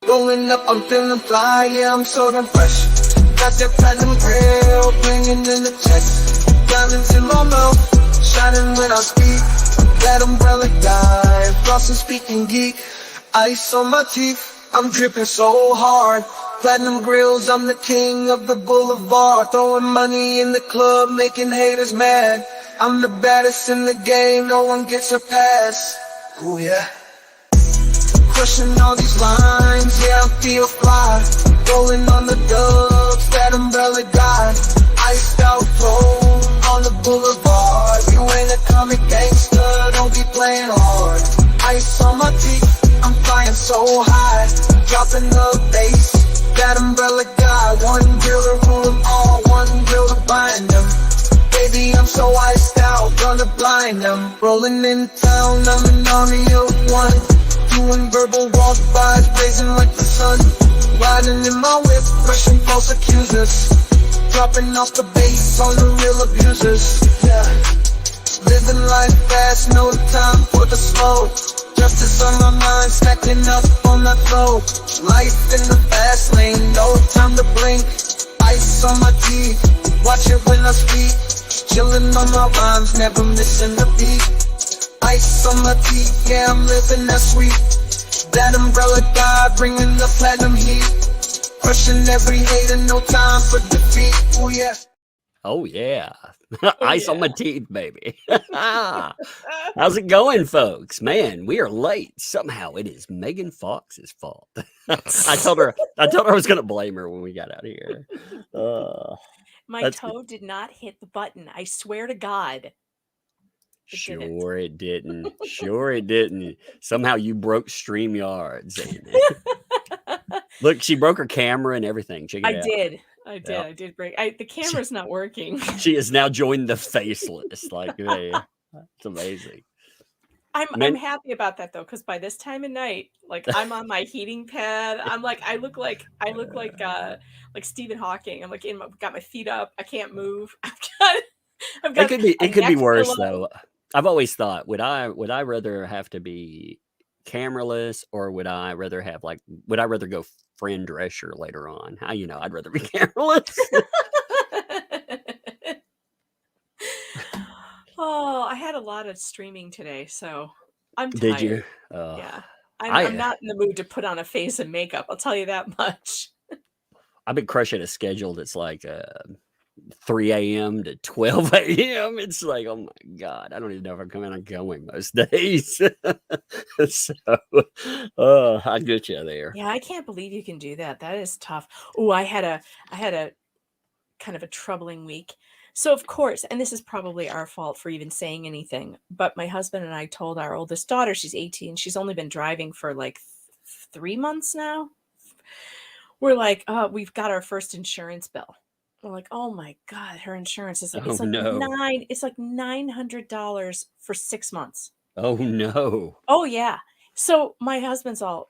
Rolling up, I'm feeling fly, yeah, I'm so damn fresh. Got that platinum grill, bringing in the checks. Diamonds in my mouth, shining when I speak. That umbrella guy, flossing speaking geek. Ice on my teeth, I'm dripping so hard. Platinum grills, I'm the king of the boulevard. Throwing money in the club, making haters mad. I'm the baddest in the game, no one gets a pass. Ooh yeah. Crushing all these lines, yeah, I feel fly. Rolling on the dubs, that umbrella guy. Iced out flow on the boulevard. You ain't a comic gangster, don't be playing hard. Ice on my teeth, I'm flying so high. Dropping the bass, that umbrella guy. One drill to rule them all, one drill to bind them. Baby, I'm so iced out, gonna blind them. Rolling in town, I'm an army of one. Doing verbal walk-bys, blazing like the sun. Riding in my whip, crushing false accusers. Dropping off the bass on the real abusers. Yeah. Living life fast, no time for the slow. Justice on my mind, stacking up on that flow. Life in the fast lane, no time to blink. Ice on my teeth, watch it when I speak. Chillin' on my rhymes, never missing a beat. Ice on my teeth, yeah, I'm living that sweet. That umbrella guy, bringing the platinum heat. Crushing every hater, no time for defeat. Oh yeah. Oh yeah. Ice on my teeth, baby. How's it going, folks? Man, we are late. Somehow it is Megan Fox's fault. I told her I was gonna blame her when we got out of here. My toe did not hit the button. I swear to God. Sure it didn't. Sure it didn't. Somehow you broke StreamYards. Look, she broke her camera and everything. Check it out. I did break. The camera's not working. She has now joined the faceless. Like, hey, it's amazing. I'm happy about that though, because by this time of night, like I'm on my heating pad. I'm like I look like Stephen Hawking. I'm like got my feet up. I can't move. I've got. It could be worse though. I've always thought, would I rather have to be cameraless, or would I rather go friend dresser later on? How I'd rather be cameraless. Oh, I had a lot of streaming today, so I'm tired. Did you? Yeah. I'm not in the mood to put on a face and makeup. I'll tell you that much. I've been crushing a schedule that's like 3 a.m. to 12 a.m. It's like, oh my God, I don't even know if I'm coming or going most days. So, I get you there. Yeah, I can't believe you can do that. That is tough. Oh, I had a kind of a troubling week. So of course, and this is probably our fault for even saying anything, but my husband and I told our oldest daughter, she's 18, she's only been driving for like 3 months now. We're like, we've got our first insurance bill. We're like, oh my God, her insurance is like, it's like $900 for 6 months. Oh no. Oh yeah. So my husband's all,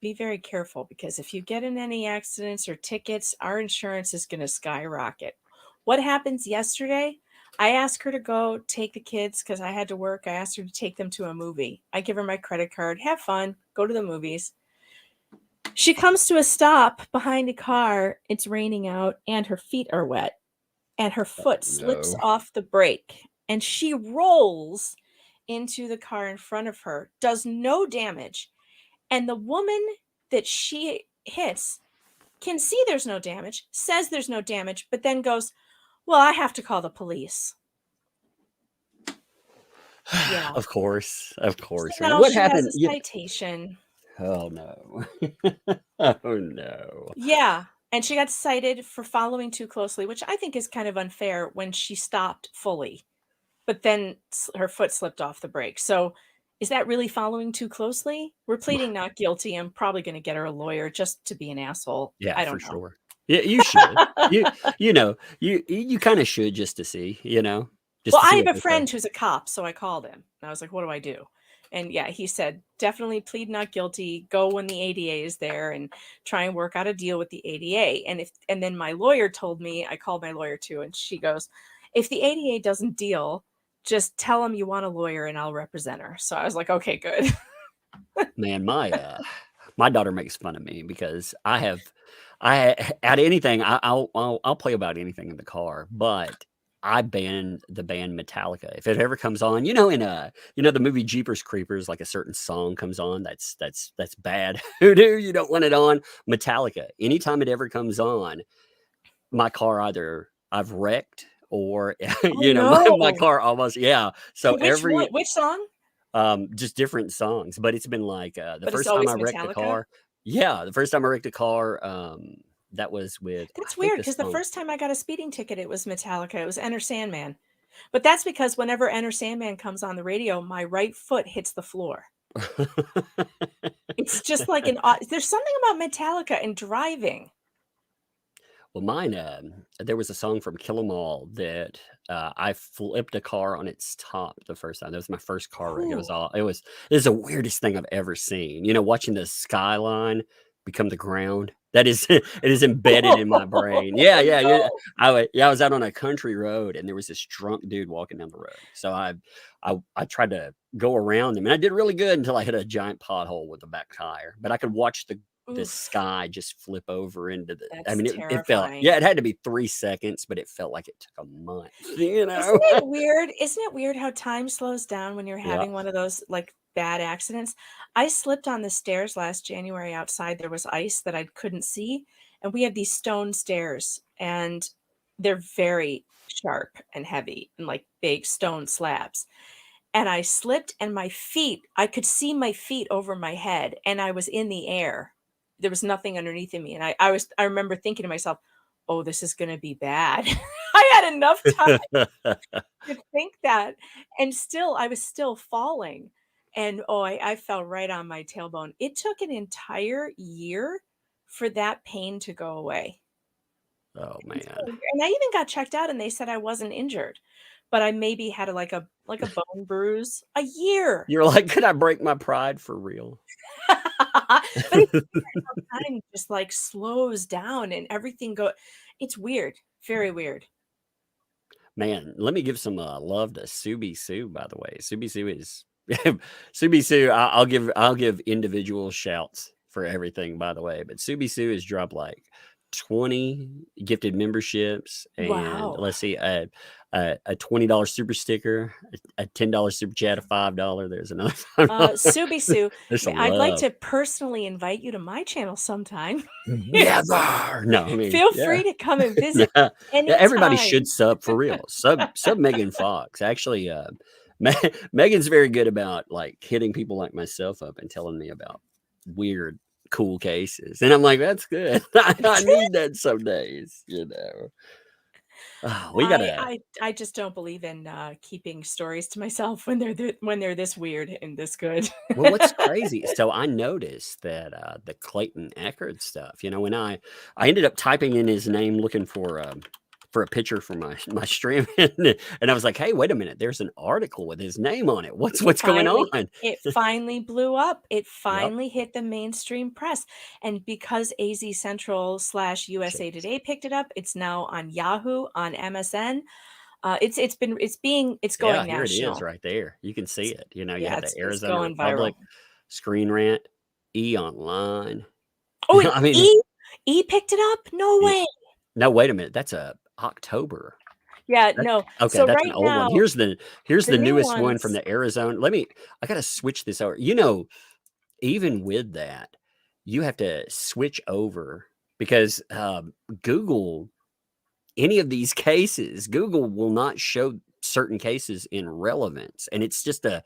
be very careful, because if you get in any accidents or tickets, our insurance is going to skyrocket. What happens yesterday? I asked her to go take the kids because I had to work. I asked her to take them to a movie. I give her my credit card, have fun, go to the movies. She comes to a stop behind a car. It's raining out and her feet are wet and her foot slips off the brake and she rolls into the car in front of her, does no damage. And the woman that she hits can see there's no damage, says there's no damage, but then goes, well, I have to call the police. Yeah. Of course. So what she happened? Has a citation. Oh no. Oh no. Yeah. And she got cited for following too closely, which I think is kind of unfair when she stopped fully, but then her foot slipped off the brake. So is that really following too closely? We're pleading not guilty. I'm probably going to get her a lawyer just to be an asshole. Yeah, I don't for know. sure. Yeah, you should. you kind of should, just to see, Just well, to see I have what a they friend say. who's a cop, so I called him. And I was like, what do I do? And yeah, he said, definitely plead not guilty. Go when the ADA is there and try and work out a deal with the ADA. And then my lawyer told me, I called my lawyer too, and she goes, if the ADA doesn't deal, just tell them you want a lawyer and I'll represent her. So I was like, okay, good. Man, my My daughter makes fun of me because I at anything I'll play about anything in the car, but I ban the band Metallica. If it ever comes on, the movie Jeepers Creepers, like a certain song comes on that's bad hoodoo. You don't want it on. Metallica. Anytime it ever comes on, my car either I've wrecked or Oh my no. car almost, yeah. So Which one? every Which song? just different songs, but it's been like the But it's first time I always wrecked a Metallica? car. Yeah, the first time I wrecked a car, that was with I That's think weird the because the song. first time I got a speeding ticket, it was Metallica. It was Enter Sandman. But that's because whenever Enter Sandman comes on the radio, my right foot hits the floor. It's just like there's something about Metallica and driving. Well, mine, there was a song from Kill 'Em All that I flipped a car on its top the first time. That was my first car wreck. Ooh. It was the weirdest thing I've ever seen. Watching the skyline become the ground. That is, it is embedded in my brain. Yeah, Oh, yeah, yeah. no. I was out on a country road and there was this drunk dude walking down the road. So I tried to go around him and I did really good until I hit a giant pothole with the back tire. But I could watch the Oof. sky just flip over into the I That's mean, it felt terrifying. yeah, it had to be 3 seconds, but it felt like it took a month, you Isn't know? it weird? Isn't it weird how time slows down when you're Yeah. having one of those, like, bad accidents? I slipped on the stairs last January outside, there was ice that I couldn't see, and we have these stone stairs, and they're very sharp and heavy and, like, big stone slabs, and I slipped and I could see my feet over my head, and I was in the air. There was nothing underneath of me, and I remember thinking to myself, "Oh, this is gonna be bad." I had enough time to think that, and still I was still falling, and, oh, I fell right on my tailbone. It took an entire year for that pain to go away. Oh, It's so man. weird, and I even got checked out, and they said I wasn't injured, but I maybe had a bone bruise. A year! You're like, "Could I break my pride for real?" But it's weird how time just, like, slows down and everything it's weird, very weird. Man, let me give some, love to Subi Sue, by the way. Subi Sue is Subi Sue, I'll give individual shouts for everything, by the way, but Subi Sue has dropped, like, 20 gifted memberships, and Wow. let's see, a $20 super sticker, a $10 super chat, a $5, there's another $5. Subisu, There's some I'd like love. to personally invite you to my channel sometime. Never! No, I mean, Feel yeah. free to come and visit Yeah, everybody should anytime. sub for real. Sub Megan Fox. Actually, Me Megan's very good about, like, hitting people like myself up and telling me about weird, cool cases, and I'm like, "That's good. I need that some days," you know? Ah, we I gotta I I just don't believe in, keeping stories to myself when they're this weird and this good. well, what's crazy so I noticed that, the Clayton Echard stuff, when I ended up typing in his name looking for a picture for my stream, and I was like, "Hey, wait a minute, there's an article with his name on it. What's going on?" It finally blew up. It Yep. finally hit the mainstream press, and because AZ Central/USA Jeez. Today picked it up, it's now on Yahoo, on MSN. It's Yeah, going here it is national. right there. You can see It's it. You yeah, have the it's Arizona going viral. Republic, Screen Rant, E Online. Oh, and I mean, E picked it up? No yeah. way. No, wait a minute. That's a October. Yeah, That no. okay, So that's an right old one. now, Here's the the new newest one from ones the Arizona. I gotta switch this over. Even with that, you have to switch over because Google, any of these cases, Google will not show certain cases in relevance. And it's a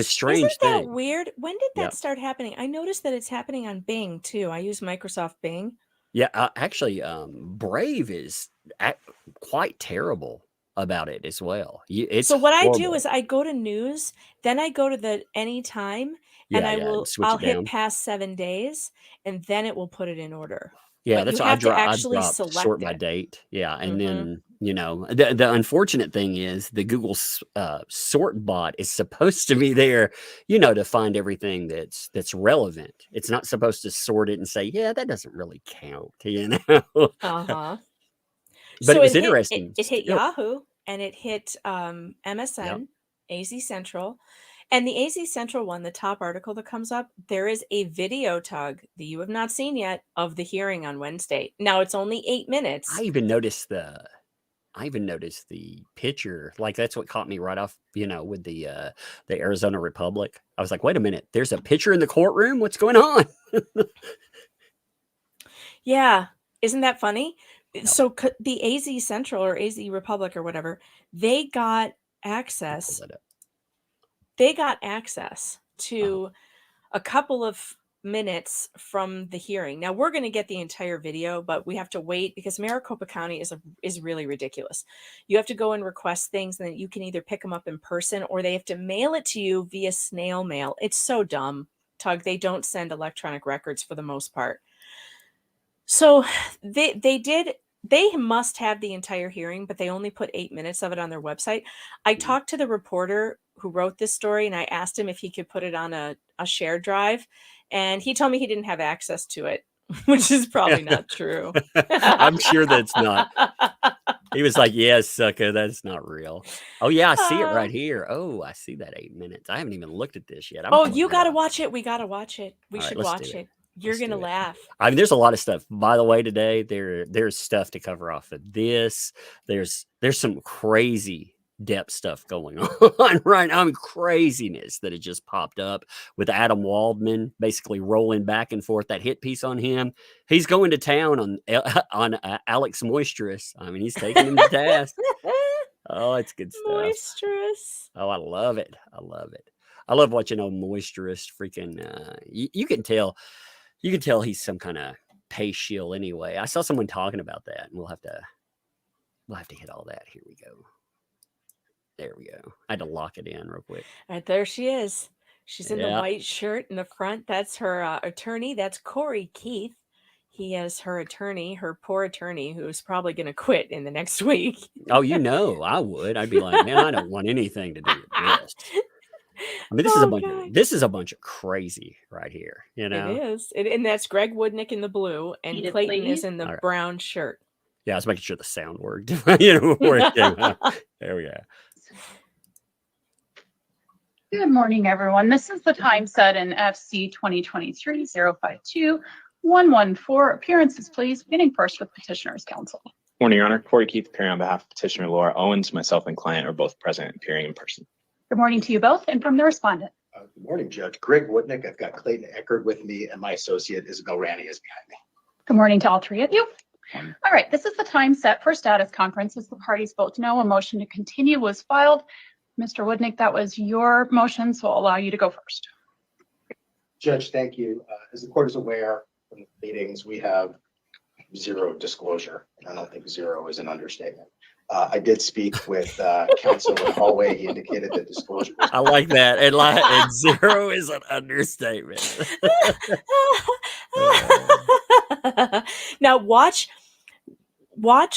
strange isn't that thing. weird? When did that Yep. start happening? I noticed that it's happening on Bing too. I use Microsoft Bing. Yeah, actually, Brave is quite terrible about it as well. It's So what I do horrible. is I go to news, then I go to the anytime, and Yeah, yeah, and switch I'll it hit down. past 7 days, and then it will put it in order. Yeah, But you that's what I have to drop. I actually drop sort select by it. date. Yeah, and Mhm. then the unfortunate thing is the Google sort bot is supposed to be there, to find everything that's relevant. It's not supposed to sort it and say, yeah, that doesn't really count. Uh-huh. But it So was interesting. it hit Still, Yahoo, and it hit, yeah, MSN, AZ Central, And the AZ Central one, the top article that comes up, there is a video, Tug, that you have not seen yet of the hearing on Wednesday. Now it's only 8 minutes. I even noticed the picture. Like, that's what caught me right off, with the Arizona Republic. I was like, wait a minute, there's a picture in the courtroom. What's going on? Yeah. Isn't that funny? No. So the AZ Central or AZ Republic or whatever, they got access. They got access to a couple of minutes from the hearing. Now we're going to get the entire video, but we have to wait because Maricopa County is really ridiculous. You have to go and request things, and then you can either pick them up in person or they have to mail it to you via snail mail. It's so dumb, Tug. They don't send electronic records for the most part. So they must have the entire hearing, but they only put 8 minutes of it on their website. I talked to the reporter who wrote this story, and I asked him if he could put it on a shared drive, and he told me he didn't have access to it, which is probably not true. I'm sure that's not. He was like, yes, sucker, that's not real. Oh, yeah, I see it right here. Oh, I see that 8 minutes. I haven't even looked at this yet. You got to watch it. We got to watch it. We should watch it. You're going to laugh. I mean, there's a lot of stuff. By the way, today, there's stuff to cover off of this. There's some crazy Depp stuff going on right now. I mean, craziness that had just popped up with Adam Waldman basically rolling back and forth, that hit piece on him. He's going to town on Alex Moisturous. I mean, he's taking him to task. Oh, it's good stuff. Moisturous. Oh, I love it. I love it. I love watching old Moisturous freaking. You can tell he's some kind of pay shill anyway. I saw someone talking about that, and we'll have to hit all that. Here we go. There we go. I had to lock it in real quick. Right there she is. She's in the white shirt in the front. That's her attorney. That's Corey Keith. He is her attorney, her poor attorney, who's probably going to quit in the next week. Oh, I would. I'd be like, man, I don't want anything to do with this. I mean, this is a bunch of crazy right here. It is. And that's Greg Woodnick in the blue, and Clayton is in the brown shirt. Yeah, I was making sure the sound worked. Before it came out. There we go. Good morning, everyone. This is the time set in FC 2023-052-114. Appearances, please. Beginning first with Petitioner's Counsel. Morning, Your Honor. Corey Keith appearing on behalf of Petitioner Laura Owens. Myself and client are both present and appearing in person. Good morning to you both. And from the respondent. Good morning, Judge. Greg Woodnick. I've got Clayton Echard with me, and my associate Isabel Rani is behind me. Good morning to all three of you. All right, this is the time set for status conference. As the parties vote no, a motion to continue was filed. Mr. Woodnick, that was your motion, so I'll allow you to go first. Judge, thank you. As the court is aware from the meetings, we have zero disclosure. And I don't think zero is an understatement. I did speak with counsel in the hallway. He indicated that disclosure was I like that. And zero is an understatement. Now watch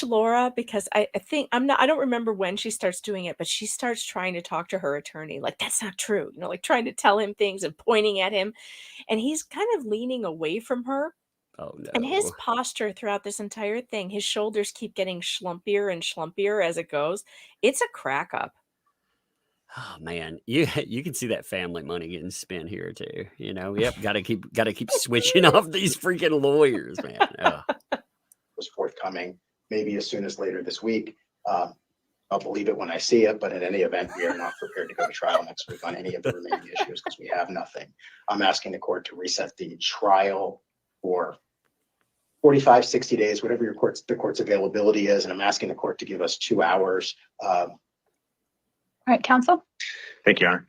Laura, because I think I don't remember when she starts doing it, but she starts trying to talk to her attorney like that's not true, like trying to tell him things and pointing at him, and he's kind of leaning away from her. Oh no. And his posture throughout this entire thing, his shoulders keep getting schlumpier and schlumpier as it goes. It's a crack up. Oh man, you can see that family money getting spent here too. Yep, gotta keep switching off these freaking lawyers, man. was forthcoming, maybe as soon as later this week. I'll believe it when I see it, but in any event, we are not prepared to go to trial next week on any of the remaining issues because we have nothing. I'm asking the court to reset the trial for 45, 60 days, whatever the court's availability is, and I'm asking the court to give us 2 hours. All right, counsel. Thank you, Your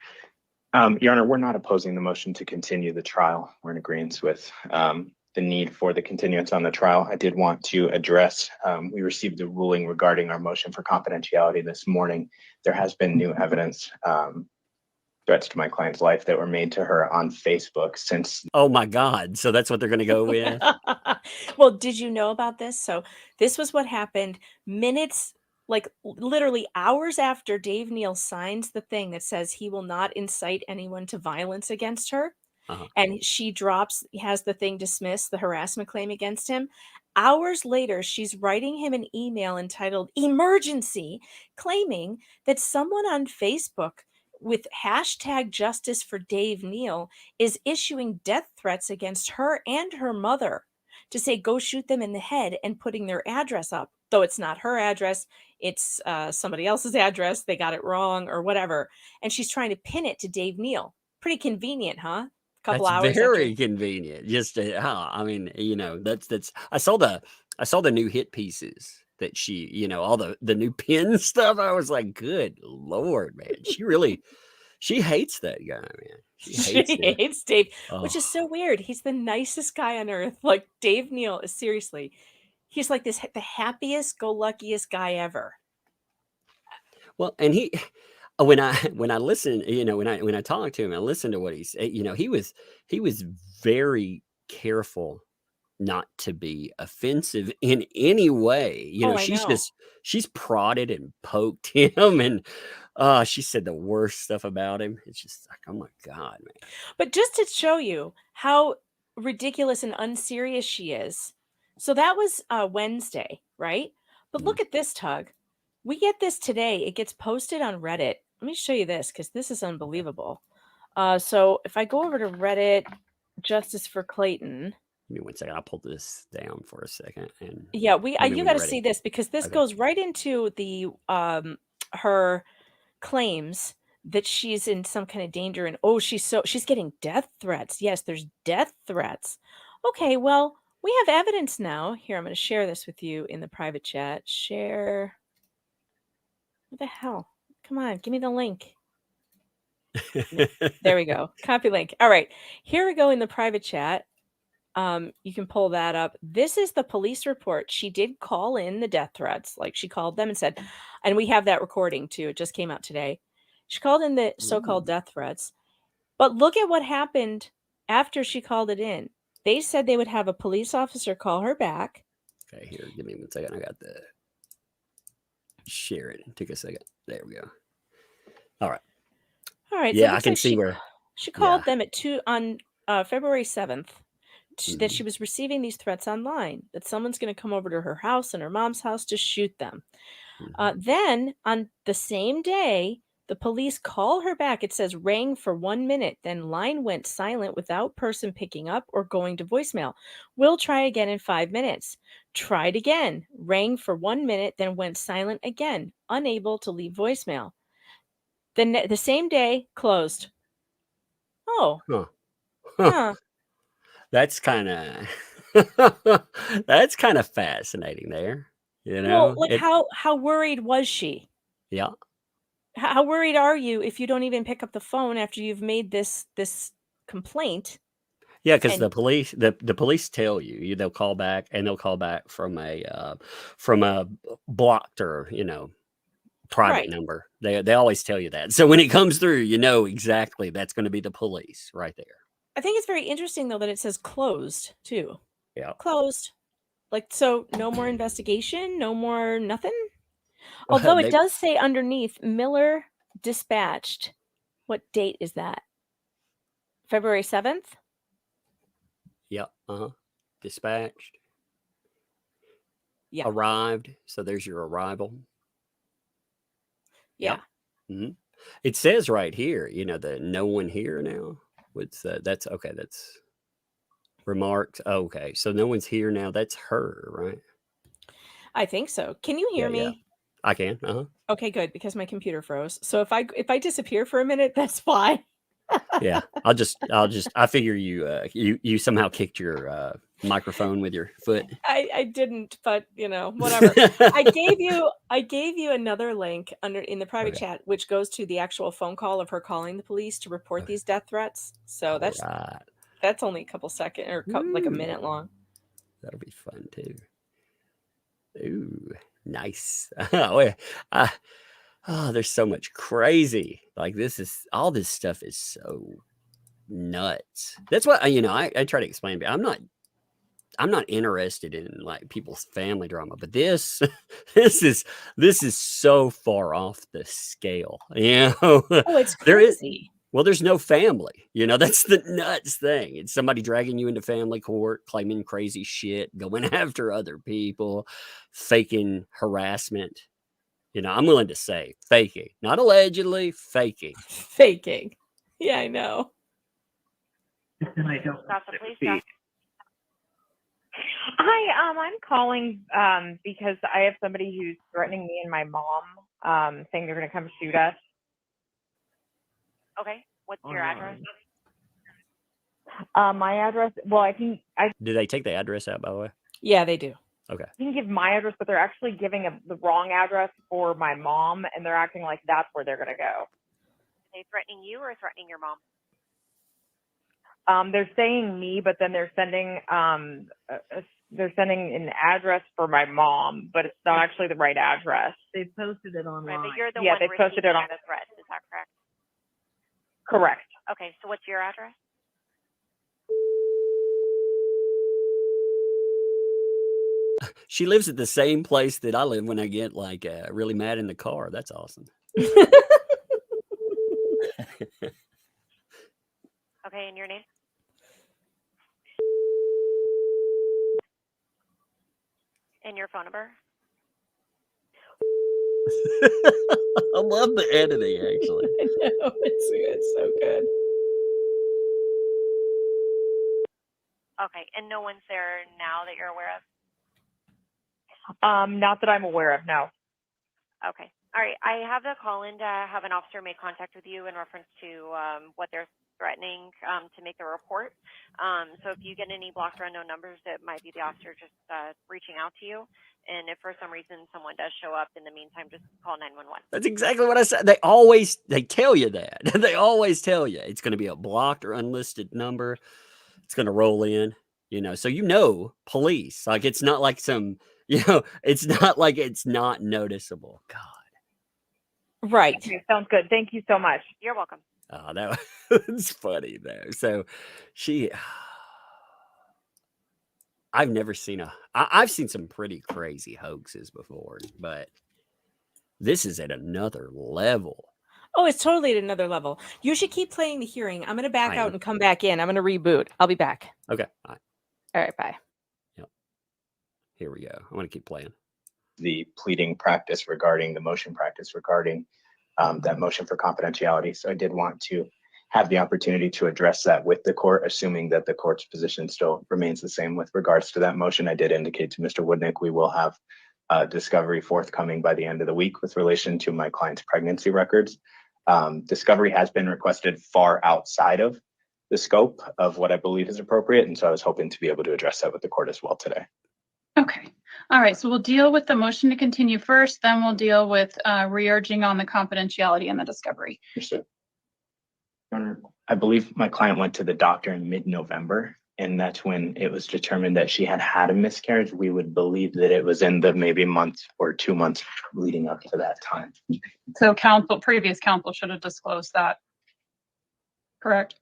Honor. Your Honor, we're not opposing the motion to continue the trial. We're in agreement with the need for the continuance on the trial. I did want to address, we received a ruling regarding our motion for confidentiality this morning. There has been new evidence, threats to my client's life that were made to her on Facebook since. Oh my God. So that's what they're going to go with. Well, did you know about this? So this was what happened minutes, like literally hours after Dave Neal signs the thing that says he will not incite anyone to violence against her. And she has the thing dismissed, the harassment claim against him. Hours later, she's writing him an email entitled Emergency, claiming that someone on Facebook with hashtag justice for Dave Neal is issuing death threats against her and her mother to say, go shoot them in the head, and putting their address up. Though it's not her address, it's somebody else's address. They got it wrong or whatever. And she's trying to pin it to Dave Neal. Pretty convenient, huh? A couple That's hours very after. convenient. Just I mean, that's I saw the new hit pieces that she, all the new pin stuff. I was like, good Lord, man. She hates that guy, man. She hates She him. hates Dave, which Oh, is so weird. He's the nicest guy on earth. Like Dave Neal is seriously, he's like the happiest, go luckiest guy ever. well, and he when I listen, when I talk to him, I listen to what he said. He was very careful not to be offensive in any way. Oh, I know. She's prodded and poked him, and she said the worst stuff about him. It's just like, oh my God, man. But just to show you how ridiculous and unserious she is. So that was Wednesday, right? But look at this, Tug. We get this today. It gets posted on Reddit. Let me show you this because this is unbelievable. So if I go over to Reddit, Justice for Clayton. Give me one second. I'll pull this down for a second. And Yeah, let me you when got you're to ready. see this because this Okay. goes right into the her claims that she's in some kind of danger, and she's getting death threats. Yes, there's death threats. Okay, well, we have evidence now. Here, I'm going to share this with you in the private chat. Share. What the hell? Come on, give me the link. There we go. Copy link. All right, here we go in the private chat. You can pull that up. This is the police report. She did call in the death threats. Like she called them and said, and we have that recording too. It just came out today. She called in the so-called death threats. But look at what happened after she called it in. They said they would have a police officer call her back. Okay, here, give me one second. I got the share it. Take a second. There we go. All right. All right. Yeah, So I can see where she called them at 2 on February 7th. That Mhm. she was receiving these threats online, that someone's going to come over to her house and her mom's house to shoot them. Then on the same day, the police call her back. It says rang for 1 minute, then line went silent without person picking up or going to voicemail. We'll try again in 5 minutes. Tried again, rang for 1 minute, then went silent again, unable to leave voicemail. The same day, closed. Oh, Huh. huh. That's kind of that's kind of fascinating there. Well, like how worried was she? Yeah. How worried are you if you don't even pick up the phone after you've made this complaint? Yeah, because And the police tell you they'll call back, and they'll call back from a blocked or private right. number. They always tell you that. So when it comes through, you know exactly that's going to be the police right there. I think it's very interesting though that it says closed too. Yeah. Closed. Like, so no more investigation, no more nothing. Well, Although it does say underneath Miller dispatched. What date is that? February 7th? Yep. Dispatched. Yeah. Arrived. So there's your arrival. Yeah. Yep. It says right here, the no one here now. That's okay. That's remarked. Okay. So no one's here now. That's her, right? I think so. Can you hear me? Yeah. I can. Okay, good, because my computer froze. So if I disappear for a minute, that's fine. Yeah. I figure you somehow kicked your microphone with your foot. I didn't, but whatever. I gave you another link in the private chat, which goes to the actual phone call of her calling the police to report these death threats. So that's only a couple seconds or like a minute long. That'll be fun too. Ooh, nice. There's so much crazy. Like all this stuff is so nuts. That's what I try to explain. I'm not interested in like people's family drama, but this is so far off the scale. Oh, it's crazy. There's no family. That's the nuts thing. It's somebody dragging you into family court, claiming crazy shit, going after other people, faking harassment. You know, I'm willing to say faking, not allegedly, faking. Faking. Yeah, I know. That's a police staff. Hi, I'm calling because I have somebody who's threatening me and my mom, saying they're going to come shoot us. Okay, what's your address? My address, well, I Did they take the address out, by the way? Yeah, they do. Okay. can give my address, but they're actually giving the wrong address for my mom, and they're acting like that's where they're going to go. Are they threatening you or threatening your mom? They're saying me, but then they're sending an address for my mom, but it's not actually the right address. They posted it Right, online. but you're the Yeah, one they posted it receiving on- the threat. Is that correct? Correct. Okay, so what's your address? She lives at the same place that I live when I get like really mad in the car. That's awesome. Okay, and your name? And your phone number? I love the editing, actually. I know. It's so good. Okay, and no one's there now that you're aware of? Not that I'm aware of, no. Okay. All right. I have the call in to have an officer make contact with you in reference to what they're threatening to make the report. So if you get any blocked or unknown numbers, it might be the officer just reaching out to you. And if for some reason someone does show up in the meantime, just call 911. That's exactly what I said. They tell you that. They always tell you it's going to be a blocked or unlisted number. It's going to roll in, you know, so, you know, police, like, it's not like some, you know, it's not like it's not noticeable. God. Right. Okay, sounds good. Thank you so much. You're welcome. Oh, that was funny though. So I've never seen I've seen some pretty crazy hoaxes before, but this is at another level. Oh, it's totally at another level. You should keep playing the hearing. I'm going to back I out am. and come back in. I'm going to reboot. I'll be back. Okay. All right. All right. Bye. Here we go. I'm going to keep playing. The pleading practice regarding the motion practice regarding that motion for confidentiality. So I did want to have the opportunity to address that with the court, assuming that the court's position still remains the same with regards to that motion. I did indicate to Mr. Woodnick we will have discovery forthcoming by the end of the week with relation to my client's pregnancy records. Discovery has been requested far outside of the scope of what I believe is appropriate. And so I was hoping to be able to address that with the court as well today. Okay. All right. So we'll deal with the motion to continue first, then we'll deal with re-urging on the confidentiality and the discovery. Understood. Your Honor, I believe my client went to the doctor in mid-November, and that's when it was determined that she had had a miscarriage. We would believe that it was in the maybe month or 2 months leading up to that time. So previous counsel should have disclosed that. Correct?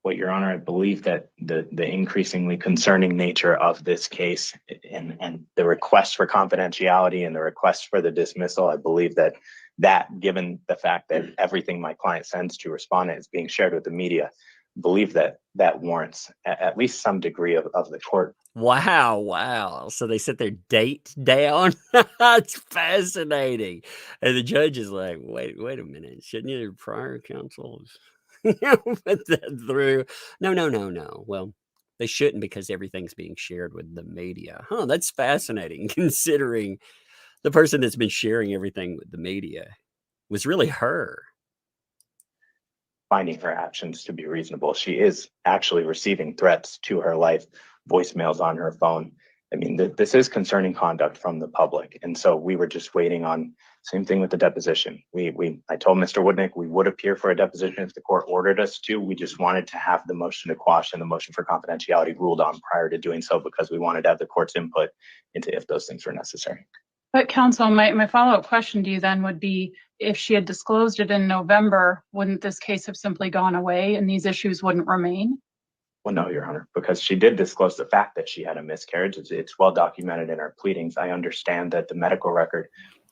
Well, Your Honor, I believe that the increasingly concerning nature of this case and the request for confidentiality and the request for the dismissal, I believe that given the fact that everything my client sends to respondent is being shared with the media, believe that warrants at least some degree of the court. Wow. So they set their date down. It's fascinating. And the judge is like, wait a minute. Shouldn't your prior counsel put that through? No. Well, they shouldn't because everything's being shared with the media. That's fascinating considering the person that's been sharing everything with the media was really her. Finding her actions to be reasonable. She is actually receiving threats to her life, voicemails on her phone. I mean, this is concerning conduct from the public. And so we were just waiting on, same thing with the deposition. I told Mr. Woodnick we would appear for a deposition if the court ordered us to. We just wanted to have the motion to quash and the motion for confidentiality ruled on prior to doing so because we wanted to have the court's input into if those things were necessary. But counsel, my follow-up question to you then would be, if she had disclosed it in November, wouldn't this case have simply gone away and these issues wouldn't remain? Well, no, Your Honor, because she did disclose the fact that she had a miscarriage. It's well documented in her pleadings. I understand that the medical record,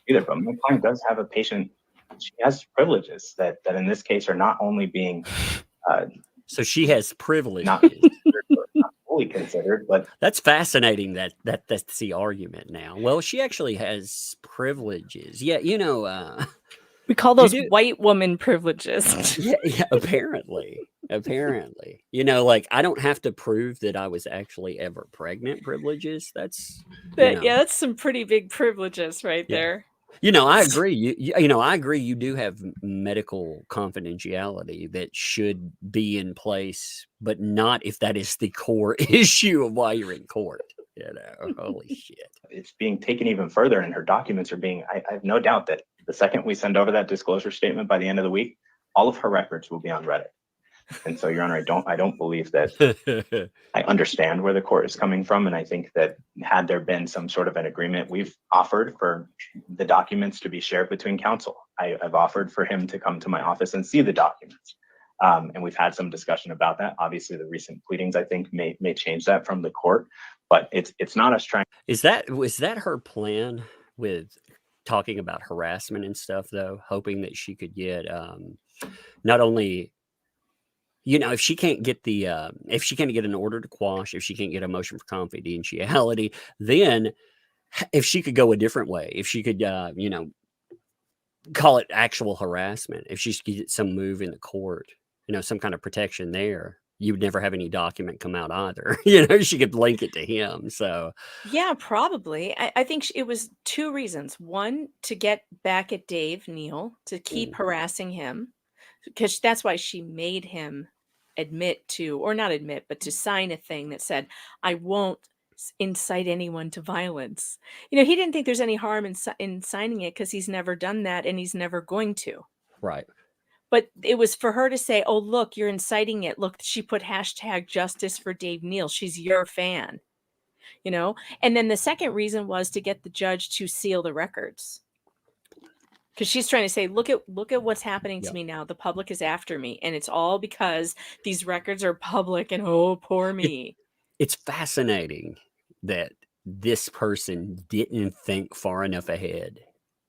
but my client does have a patient. She has privileges that in this case are not only being so she has privileges. not fully considered, but that's fascinating. That's the argument now. Well, she actually has privileges. Yeah, you know, We call you those do. white woman privileges. Yeah, apparently. Apparently. You know, like I don't have to prove that I was actually ever pregnant privileges. That's, you know, Yeah, that's some pretty big privileges right yeah. there. You know, I agree. You know, I agree. You do have medical confidentiality that should be in place, but not if that is the core issue of why you're in court. You know, holy shit. It's being taken even further, and her documents are being. I have no doubt that the second we send over that disclosure statement by the end of the week, all of her records will be on Reddit. And so, Your Honor, I don't believe that. I understand where the court is coming from, and I think that had there been some sort of an agreement, we've offered for the documents to be shared between counsel. I've offered for him to come to my office and see the documents, and we've had some discussion about that. Obviously, the recent pleadings I think may change that from the court, but it's not us trying. Was that her plan with talking about harassment and stuff, though, hoping that she could get not only, you know, if she can't get an order to quash, if she can't get a motion for confidentiality, then if she could go a different way, if she could, you know, call it actual harassment, if she could get some move in the court, you know, some kind of protection there, you would never have any document come out either. You know, she could link it to him. So Yeah, probably. I think it was two reasons. One, to get back at Dave Neal, to keep harassing him, because that's why she made him admit to, or not admit, but to sign a thing that said, I won't incite anyone to violence. You know, he didn't think there's any harm in signing it because he's never done that and he's never going to. right. But it was for her to say, oh, look, you're inciting it. Look, she put hashtag justice for Dave Neal. She's your fan, you know? And then the second reason was to get the judge to seal the records. Because she's trying to say, look at what's happening to Yep. me now. The public is after me. And it's all because these records are public and oh, poor me. It's fascinating that this person didn't think far enough ahead,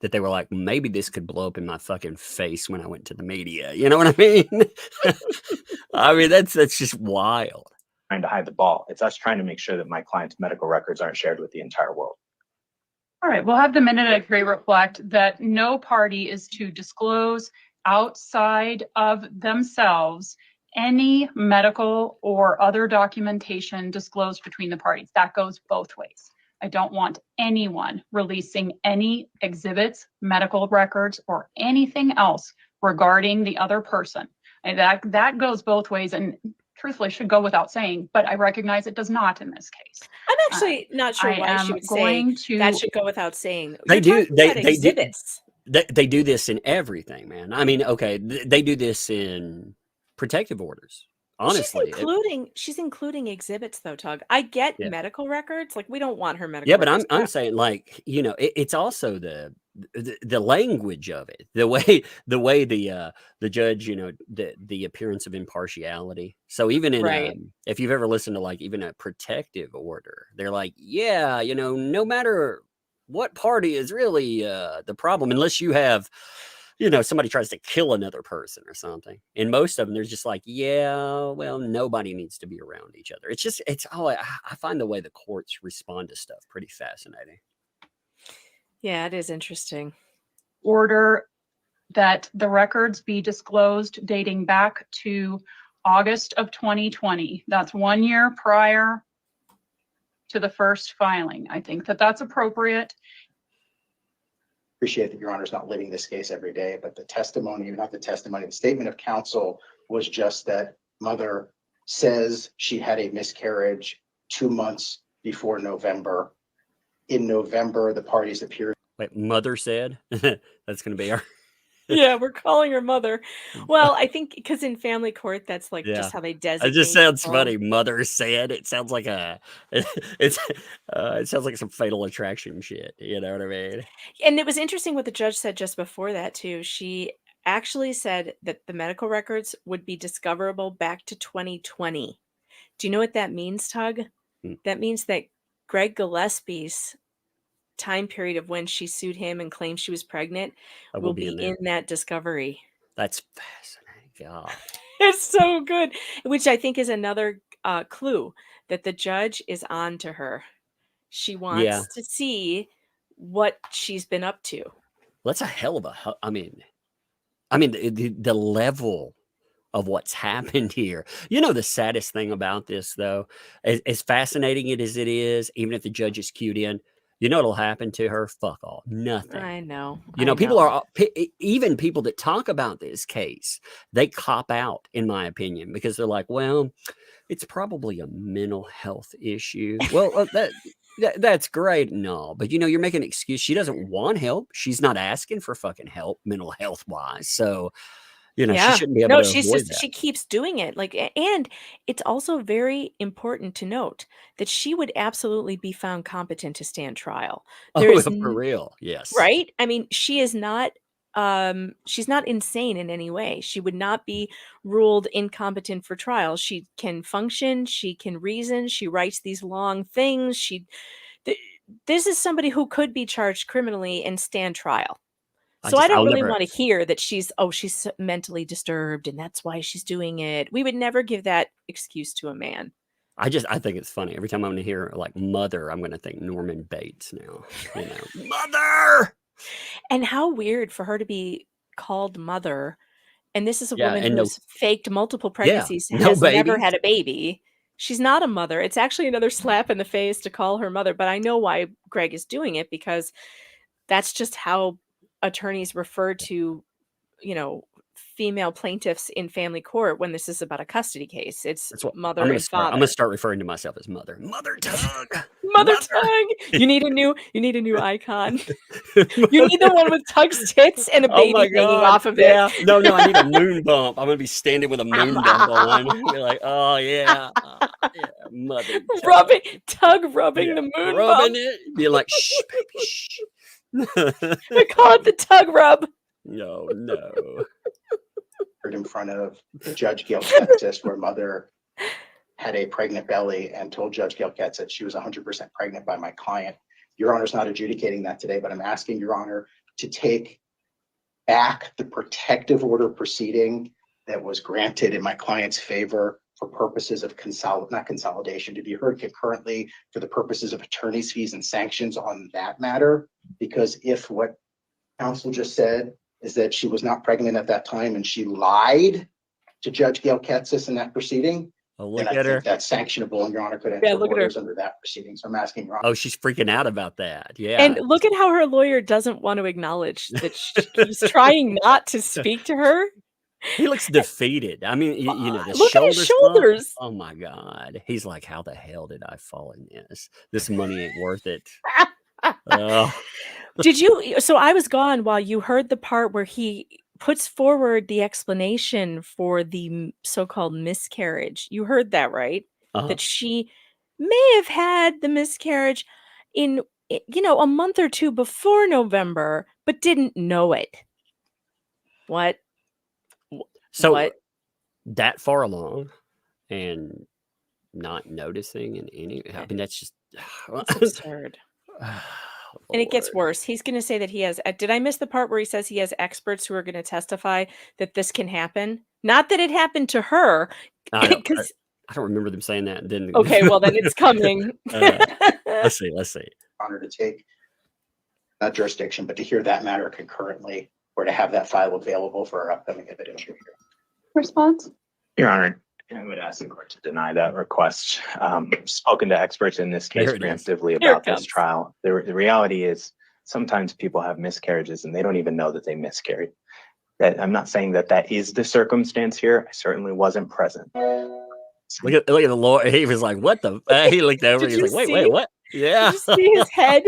that they were like, maybe this could blow up in my fucking face when I went to the media. You know what I mean? I mean, that's just wild. Trying to hide the ball. It's us trying to make sure that my client's medical records aren't shared with the entire world. All right, we'll have the minute agree reflect that no party is to disclose outside of themselves any medical or other documentation disclosed between the parties. That goes both ways. I don't want anyone releasing any exhibits, medical records, or anything else regarding the other person. And that goes both ways, and truthfully should go without saying, but I recognize it does not in this case. I'm actually not sure why she would say that should go without saying. They do. They exhibits. They do this in everything, man. I mean, okay, they do this in protective orders. Honestly, she's including exhibits though, Tug. I get medical records. Like we don't want her medical. Yeah, but records I'm saying, like, you know, it's also the language of it, the way the judge, you know, the appearance of impartiality. So even in if you've ever listened to like even a protective order, they're like, yeah, you know, no matter what party is really the problem, unless you have, you know, somebody tries to kill another person or something. And most of them, they're just like, yeah, well, nobody needs to be around each other. I find the way the courts respond to stuff pretty fascinating. Yeah, it is interesting. Order that the records be disclosed dating back to August of 2020. That's 1 year prior to the first filing. I think that that's appropriate. Appreciate that Your Honor's not living this case every day, but the testimony, the statement of counsel was just that mother says she had a miscarriage 2 months before November. In November, the parties appeared. Wait, mother said? That's going to be our... Yeah, we're calling her mother. Well, I think because in family court, that's like just how they designate. It just sounds funny. Mother said. It sounds like it sounds like some Fatal Attraction shit. You know what I mean? And it was interesting what the judge said just before that too. She actually said that the medical records would be discoverable back to 2020. Do you know what that means, Tug? That means that Greg Gillespie's time period of when she sued him and claimed she was pregnant will be in that discovery. That's fascinating. God. It's so good. Which I think is another clue that the judge is on to her. She wants to see what she's been up to. That's a hell of a. I mean, the level of what's happened here. You know, the saddest thing about this, though, as fascinating as it is, even if the judge is cued in, you know what'll happen to her? Fuck all. Nothing. I know. You know, people are, even people that talk about this case, they cop out, in my opinion, because they're like, well, it's probably a mental health issue. Well, that's great. No, but you know, you're making an excuse. She doesn't want help. She's not asking for fucking help, mental health wise. So, you know, she shouldn't be able to avoid that. She keeps doing it. Like, and it's also very important to note that she would absolutely be found competent to stand trial. For real. Yes. Right? I mean, she is not she's not insane in any way. She would not be ruled incompetent for trial. She can function, she can reason, she writes these long things. This is somebody who could be charged criminally and stand trial. So I don't really want to hear that she's mentally disturbed and that's why she's doing it. We would never give that excuse to a man. I think it's funny. Every time I'm going to hear like mother, I'm going to think Norman Bates now. You know, mother. And how weird for her to be called mother. And this is a woman who has faked multiple pregnancies, has never had a baby. She's not a mother. It's actually another slap in the face to call her mother. But I know why Greg is doing it, because that's just how attorneys refer to, you know, female plaintiffs in family court when this is about a custody case. It's mother and father. I'm gonna start referring to myself as mother. Mother Tug. Mother Tug. You need a new icon. You need the one with Tug's tits and a baby hanging off of it. No, I need a moon bump. I'm gonna be standing with a moon bump on. Be like, oh yeah, mother Tug. Tug rubbing the moon bump. It. Be like, shh, baby, shh. I call it the Tug rub. No. In front of Judge Gail-Ketsis, where mother had a pregnant belly and told Judge Gail-Ketsis that she was 100% pregnant by my client. Your Honor's not adjudicating that today, but I'm asking Your Honor to take back the protective order proceeding that was granted in my client's favor for purposes of not consolidation, to be heard concurrently for the purposes of attorney's fees and sanctions on that matter. Because if what counsel just said is that she was not pregnant at that time and she lied to Judge Gail-Ketsis in that proceeding, look at her. That's sanctionable, and Your Honor could enter orders under that proceeding. So I'm asking Your Honor. Oh, she's freaking out about that. Yeah. And look at how her lawyer doesn't want to acknowledge that she's trying not to speak to her. He looks defeated. I mean, you know, the look at his shoulders. Oh my God. He's like, how the hell did I fall in this? This money ain't worth it. Did you? So I was gone while you heard the part where he puts forward the explanation for the so-called miscarriage. You heard that, right? That she may have had the miscarriage in, you know, a month or two before November, but didn't know it. What? So that far along and not noticing in any, I mean, that's just that's absurd. And it gets worse. He's going to say that he has, did I miss the part where he says he has experts who are going to testify that this can happen? Not that it happened to her. I don't remember them saying that. Didn't. Okay, well then it's coming. Let's see. Honor to take, not jurisdiction, but to hear that matter concurrently, or to have that file available for our upcoming evidentiary hearing. Response? Your Honor, I would ask the court to deny that request. Spoken to experts in this case preemptively about this trial. The reality is sometimes people have miscarriages and they don't even know that they miscarried. That I'm not saying that is the circumstance here. I certainly wasn't present. Look at the lawyer. He was like, "What the?" He looked over. He's like, "Wait, what?" Yeah. Did you see his head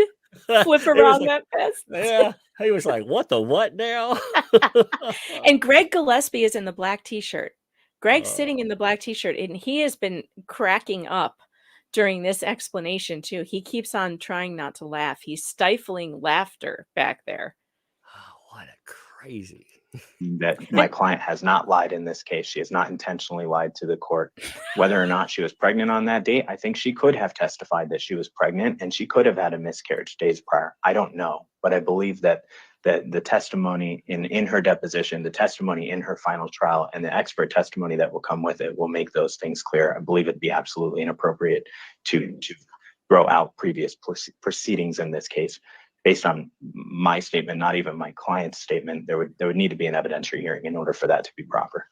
flip around that fast? Yeah. He was like, "What the what now?" And Greg Gillespie is in the black T-shirt. Greg's sitting in the black T-shirt, and he has been cracking up during this explanation too. He keeps on trying not to laugh. He's stifling laughter back there. Oh, what a crazy. That my client has not lied in this case. She has not intentionally lied to the court. Whether or not she was pregnant on that date, I think she could have testified that she was pregnant and she could have had a miscarriage days prior. I don't know, but I believe that the testimony in her deposition, the testimony in her final trial, and the expert testimony that will come with it will make those things clear. I believe it'd be absolutely inappropriate to throw out previous proceedings in this case. based on my statement, not even my client's statement, there would need to be an evidentiary hearing in order for that to be proper.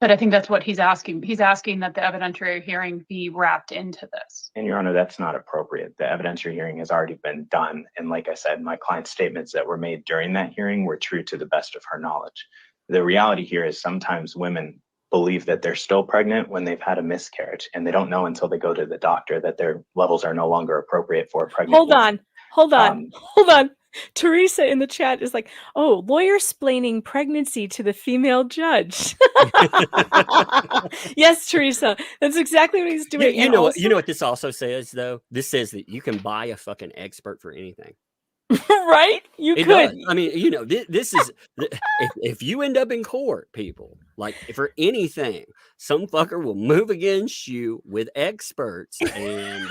But I think that's what he's asking. He's asking that the evidentiary hearing be wrapped into this. And Your Honor, that's not appropriate. The evidentiary hearing has already been done. And like I said, my client's statements that were made during that hearing were true to the best of her knowledge. The reality here is sometimes women believe that they're still pregnant when they've had a miscarriage, and they don't know until they go to the doctor that their levels are no longer appropriate for a pregnant woman. Hold on. Teresa in the chat is like, oh, lawyer splaining pregnancy to the female judge. Yes, Teresa, that's exactly what he's doing. You know what this also says, though? This says that you can buy a fucking expert for anything. Right? You It could. does. I mean, you know, this is if you end up in court, people, like for anything, some fucker will move against you with experts, and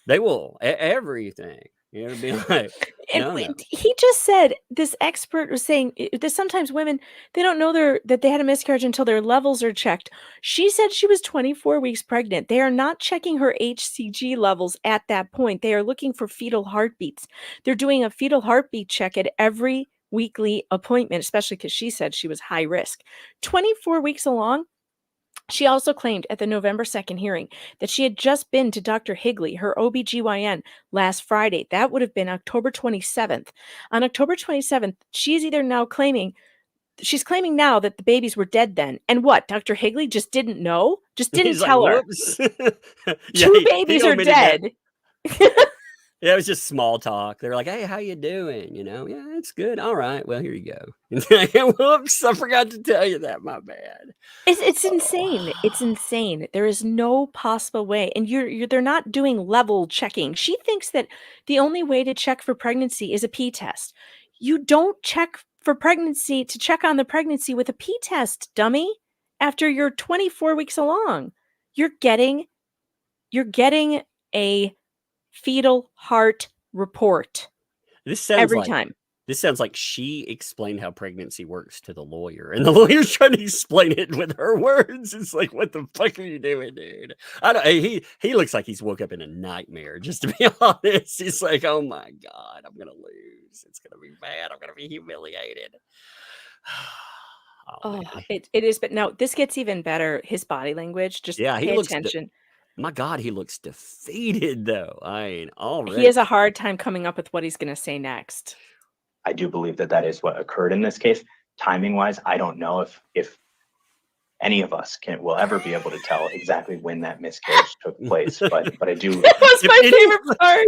they will everything. You know, be like, no. He just said, this expert was saying that sometimes women, they don't know that they had a miscarriage until their levels are checked. She said she was 24 weeks pregnant. They are not checking her HCG levels at that point. They are looking for fetal heartbeats. They're doing a fetal heartbeat check at every weekly appointment, especially because she said she was high risk. 24 weeks along. She also claimed at the November 2nd hearing that she had just been to Dr. Higley, her OBGYN, last Friday. That would have been October 27th. On October 27th, she's claiming now that the babies were dead then. And what? Dr. Higley just didn't know? Just didn't tell her. Two babies are dead. Yeah, it was just small talk. They were like, hey, how you doing? You know, yeah, it's good. All right. Well, here you go. Whoops, I forgot to tell you that. My bad. It's insane. It's insane. There is no possible way. And they're not doing level checking. She thinks that the only way to check for pregnancy is a P test. You don't check for pregnancy to check on the pregnancy with a P test, dummy. After you're 24 weeks along, you're getting a fetal heart report. This sounds every like, time. This sounds like she explained how pregnancy works to the lawyer, and the lawyer's trying to explain it with her words. It's like, what the fuck are you doing, dude? I don't. He looks like he's woke up in a nightmare. Just to be honest, he's like, oh my god, I'm gonna lose. It's gonna be bad. I'm gonna be humiliated. Oh, it is. But no, this gets even better. His body language. Just pay attention. My God, he looks defeated, though. I mean, already. He has a hard time coming up with what he's going to say next. I do believe that is what occurred in this case. Timing-wise, I don't know if any of us will ever be able to tell exactly when that miscarriage took place. But I do. That was my favorite part.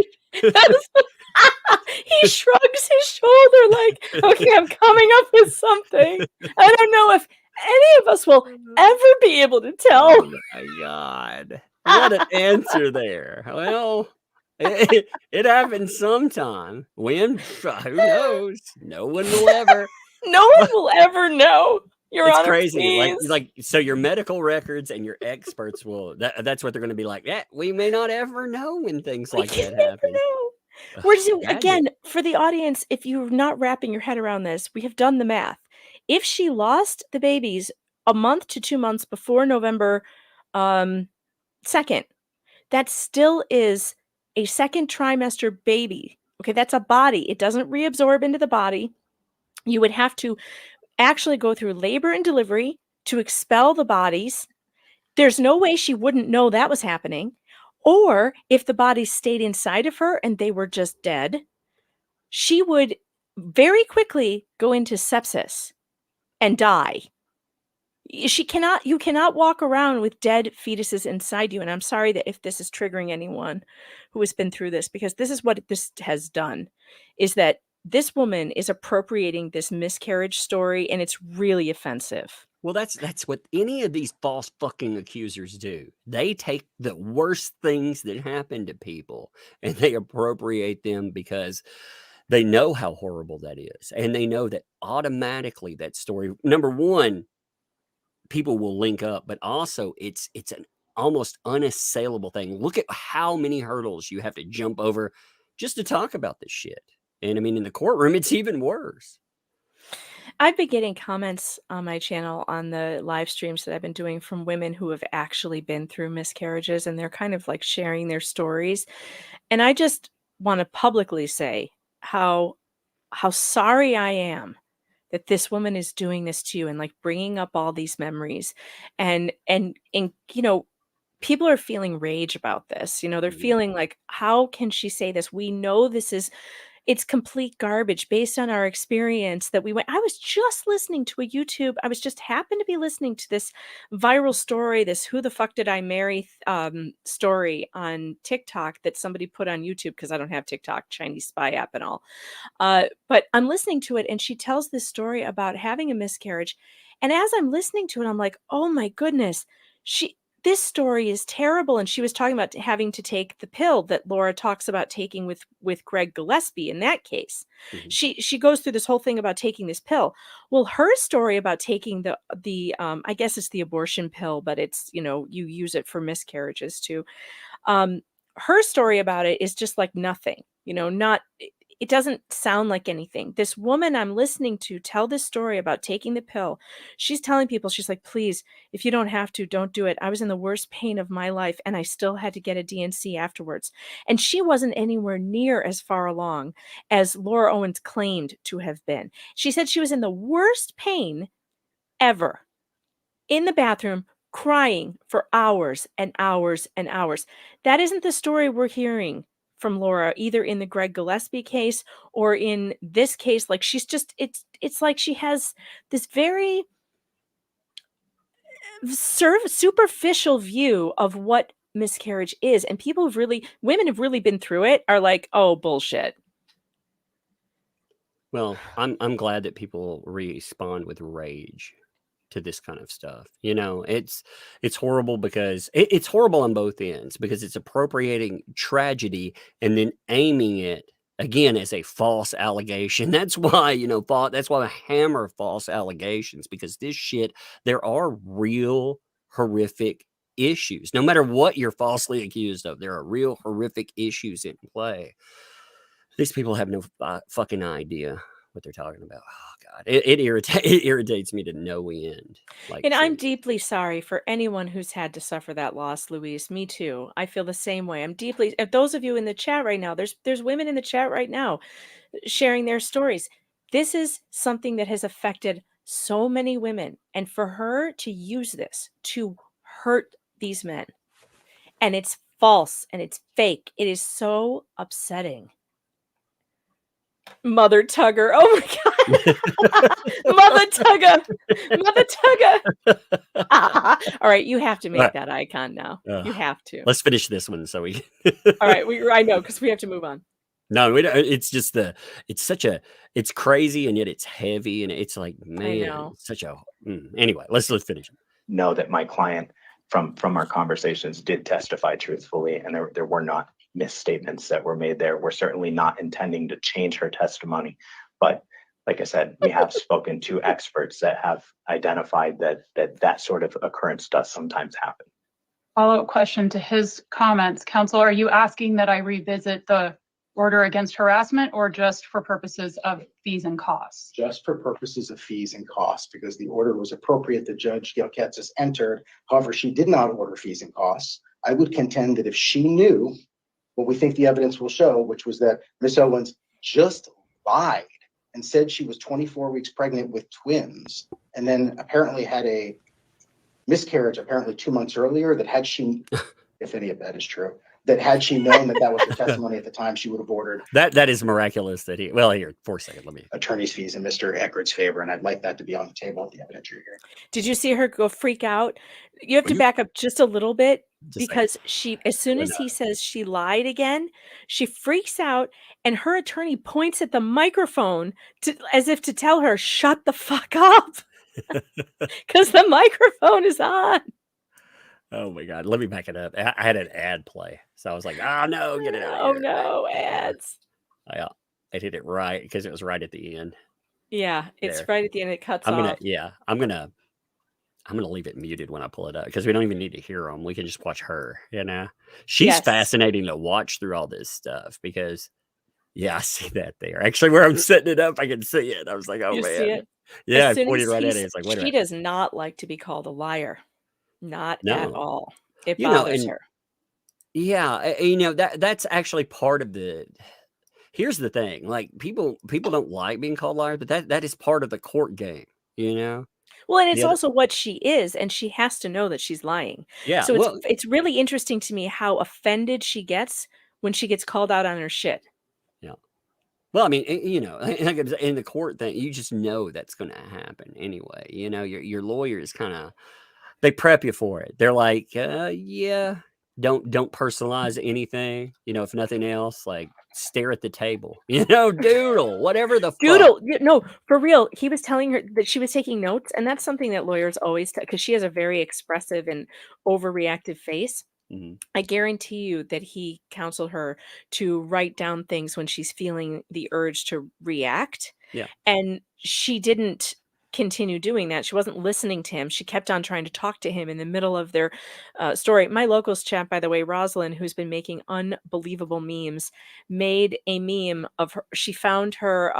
He shrugs his shoulder like, okay, I'm coming up with something. I don't know if any of us will ever be able to tell. Oh my God. What an answer there. Well, it happens sometime. When? Who knows? No one will ever. No one will ever know. Your Honor, crazy. please. Like, so your medical records and your experts will. That's what they're going to be like. Yeah, we may not ever know when things like that happen. We're just, again, for the audience, if you're not wrapping your head around this, we have done the math. If she lost the babies a month to 2 months before November 2nd, that still is a second trimester baby. Okay, that's a body. It doesn't reabsorb into the body. You would have to actually go through labor and delivery to expel the bodies. There's no way she wouldn't know that was happening. Or if the bodies stayed inside of her and they were just dead, she would very quickly go into sepsis and die. You cannot walk around with dead fetuses inside you. And I'm sorry that if this is triggering anyone who has been through this, because this is what this has done, is that this woman is appropriating this miscarriage story, and it's really offensive. Well, that's what any of these false fucking accusers do. They take the worst things that happen to people and they appropriate them because they know how horrible that is. And they know that automatically that story, number one, people will link up, but also it's an almost unassailable thing. Look at how many hurdles you have to jump over just to talk about this shit. And I mean, in the courtroom, it's even worse. I've been getting comments on my channel on the live streams that I've been doing from women who have actually been through miscarriages, and they're kind of like sharing their stories. And I just want to publicly say how sorry I am that this woman is doing this to you and like bringing up all these memories and people are feeling rage about this. They're feeling like, how can she say this? We know it's complete garbage based on our experience that we went. I was just listening to a YouTube. I was just happened to be listening to this viral story, this "Who the fuck did I marry" story on TikTok that somebody put on YouTube, because I don't have TikTok, Chinese spy app and all. But I'm listening to it, and she tells this story about having a miscarriage. And as I'm listening to it, I'm like, oh my goodness, this story is terrible. And she was talking about having to take the pill that Laura talks about taking with Greg Gillespie in that case. Mhm. She goes through this whole thing about taking this pill. Well, her story about taking the I guess it's the abortion pill, but it's, you use it for miscarriages too. Her story about it is just like nothing, it doesn't sound like anything. This woman I'm listening to tell this story about taking the pill. She's telling people, she's like, please, if you don't have to, don't do it. I was in the worst pain of my life and I still had to get a DNC afterwards. And she wasn't anywhere near as far along as Laura Owens claimed to have been. She said she was in the worst pain ever in the bathroom, crying for hours and hours and hours. That isn't the story we're hearing from Laura, either in the Greg Gillespie case or in this case. Like, she's just, it's like she has this very superficial view of what miscarriage is. And women have really been through it, are like, oh, bullshit. Well, I'm glad that people respond with rage to this kind of stuff. It's horrible because it's horrible on both ends, because it's appropriating tragedy and then aiming it again as a false allegation. That's why, that's why I hammer false allegations, because this shit, there are real horrific issues. No matter what you're falsely accused of, there are real horrific issues in play. These people have no fucking idea what they're talking about. Oh God, it irritates me to no end. Like, And I'm seriously. deeply sorry for anyone who's had to suffer that loss, Louise. Me too. I feel the same way. If those of you in the chat right now, there's women in the chat right now sharing their stories. This is something that has affected so many women, and for her to use this to hurt these men, and it's false and it's fake, it is so upsetting. Mother Tugger. Oh my God. Mother Tugger. All right, you have to make that icon now. You have to. Let's finish this one so we. All right, I know, because we have to move on. No, it's just it's crazy, and yet it's heavy, and it's like, man, such a. Anyway, let's finish. Know that my client from our conversations did testify truthfully, and there were not misstatements that were made there. We're certainly not intending to change her testimony, but like I said, we have spoken to experts that have identified that sort of occurrence does sometimes happen. Follow-up question to his comments. Counsel, are you asking that I revisit the order against harassment, or just for purposes of fees and costs? Just for purposes of fees and costs, because the order was appropriate that Judge Gelketsis entered. However, she did not order fees and costs. I would contend that if she knew what we think the evidence will show, which was that Ms. Owens just lied and said she was 24 weeks pregnant with twins, and then apparently had a miscarriage apparently 2 months earlier, that had she, if any of that is true, that had she known that was her testimony at the time, she would have ordered. That is miraculous that here, for a second, let me. Attorney's fees in Mr. Echard's favor, and I'd like that to be on the table at the evidentiary hearing. Did you see her go freak out? You have to back up just a little bit, because as soon as he says she lied again, she freaks out, and her attorney points at the microphone as if to tell her, shut the fuck up, because the microphone is on. Oh my God, let me back it up. I had an ad play, so I was like, oh no, get it out. Oh no, ads. I hit it right because it was right at the end. Yeah, it's right at the end. It cuts I'm off. I'm gonna leave it muted when I pull it up, because we don't even need to hear them. We can just watch her. She's fascinating to watch through all this stuff, because I see that there. Actually, where I'm setting it up, I can see it. I was like, oh you man, see it? Yeah, I pointed right at it. It's like, wait a minute. She does not like to be called a liar. Not at all. It bothers her. Yeah, that's actually part of here's the thing: like people don't like being called liars, but that is part of the court game, you know. Well, and it's The other, also what she is, and she has to know that she's lying. yeah, So well, it's really interesting to me how offended she gets when she gets called out on her shit. yeah. Well, I mean, you know, like in the court thing, you just know that's going to happen anyway. You know, your lawyers kind of they prep you for it. They're like, yeah, don't personalize anything. You know, if nothing else, like stare at the table. You know, doodle, whatever the fuck. Doodle, no, for real. He was telling her that she was taking notes, and that's something that lawyers always because she has a very expressive and overreactive face. Mhm. I guarantee you that he counseled her to write down things when she's feeling the urge to react. Yeah. And she didn't continue doing that. She wasn't listening to him. She kept on trying to talk to him in the middle of their story. My locals chat, by the way, Rosalind, who's been making unbelievable memes, made a meme of her. She found her,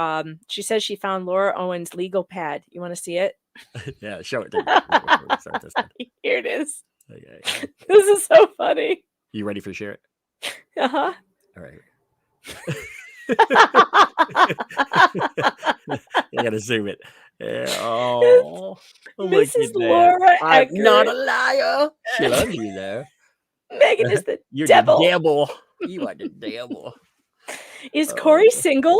she says she found Laura Owen's legal pad. You want to see it? Yeah, show it to me. Start this thing. Here it is. Okay. This is so funny. You ready for share it? Uh-huh. All right. You gotta zoom it. Yeah. Oh, look Mrs. at that. Laura I'm not a Echard. liar. She loves you though. Megan is the You're devil. the devil. You are the devil. Is Corey single?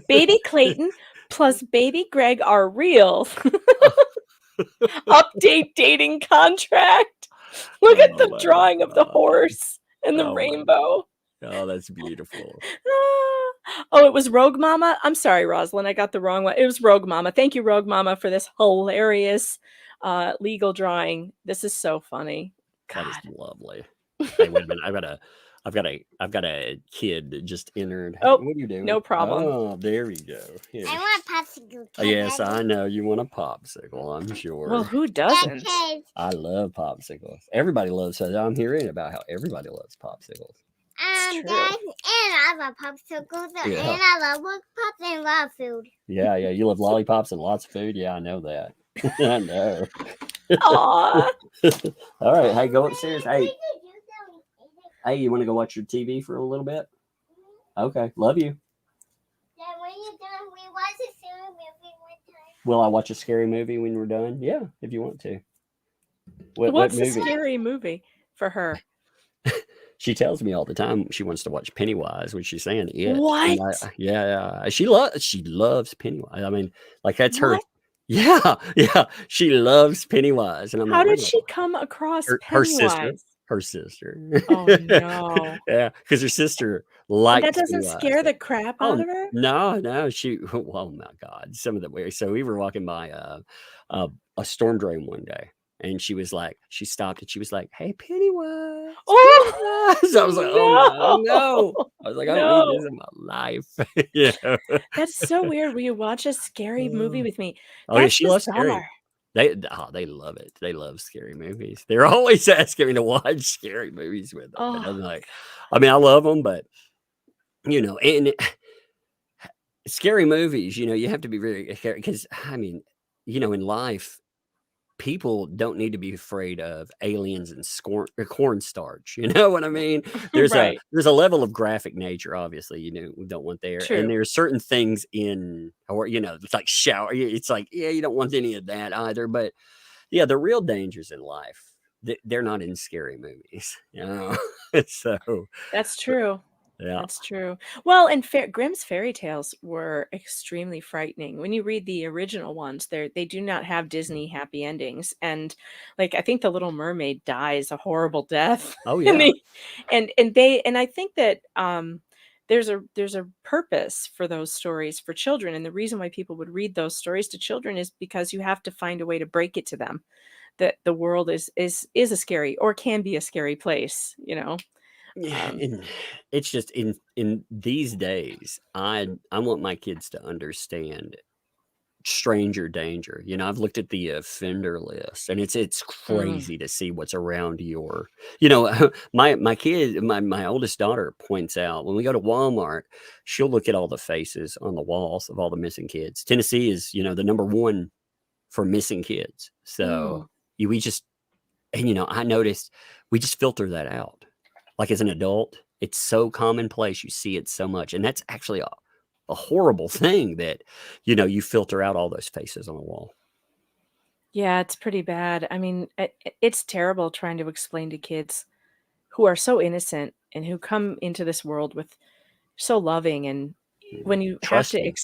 Baby Clayton plus baby Greg are real. Update dating contract. Look at the my drawing of the God. horse and the Oh my rainbow. Oh, that's beautiful. Oh, it was Rogue Mama. I'm sorry, Rosalind. I got the wrong one. It was Rogue Mama. Thank you, Rogue Mama, for this hilarious legal drawing. This is so funny. That God. is lovely. Hey, wait a minute. I've got a kid that just entered. Oh, What are you doing? no problem. Oh, there we go. Here. I want a popsicle. Oh, yes, I know you want a popsicle. I'm sure. Well, who doesn't? Okay. I love popsicles. Everybody loves it. I'm hearing about how everybody loves popsicles. true. Guys, and I love popsicles, Yeah. and I love work pops and love food. Yeah, you love lollipops and lots of food. Yeah, I know that. I know. Aw. All right, hey, go upstairs. Hey, you want to go watch your TV for a little bit? Okay, love you. Then when you're done, we watch a scary movie one time. Will I watch a scary movie when we're done? Yeah, if you want to. What What's a movie? scary movie for her? She tells me all the time she wants to watch Pennywise, which she's saying it. And What? yeah, she loves Pennywise. I mean, like that's her. What? Yeah, she loves Pennywise, and I'm How like, did "Wait a she come across her sister. Pennywise? Her sister. Oh no. Yeah, because her sister And likes that doesn't Pennywise. scare the crap out Oh of her? no, she. Oh my God, some of the way. So we were walking by a storm drain one day, and she was like, she stopped and she was like, "Hey, Pennywise." Oh So I was like, "Oh no!" I was like, "I don't need no. this in my life." Yeah. That's so weird. Will you watch a scary movie with me? Oh yeah, That's she loves scary. bizarre. They love it. They love scary movies. They're always asking me to watch scary movies with them. And I'm Oh, like, I mean, I love them, but you know, and scary movies, you know, you have to be very careful because I mean, you know, in life, people don't need to be afraid of aliens and cornstarch. You know what I mean? There's right. a level of graphic nature, obviously, you know, we don't want there. And True. there's certain things in, or you know, it's like shower. It's like, yeah, you don't want any of that either. But yeah, the real dangers in life, they're not in scary movies. You know, so That's true. yeah. That's true. Well, and Grimm's fairy tales were extremely frightening. When you read the original ones, they do not have Disney happy endings. And like I think the Little Mermaid dies a horrible death. Oh And yeah. and I think that there's a purpose for those stories for children. And the reason why people would read those stories to children is because you have to find a way to break it to them that the world is a scary or can be a scary place, you know. Yeah, and it's just in these days, I want my kids to understand stranger danger. You know, I've looked at the offender list, and it's Mm. crazy to see what's around your. You know, my oldest daughter points out when we go to Walmart, she'll look at all the faces on the walls of all the missing kids. Tennessee is, you know, the number one for missing kids. So we just, and you know, I noticed we just filter that out. Like as an adult, It's so commonplace. You see it so much. And that's actually a horrible thing that, you filter out all those faces on the wall. Yeah, it's pretty bad. I mean, it's terrible trying to explain to kids who are so innocent and who come into this world with so loving, and when you have to Trusting.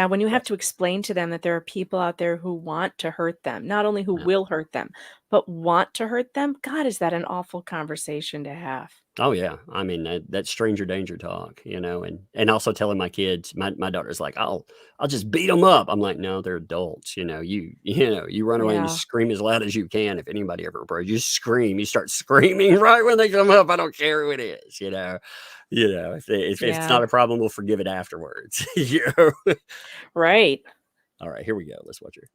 when you have to explain to them that there are people out there who want to hurt them, not only who Yeah. will hurt them, but want to hurt them. God, is that an awful conversation to have? Oh yeah. I mean, that's stranger danger talk, and also telling my kids, my daughter's like, I'll just beat them up. I'm like, no, they're adults. You run away and you Yeah. scream as loud as you can. If anybody ever approaches, you scream, you start screaming right when they come up. I don't care who it is, if it's Yeah. not a problem, we'll forgive it afterwards. Right. All right, here we go. Let's watch her.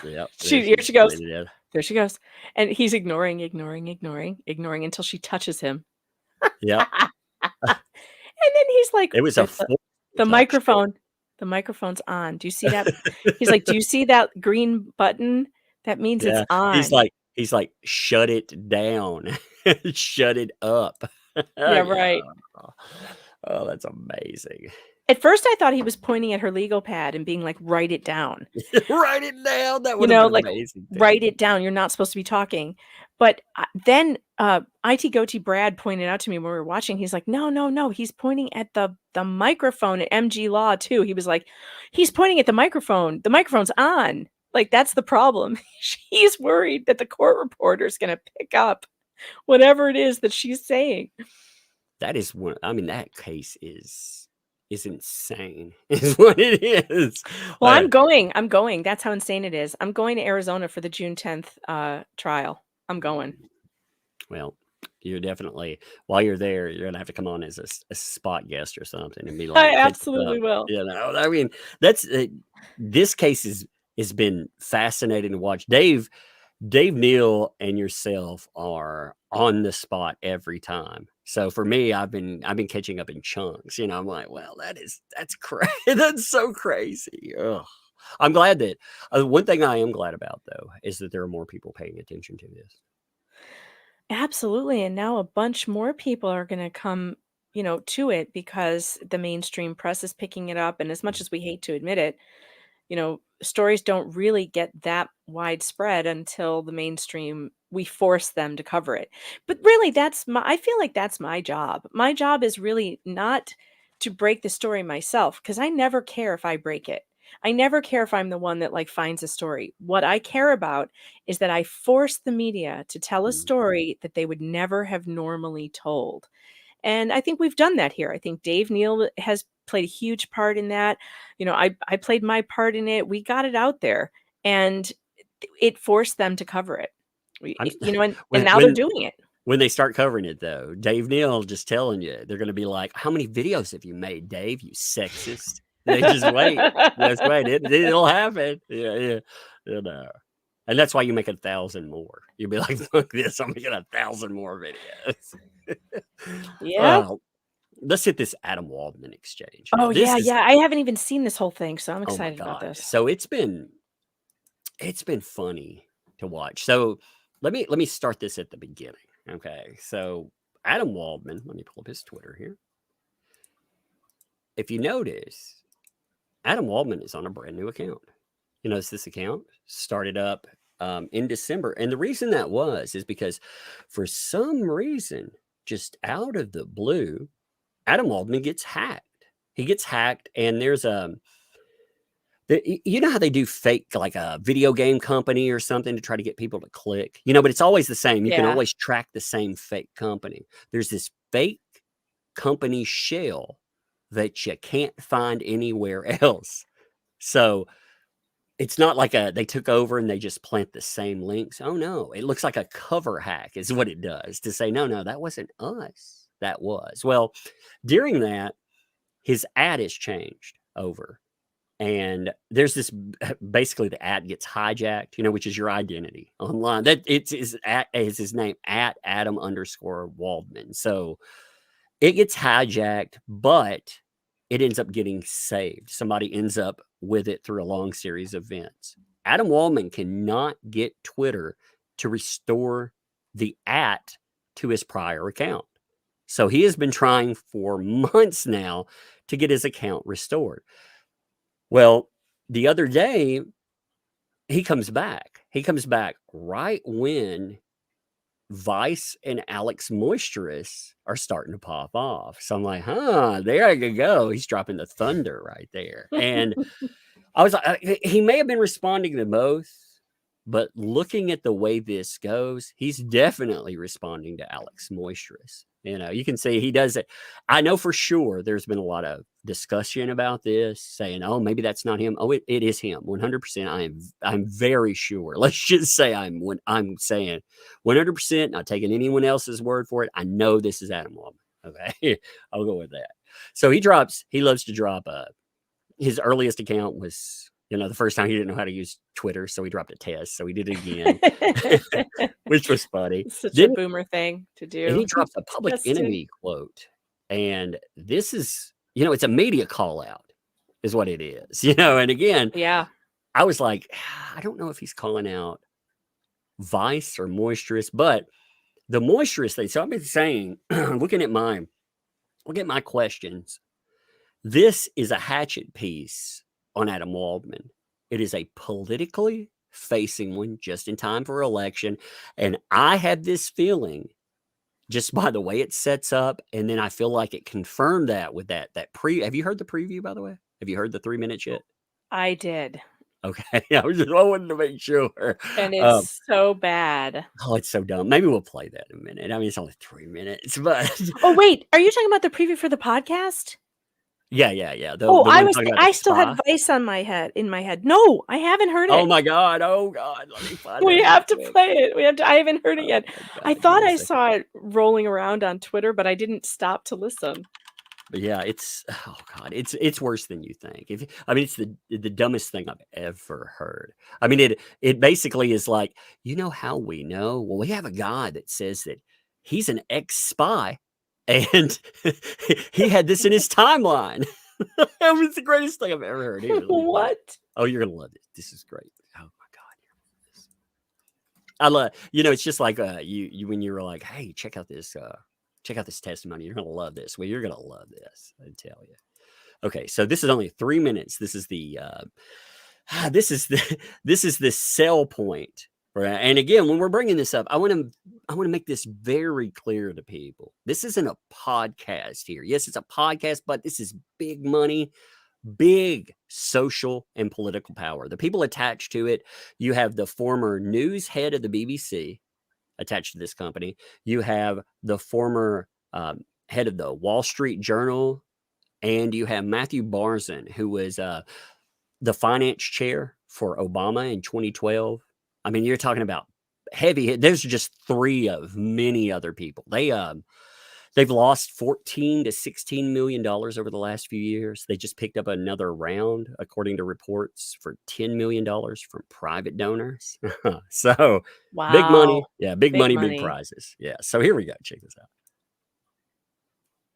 Here There she goes. yeah. There she goes. And he's ignoring until she touches him. Yeah. And then he's like, It was a with forceful the touch. microphone. The microphone's on. Do you see that? He's like, do you see that green button? That means Yeah. it's on. He's like, shut it down. Shut it up. Yeah, right. Oh, that's amazing. At first, I thought he was pointing at her legal pad and being like, write it down. Write it down. That would have been Like, amazing. write it down. You're not supposed to be talking. But then IT Goatee Brad pointed out to me when we were watching, he's like, no. He's pointing at the microphone at MG Law too. He was like, he's pointing at the microphone. The microphone's on. Like, that's the problem. He's worried that the court reporter is going to pick up whatever it is that she's saying. That is one. I mean, that case is insane. Is what it is. Well, I'm going. That's how insane it is. I'm going to Arizona for the June 10th trial. I'm going. Well, you're definitely, while you're there, you're gonna have to come on as a spot guest or something and be like, I absolutely will. I mean, that's this case has been fascinating to watch. Dave Neal and yourself are on the spot every time. So for me, I've been catching up in chunks. I'm like, well, that's crazy. That's so crazy. Ugh. I'm glad that one thing I am glad about though is that there are more people paying attention to this. Absolutely. And now a bunch more people are going to come, to it because the mainstream press is picking it up. And as much as we hate to admit it, stories don't really get that widespread until the mainstream, we force them to cover it. But really, I feel like that's my job. My job is really not to break the story myself, because I never care if I break it. I never care if I'm the one that finds a story. What I care about is that I force the media to tell a story that they would never have normally told. And I think we've done that here. I think Dave Neal has played a huge part in that. I played my part in it. We got it out there, and it forced them to cover it. And now they're doing it. When they start covering it, though, Dave Neal just telling you, they're going to be like, how many videos have you made, Dave, you sexist? They just wait. Just wait. It'll happen. Yeah. And that's why you make 1,000 more. You'll be like, look this, I'm making 1,000 more videos. Yeah. Let's hit this Adam Waldman exchange. Oh, yeah. I haven't even seen this whole thing, so I'm Oh my excited about God. this. So it's been funny to watch. So let me start this at the beginning. Okay. So Adam Waldman, let me pull up his Twitter here. If you notice, Adam Waldman is on a brand new account. You notice this account started up in December. And the reason that is because for some reason, just out of the blue, Adam Waldman gets hacked. He gets hacked, and there's you know how they do fake, like a video game company or something to try to get people to click, but it's always the same. You can Yeah. always track the same fake company. There's this fake company shell that you can't find anywhere else. So it's not like they took over and they just plant the same links. Oh no, it looks like a cover hack is what it does to say, no, that wasn't us. That was. Well, during that, his ad is changed over. And there's this, basically the ad gets hijacked, which is your identity online. That it's his name at Adam_Waldman. So it gets hijacked, but it ends up getting saved. Somebody ends up with it through a long series of events. Adam Waldman cannot get Twitter to restore the at to his prior account. So he has been trying for months now to get his account restored. Well, the other day, he comes back. He comes back right when Vice and Alex Moisturous are starting to pop off. So I'm like, there I could go. He's dropping the thunder right there. And I was like, he may have been responding to both, but looking at the way this goes, he's definitely responding to Alex Moisturous. You can see he does it. I know for sure there's been a lot of discussion about this, saying, oh, maybe that's not him. Oh, it is him. 100%. I'm very sure. Let's just say I'm saying 100%, not taking anyone else's word for it. I know this is Adam Waldman. Okay. I'll go with that. So he loves to drop his earliest account was, the first time he didn't know how to use Twitter, so he dropped a test. So he did it again, which was funny. Such a boomer thing to do. And he drops a Public Enemy quote. And this is, it's a media call out is what it is, and again, yeah, I was like, I don't know if he's calling out Vice or Moisturous, but the Moisturous thing. So I've been saying, look at my questions. This is a hatchet piece on Adam Waldman. It is a politically facing one just in time for election. And I had this feeling just by the way it sets up. And then I feel like it confirmed that with that have you heard the preview, by the way? Have you heard the 3 minutes yet? I did. Okay. I wanted to make sure. And it's so bad. Oh, it's so dumb. Maybe we'll play that in a minute. I mean, it's only 3 minutes, but oh, wait, are you talking about the preview for the podcast? Yeah. I still had Vice in my head. No, I haven't heard it. Oh my God. Let me find it. We have to play it. I haven't heard it yet. I thought I saw it rolling around on Twitter, but I didn't stop to listen. But yeah, it's worse than you think. It's the dumbest thing I've ever heard. I mean, it basically is like, how we know? Well, we have a guy that says that he's an ex-spy. And he had this in his timeline. It was the greatest thing I've ever heard. What? Oh, you're going to love it. This is great. Oh, my God. I love, it's just like you when you were like, hey, check out this testimony. You're going to love this. Well, you're going to love this, I tell you. Okay, so this is only 3 minutes. This is the sell point. And again, when we're bringing this up, I want to make this very clear to people. This isn't a podcast here. Yes, it's a podcast, but this is big money, big social and political power. The people attached to it, you have the former news head of the BBC attached to this company. You have the former head of the Wall Street Journal, and you have Matthew Barzin, who was the finance chair for Obama in 2012. I mean, you're talking about heavy. There's just 3 of many other people. They've lost $14 to $16 million over the last few years. They just picked up another round, according to reports, for $10 million from private donors. So wow. Big money. Yeah, big money, big prizes. Yeah. So here we go. Check this out.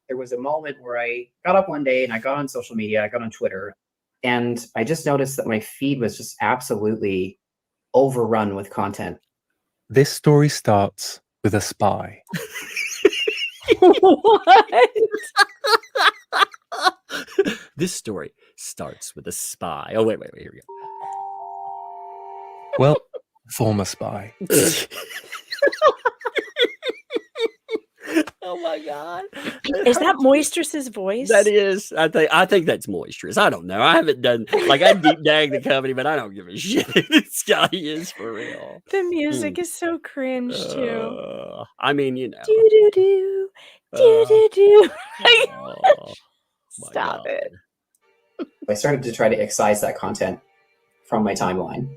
There was a moment where I got up one day and I got on social media, I got on Twitter, and I just noticed that my feed was just absolutely overrun with content. This story starts with a spy. What? This story starts with a spy. Oh, wait, here we go. Well, former spy. Oh my God. Is that Moisturous's voice? That is. I think that's Moisturous. I don't know. I haven't done I deep dag the company, but I don't give a shit if this guy is for real. The music is so cringe too. I mean, Do do do. Do do do. Stop it. I started to try to excise that content from my timeline.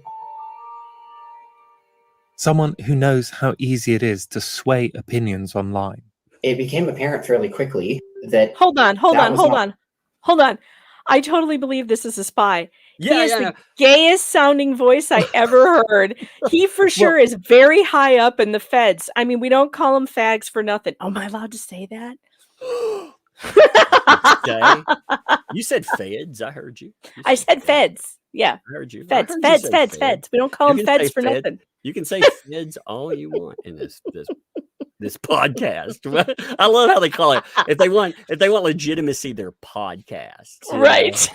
Someone who knows how easy it is to sway opinions online. It became apparent fairly quickly that... Hold on. I totally believe this is a spy. He is the gayest sounding voice I ever heard. He for sure is very high up in the feds. I mean, we don't call them fags for nothing. Oh, am I allowed to say that? You said feds. I heard you. I said feds. Yeah. I heard you. Feds. We don't call them feds for nothing. You can say feds all you want in this this podcast. I love how they call it. If they want legitimacy, they're podcasts. you know? Right.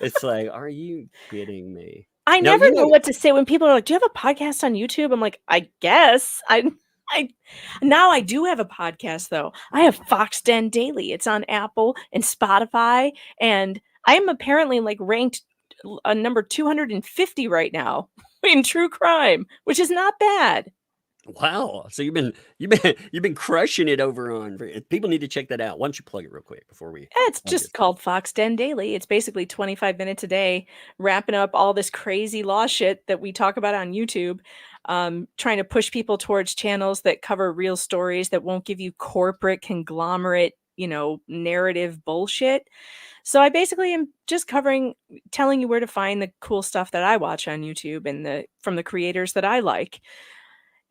It's like, are you kidding me? I No, never you know know- what to say when people are like, "Do you have a podcast on YouTube?" I'm like, "I guess." I now I do have a podcast though. I have Fox Den Daily. It's on Apple and Spotify, and I am apparently like ranked number 250 right now in true crime, which is not bad. Wow. So you've been crushing it over on. People need to check that out. Why don't you plug it real quick before we? It's just called Fox Den Daily. It's basically 25 minutes a day, wrapping up all this crazy law shit that we talk about on YouTube, trying to push people towards channels that cover real stories that won't give you corporate conglomerate, narrative bullshit. So I basically am just telling you where to find the cool stuff that I watch on YouTube and from the creators that I like.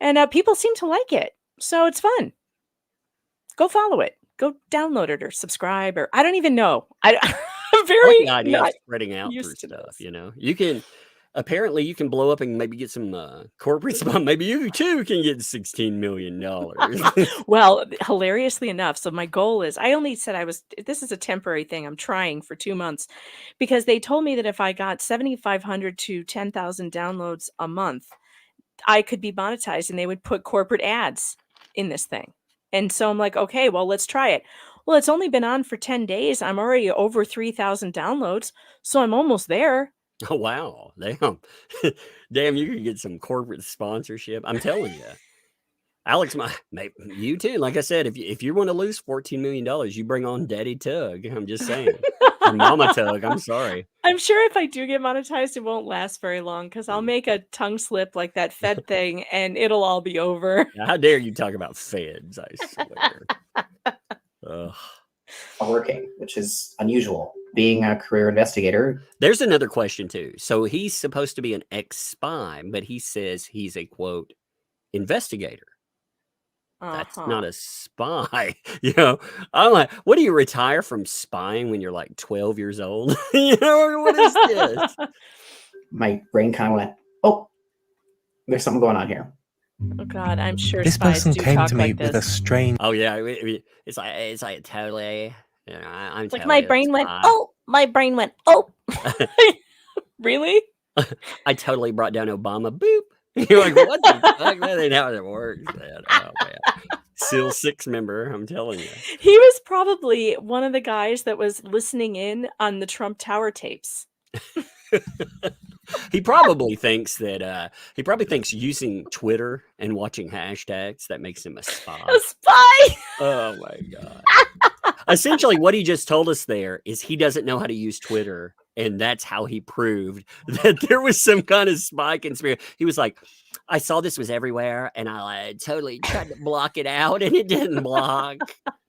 And people seem to like it. So it's fun. Go follow it. Go download it or subscribe, or I don't even know. I'm I very like the idea of not spreading out through used to stuff. this. You can apparently you can blow up and maybe get some corporate spot. Maybe you too can get $16 million. Well, hilariously enough, so my goal is, I only said this is a temporary thing. I'm trying for 2 months because they told me that if I got 7,500 to 10,000 downloads a month, I could be monetized and they would put corporate ads in this thing. And so I'm like, okay, well, let's try it. Well, it's only been on for 10 days. I'm already over 3,000 downloads. So I'm almost there. Oh, wow. Damn. Damn, you could get some corporate sponsorship. I'm telling you. Alex, you too. Like I said, if you want to lose $14 million, you bring on Daddy Tug. I'm just saying. Or Mama Tug. I'm sorry. I'm sure if I do get monetized, it won't last very long because I'll make a tongue slip like that Fed thing and it'll all be over. Now, how dare you talk about feds, I swear. Ugh. Working, which is unusual. Being a career investigator. There's another question too. So he's supposed to be an ex-spy, but he says he's a quote investigator. That's not a spy. I'm like, what do you retire from spying when you're like 12 years old? What is this? My brain kind of went, oh, there's something going on here. Oh God, I'm sure This spies person do came talk to me like with a this. strange. Oh yeah, it's like totally. I'm It's like totally my brain went, spy. oh, my brain went, oh. Really? I totally brought down Obama. Boop. You're like, what the fuck? That ain't how it works, man. Oh man. SEAL 6 member, I'm telling you. He was probably one of the guys that was listening in on the Trump Tower tapes. He probably thinks using Twitter and watching hashtags that makes him a spy. A spy. Oh my God. Essentially, what he just told us there is he doesn't know how to use Twitter. And that's how he proved that there was some kind of spy conspiracy. He was like, I saw this was everywhere and I totally tried to block it out and it didn't block.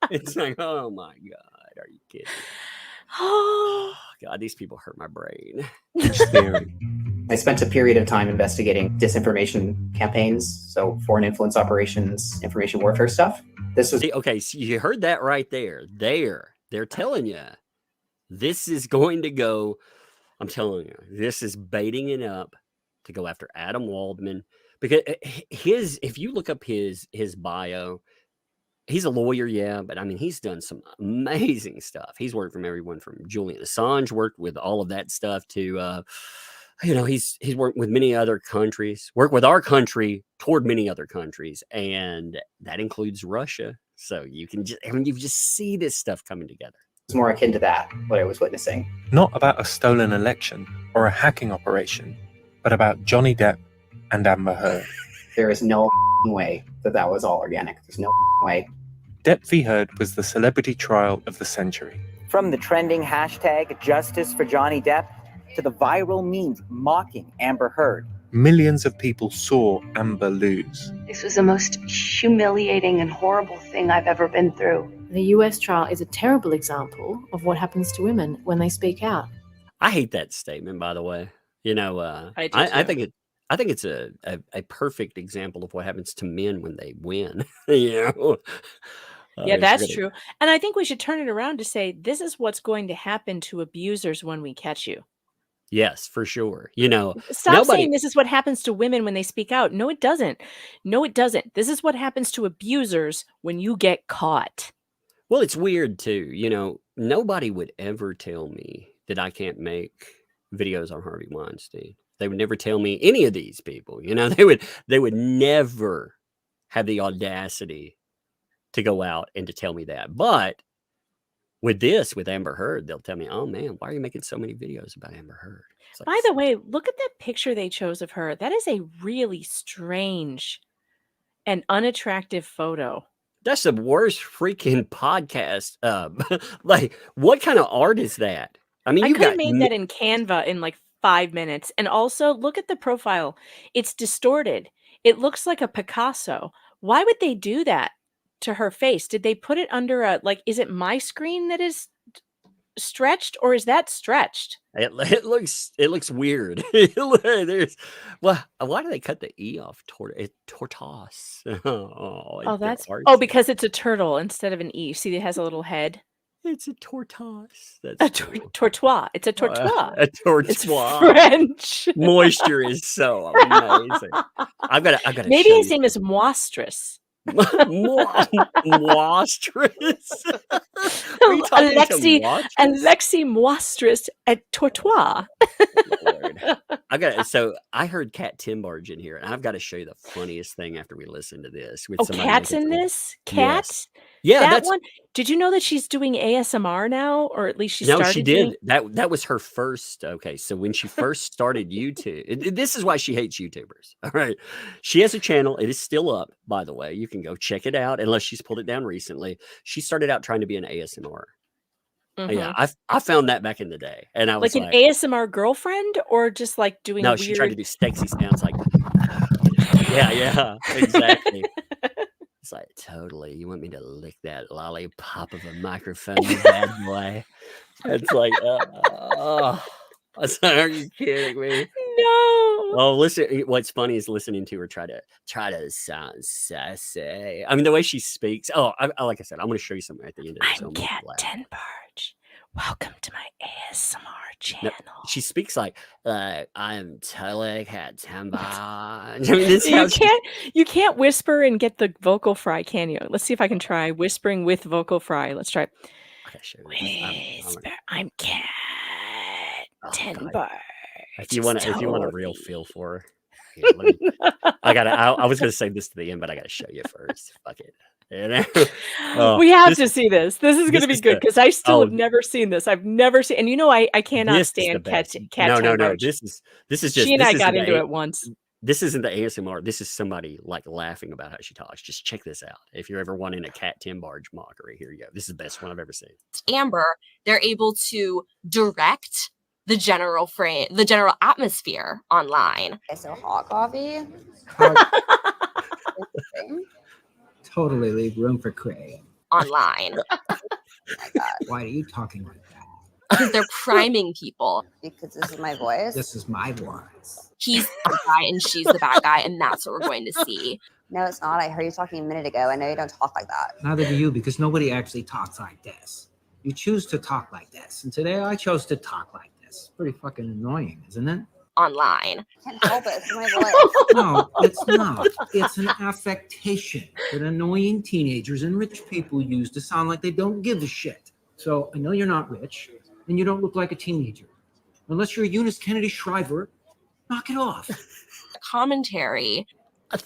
It's like, oh my God, are you kidding? Oh God, these people hurt my brain. I spent a period of time investigating disinformation campaigns, so foreign influence operations, information warfare stuff. This was okay. So you heard that right there. They're telling you this is going to go. I'm telling you, this is baiting it up to go after Adam Waldman because if you look up his bio, he's a lawyer, yeah, but I mean, he's done some amazing stuff. He's worked from everyone from Julian Assange, worked with all of that stuff to, he's worked with many other countries, worked with our country toward many other countries, and that includes Russia. So you just see this stuff coming together. It's more akin to that, what I was witnessing. Not about a stolen election or a hacking operation, but about Johnny Depp and Amber Heard. There is no way that was all organic. There's no way. Depp v. Heard was the celebrity trial of the century. From the trending hashtag Justice for Johnny Depp to the viral memes mocking Amber Heard. Millions of people saw Amber lose. This was the most humiliating and horrible thing I've ever been through. The US trial is a terrible example of what happens to women when they speak out. I hate that statement, by the way. I think it's a perfect example of what happens to men when they win. Yeah, that's true. And I think we should turn it around to say, this is what's going to happen to abusers when we catch you. Yes, for sure. You know, Stop saying this is what happens to women when they speak out. No, it doesn't. No, it doesn't. This is what happens to abusers when you get caught. Well, it's weird too. You know, nobody would ever tell me that I can't make videos on Harvey Weinstein. They would never tell me any of these people. You know, they would never have the audacity to go out and to tell me that. But with Amber Heard, they'll tell me, "Oh man, why are you making so many videos about Amber Heard?" Like, by the way, look at that picture they chose of her. That is a really strange and unattractive photo. That's the worst freaking podcast. Like, what kind of art is that? I mean, I you could have got made that in Canva in like 5 minutes. And also, look at the profile. It's distorted. It looks like a Picasso. Why would they do that to her face? Did they put it under a, like, is it my screen that is stretched, or is that stretched? It looks weird. There's, well, why do they cut the E off? Tortoise. Oh, that's artsy. because it's a turtle instead of an E. See, it has a little head. It's a tortoise. That's A cool. tortoise. It's a tortoise. A tortoise. It's French. Moisture is so amazing. I gotta. Maybe show his you name is Moistress. Moistress. Alexi Moistress at Tortoise. So I heard Kat Timbarge in here, and I've got to show you the funniest thing after we listen to this. With somebody Kat's making in fun- this? Kat? Yes. Yeah, that that's one. Did you know that she's doing ASMR now, or at least she no, started? she did. That was her first. Okay, so when she first started YouTube, this is why she hates YouTubers. All right, she has a channel. It is still up, by the way. You can go check it out, unless she's pulled it down recently. She started out trying to be an ASMR. Yeah, I found that back in the day, and I was like an ASMR girlfriend, or just like doing. No, weird... she tried to do sexy sounds like. Yeah, exactly. It's like, totally. You want me to lick that lollipop of a microphone, you bad boy? It's like, are you kidding me? No. Well, listen. What's funny is listening to her try to sound sassy. I mean, the way she speaks. Oh, like I said, I'm going to show you something at the end of this. I'm Kat Timbarge. Welcome to my ASMR channel. No, she speaks like, I'm totally Kat Timbarge. I mean, you can't whisper and get the vocal fry, can you? Let's see if I can try whispering with vocal fry. Let's try. Whisper. I'm Kat Timbarge. If you want a real feel for her, here, I was going to save this to the end, but I got to show you first. Fuck it. You know? We have to see this. This is going to be good because I still have never seen this. I've never seen, and I cannot stand Kat. No. This is just. She and I got into it once. This isn't the ASMR. This is somebody like laughing about how she talks. Just check this out. If you're ever wanting a Kat Timbarge mockery, here you go. This is the best one I've ever seen. Amber, they're able to direct the general frame, the general atmosphere online. So hot coffee. Totally leave room for Cray. Online. Oh my God. Why are you talking like that? Because they're priming people. Because this is my voice. This is my voice. He's the good guy and she's the bad guy, and that's what we're going to see. No, it's not. I heard you talking a minute ago. I know you don't talk like that. Neither do you, because nobody actually talks like this. You choose to talk like this. And today I chose to talk like this. Pretty fucking annoying, isn't it? Online. I can't help it. It's my voice. No, it's not. It's an affectation that annoying teenagers and rich people use to sound like they don't give a shit. So I know you're not rich, and you don't look like a teenager. Unless you're Eunice Kennedy Shriver, knock it off. Commentary.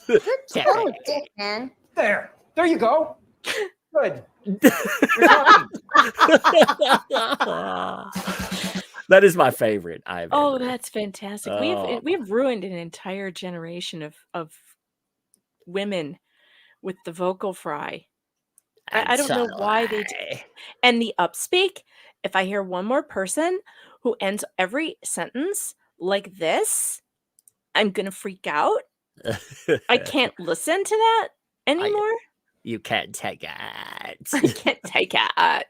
You're total dick, man. There you go. Good. That is my favorite. That's fantastic. We have ruined an entire generation of women with the vocal fry. I don't know why they do. And the upspeak. If I hear one more person who ends every sentence like this, I'm gonna freak out. I can't listen to that anymore. You can't take it. I can't take it.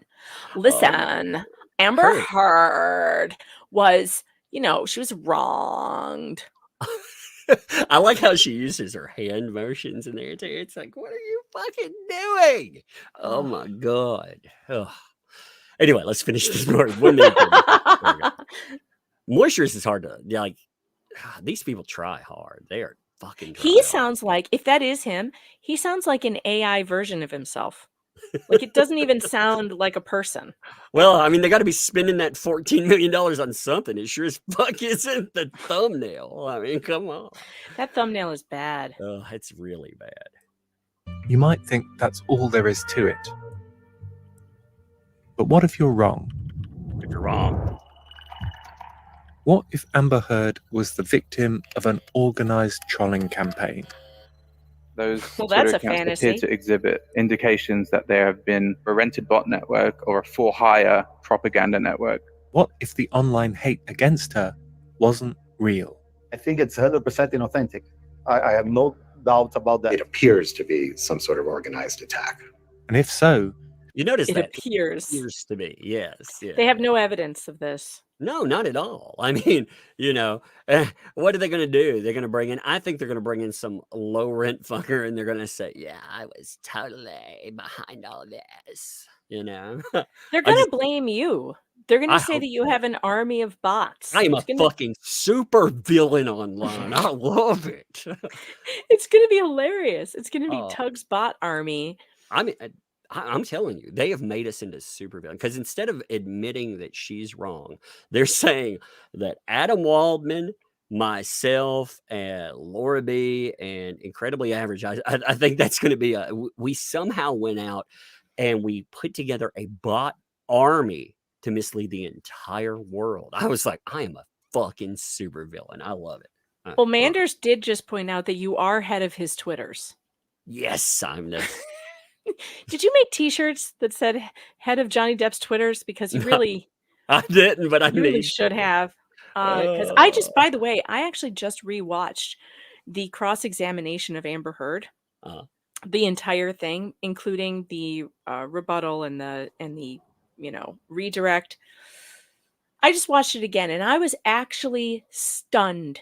Listen, Amber Heard was, she was wronged. I like how she uses her hand motions in there too. It's like, what are you fucking doing? Oh my God. Ugh. Anyway, let's finish this part. 1 minute. Moisturous is hard to like. These people try hard. They are fucking. He sounds like, if that is him, he sounds like an AI version of himself. Like it doesn't even sound like a person. Well, I mean, they got to be spending that $14 million on something. It sure as fuck isn't the thumbnail. I mean, come on. That thumbnail is bad. Oh, it's really bad. You might think that's all there is to it. But what if you're wrong? If you're wrong. What if Amber Heard was the victim of an organized trolling campaign? Those Well, that's Twitter a accounts appear fantasy. to exhibit indications that there have been a rented bot network or a for-hire propaganda network. What if the online hate against her wasn't real? I think it's 100% inauthentic. I have no doubt about that. It appears to be some sort of organized attack. And if so, you notice It that appears. appears to be. Yes. Yeah. They have no evidence of this. No, not at all. I mean, what are they going to do? They're going to bring in, I think they're going to bring in some low rent fucker and they're going to say, yeah, I was totally behind all this, They're going to blame you. They're going I to say hope that you have an army of bots. I am a It's gonna- fucking super villain online. I love it. It's going to be hilarious. It's going to be Oh. Tug's bot army. I mean, I'm telling you, they have made us into supervillain because instead of admitting that she's wrong, they're saying that Adam Waldman, myself, and Laura B, and Incredibly Average. I think that's going to be we somehow went out and we put together a bot army to mislead the entire world. I was like, I am a fucking supervillain. I love it. Well, Manders did just point out that you are head of his Twitters. Yes, I'm the. Did you make T-shirts that said "Head of Johnny Depp's Twitters"? Because you No, really, I didn't, but I you really need should to. have. Because I just, by the way, I actually just rewatched the cross-examination of Amber Heard, the entire thing, including the rebuttal and the redirect. I just watched it again, and I was actually stunned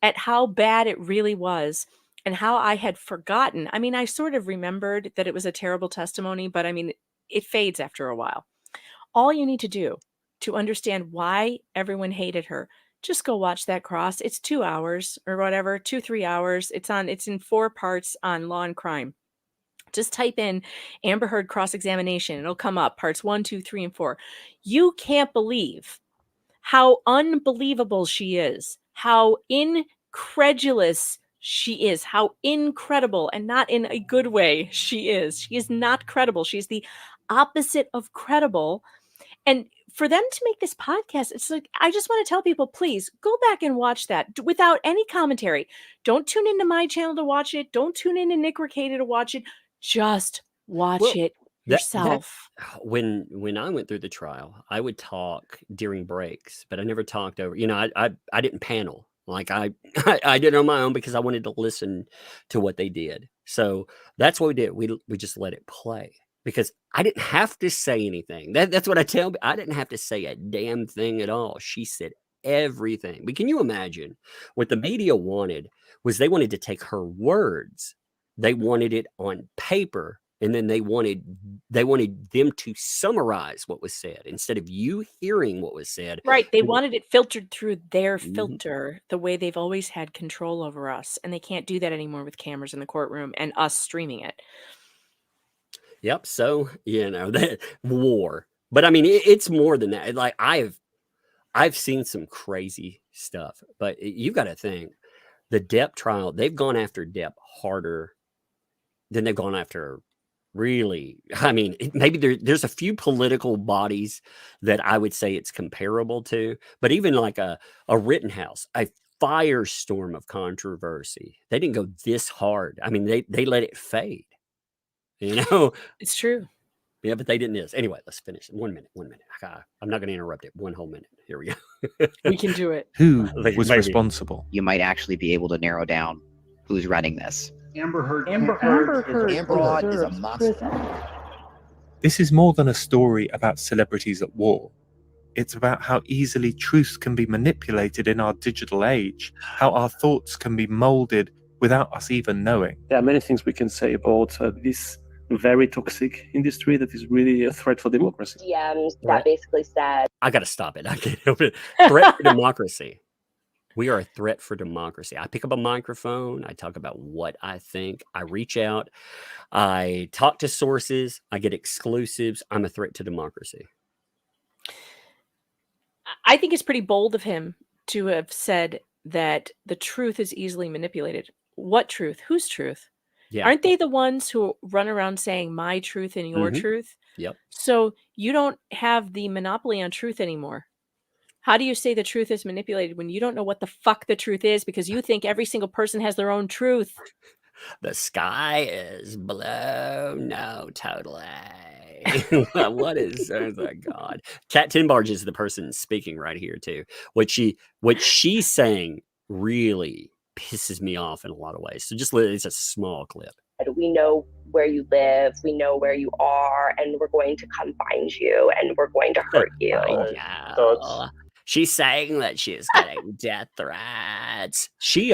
at how bad it really was. And how I had forgotten. I mean, I sort of remembered that it was a terrible testimony, but I mean, it fades after a while. All you need to do to understand why everyone hated her, just go watch that cross. It's 2 hours or whatever, 2-3 hours. It's in 4 parts on Law and Crime. Just type in Amber Heard cross-examination. It'll come up, parts 1, 2, 3, and 4. You can't believe how unbelievable she is, how incredulous she is, how incredible, and not in a good way she is. She is not credible. She's the opposite of credible. And for them to make this podcast, it's like, I just want to tell people, please go back and watch that without any commentary. Don't tune into my channel to watch it. Don't tune into Nick Ricada to watch it. Just watch it yourself. When I went through the trial, I would talk during breaks, but I never talked over. I didn't panel. Like I did it on my own because I wanted to listen to what they did. So that's what we did. We just let it play because I didn't have to say anything. That's what I tell. I didn't have to say a damn thing at all. She said everything. But can you imagine what the media wanted was they wanted to take her words. They wanted it on paper. And then they wanted them to summarize what was said instead of you hearing what was said. Right. They wanted it filtered through their filter, the way they've always had control over us. And they can't do that anymore with cameras in the courtroom and us streaming it. Yep. So, that war. But I mean, it's more than that. Like I've seen some crazy stuff, but you got to think the Depp trial, they've gone after Depp harder than they've gone after. Really, I mean, maybe there's a few political bodies that I would say it's comparable to, but even like a Rittenhouse, a firestorm of controversy. They didn't go this hard. I mean, they let it fade. It's true. Yeah, but they didn't this. Anyway, let's finish. 1 minute. I'm not going to interrupt it. 1 whole minute. Here we go. We can do it. Who was responsible? You might actually be able to narrow down who's running this. Amber Heard is a monster. This is more than a story about celebrities at war. It's about how easily truth can be manipulated in our digital age, how our thoughts can be molded without us even knowing. There are many things we can say about this very toxic industry that is really a threat for democracy. DMs Right. that basically said, I got to stop it. I can't help it. Threat for democracy. We are a threat for democracy. I pick up a microphone. I talk about what I think. I reach out. I talk to sources. I get exclusives. I'm a threat to democracy. I think it's pretty bold of him to have said that the truth is easily manipulated. What truth? Whose truth? Yeah. Aren't they the ones who run around saying my truth and your Mhm. truth? Yep. So you don't have the monopoly on truth anymore. How do you say the truth is manipulated when you don't know what the fuck the truth is because you think every single person has their own truth? The sky is blue. No, totally. What is, oh my God. Kat Tinbarge is the person speaking right here too. What she's saying really pisses me off in a lot of ways. So just it's a small clip. we know where you live, we know where you are, and we're going to come find you and we're going to hurt you. She's saying that she's getting death threats. She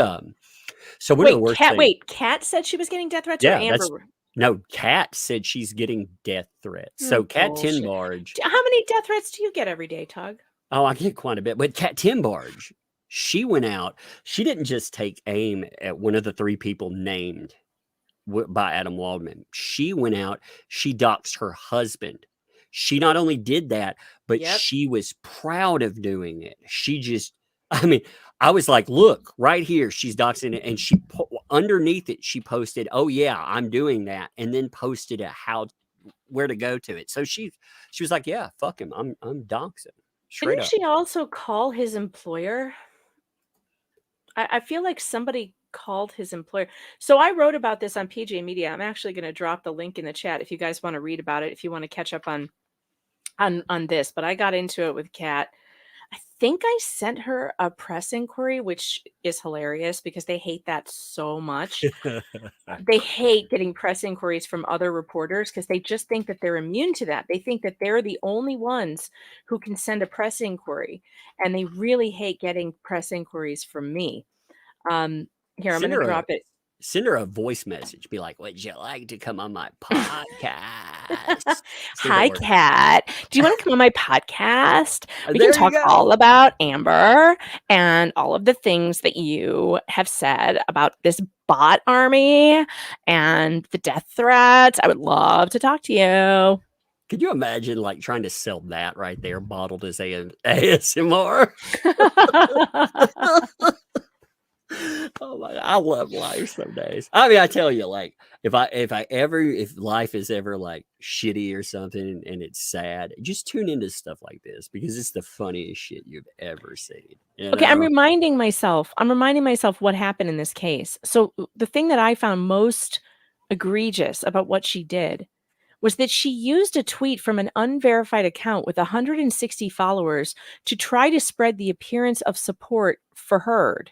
so one of the worst things. Kat said she was getting death threats, Yeah, or Amber? no, Kat said she's getting death threats. So Kat Bullshit. Tinbarge. How many death threats do you get every day, Tug? Oh, I get quite a bit. But Kat Tinbarge, she went out. She didn't just take aim at one of the three people named by Adam Waldman. She went out. She doxed her husband. She not only did that, but she was proud of doing it. She just, I mean, I was like, look, right here, she's doxing it. And she underneath it, she posted, oh yeah, I'm doing that. And then posted where to go to it. So she was like, yeah, fuck him. I'm doxing. Straight Didn't up. she also call his employer? I feel like somebody called his employer. So I wrote about this on PJ Media. I'm actually going to drop the link in the chat if you guys want to read about it, if you want to catch up on this. But I got into it with Kat. I think I sent her a press inquiry, which is hilarious because they hate that so much. They hate getting press inquiries from other reporters because they just think that they're immune to that. They think that they're the only ones who can send a press inquiry, and they really hate getting press inquiries from me. Here, I'm going to drop it. Send her a voice message. Be like, would you like to come on my podcast? Hi, Kat. Do you want to come on my podcast? We There can you talk go. all about Amber and all of the things that you have said about this bot army and the death threats. I would love to talk to you. Could you imagine like trying to sell that right there, bottled as ASMR? Oh my! I love life some days. I mean, I tell you, like if life is ever like shitty or something and it's sad, just tune into stuff like this because it's the funniest shit you've ever seen. Okay, I'm reminding myself what happened in this case. So the thing that I found most egregious about what she did was that she used a tweet from an unverified account with 160 followers to try to spread the appearance of support for Heard.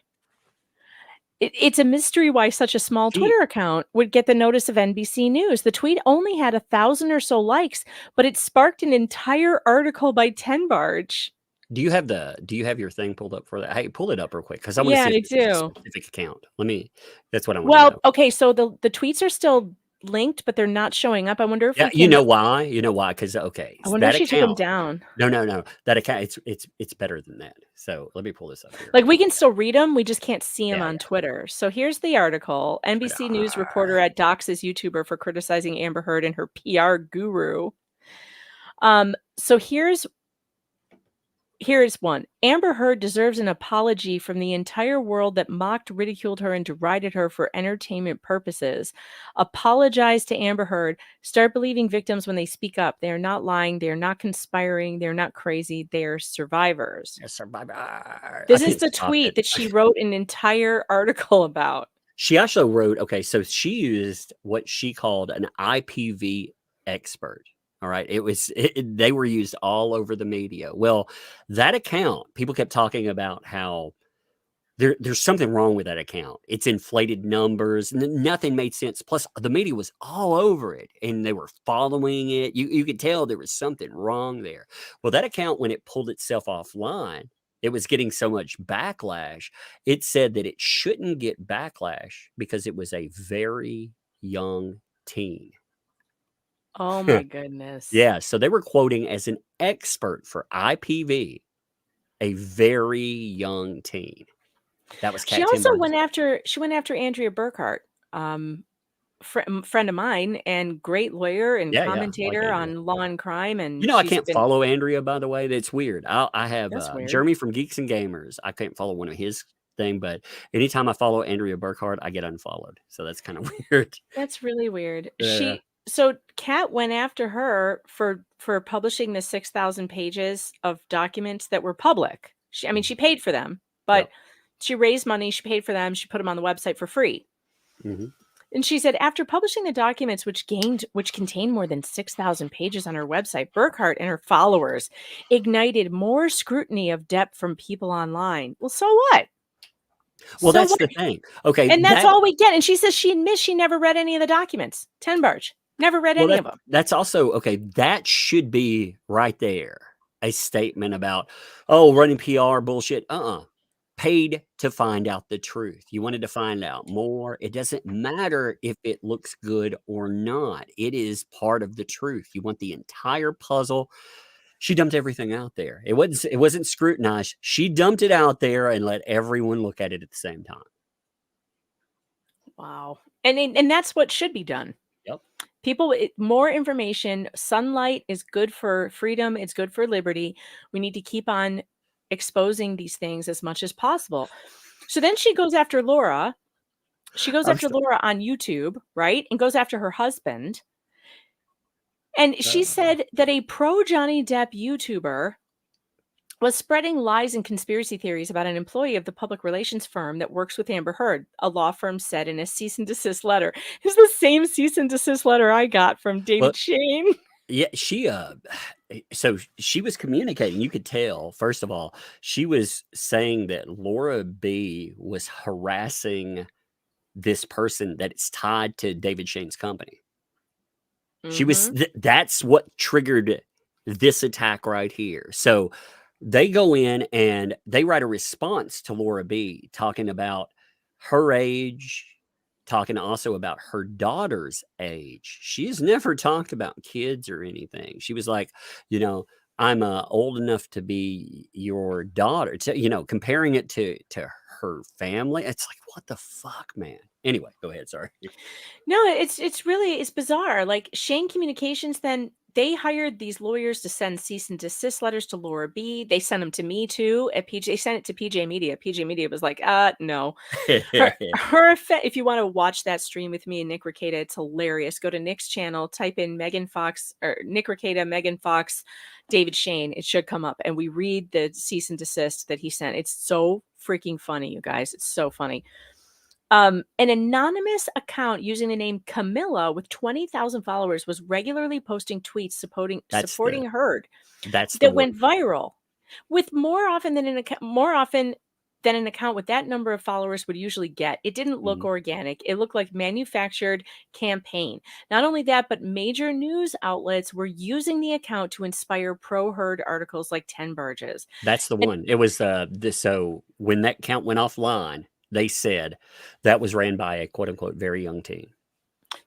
It's a mystery why such a small Twitter account would get the notice of NBC News. The tweet only had 1,000 or so likes, but it sparked an entire article by Tinbarge. Do you have your thing pulled up for that? Hey, pull it up real quick because I want to see if it's a specific account. That's what I want to know. Okay, so the tweets are still linked, but they're not showing up. I wonder if you know why? Because I wonder if she took them down. No. That account, it's better than that. So let me pull this up here. Like we can still read them, we just can't see them on Twitter. So here's the article: NBC News reporter at doxes YouTuber for criticizing Amber Heard and her PR guru. So here's one. Amber Heard deserves an apology from the entire world that mocked, ridiculed her, and derided her for entertainment purposes. Apologize to Amber Heard. Start believing victims when they speak up. They are not lying. They are not conspiring. They're not crazy. They are survivors. This is the tweet that she wrote an entire article about. She also wrote, so she used what she called an IPV expert. All right. They were used all over the media. Well, that account, people kept talking about how there's something wrong with that account. It's inflated numbers. Nothing made sense. Plus, the media was all over it and they were following it. You could tell there was something wrong there. Well, that account, when it pulled itself offline, it was getting so much backlash. It said that it shouldn't get backlash because it was a very young teen. Oh my goodness. Yeah, so they were quoting as an expert for IPV a very young teen. That was She Kat also Timber's. went after Andrea Burkhart, friend of mine and great lawyer and Yeah, I like commentator Andrea. on Law and Crime, You and know, I she's can't been follow Andrea, by the way. That's weird. I have That's weird. Jeremy from Geeks and Gamers. I can't follow one of his thing, but anytime I follow Andrea Burkhart, I get unfollowed. So that's kind of weird. That's really weird. Yeah. So Kat went after her for publishing the 6,000 pages of documents that were public. I mean, she paid for them, but she raised money, she paid for them, she put them on the website for free. Mm-hmm. And she said, after publishing the documents, which contained more than 6,000 pages on her website, Burkhart and her followers ignited more scrutiny of Depp from people online. Well, so what? Well, So that's what? the thing. Okay, And that's all we get. And she says she admits she never read any of the documents. Tenbarge. Never read any of them. That's also okay. That should be right there. A statement about, oh, running PR bullshit. Paid to find out the truth. You wanted to find out more. It doesn't matter if it looks good or not. It is part of the truth. You want the entire puzzle. She dumped everything out there. It wasn't scrutinized. She dumped it out there and let everyone look at it at the same time. Wow. And that's what should be done. Yep. People, more information. Sunlight is good for freedom. It's good for liberty. We need to keep on exposing these things as much as possible. So then she goes after Laura. She goes after Laura on YouTube, right? And goes after her husband. And she said that a pro Johnny Depp YouTuber was spreading lies and conspiracy theories about an employee of the public relations firm that works with Amber Heard. A law firm said in a cease and desist letter. It's the same cease and desist letter I got from David Shane. Yeah, so she was communicating. You could tell, first of all, she was saying that Laura B was harassing this person that is tied to David Shane's company. She was, that's what triggered this attack right here. So they go in and they write a response to Laura B talking about her age, talking also about her daughter's age. She's never talked about kids or anything. She was like, I'm old enough to be your daughter, comparing it to her family. It's like, what the fuck, man? Anyway, go ahead. Sorry. No, it's bizarre. Like Shane Communications, then they hired these lawyers to send cease and desist letters to Laura B. They sent them to me too at PJ. They sent it to PJ Media. PJ Media was like, no. If you want to watch that stream with me and Nick Rekieta, it's hilarious. Go to Nick's channel, type in Megan Fox or Nick Rekieta, Megan Fox, David Shane. It should come up, and we read the cease and desist that he sent. It's so freaking funny, you guys. It's so funny. An anonymous account using the name Camilla with 20,000 followers was regularly posting tweets supporting Heard. That went viral. With more often than an account with that number of followers would usually get. It didn't look organic. It looked like manufactured campaign. Not only that, but major news outlets were using the account to inspire pro-Heard articles like 10 Barges. That's the one. It was so when that count went offline, they said that was ran by a quote unquote very young teen.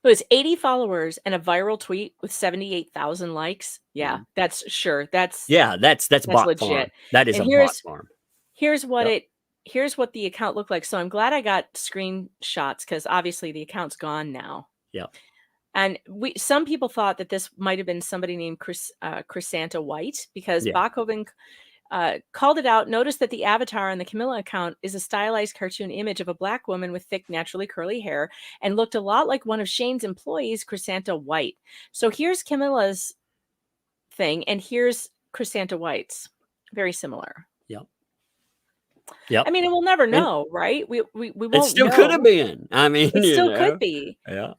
It was 80 followers and a viral tweet with 78,000 likes. Yeah, that's That's bot legit. Farm. That is bot farm. Here's what the account looked like. So I'm glad I got screenshots because obviously the account's gone now. Yeah. And some people thought that this might have been somebody named Chrysanta White because Bachhoven called it out. Noticed that the avatar on the Camilla account is a stylized cartoon image of a black woman with thick, naturally curly hair and looked a lot like one of Shane's employees, Chrysanta White. So here's Camilla's thing, and here's Chrysanta White's. Very similar. Yep. I mean, we'll never know, right? We won't. It still could have been. I mean, it still could be. Yeah.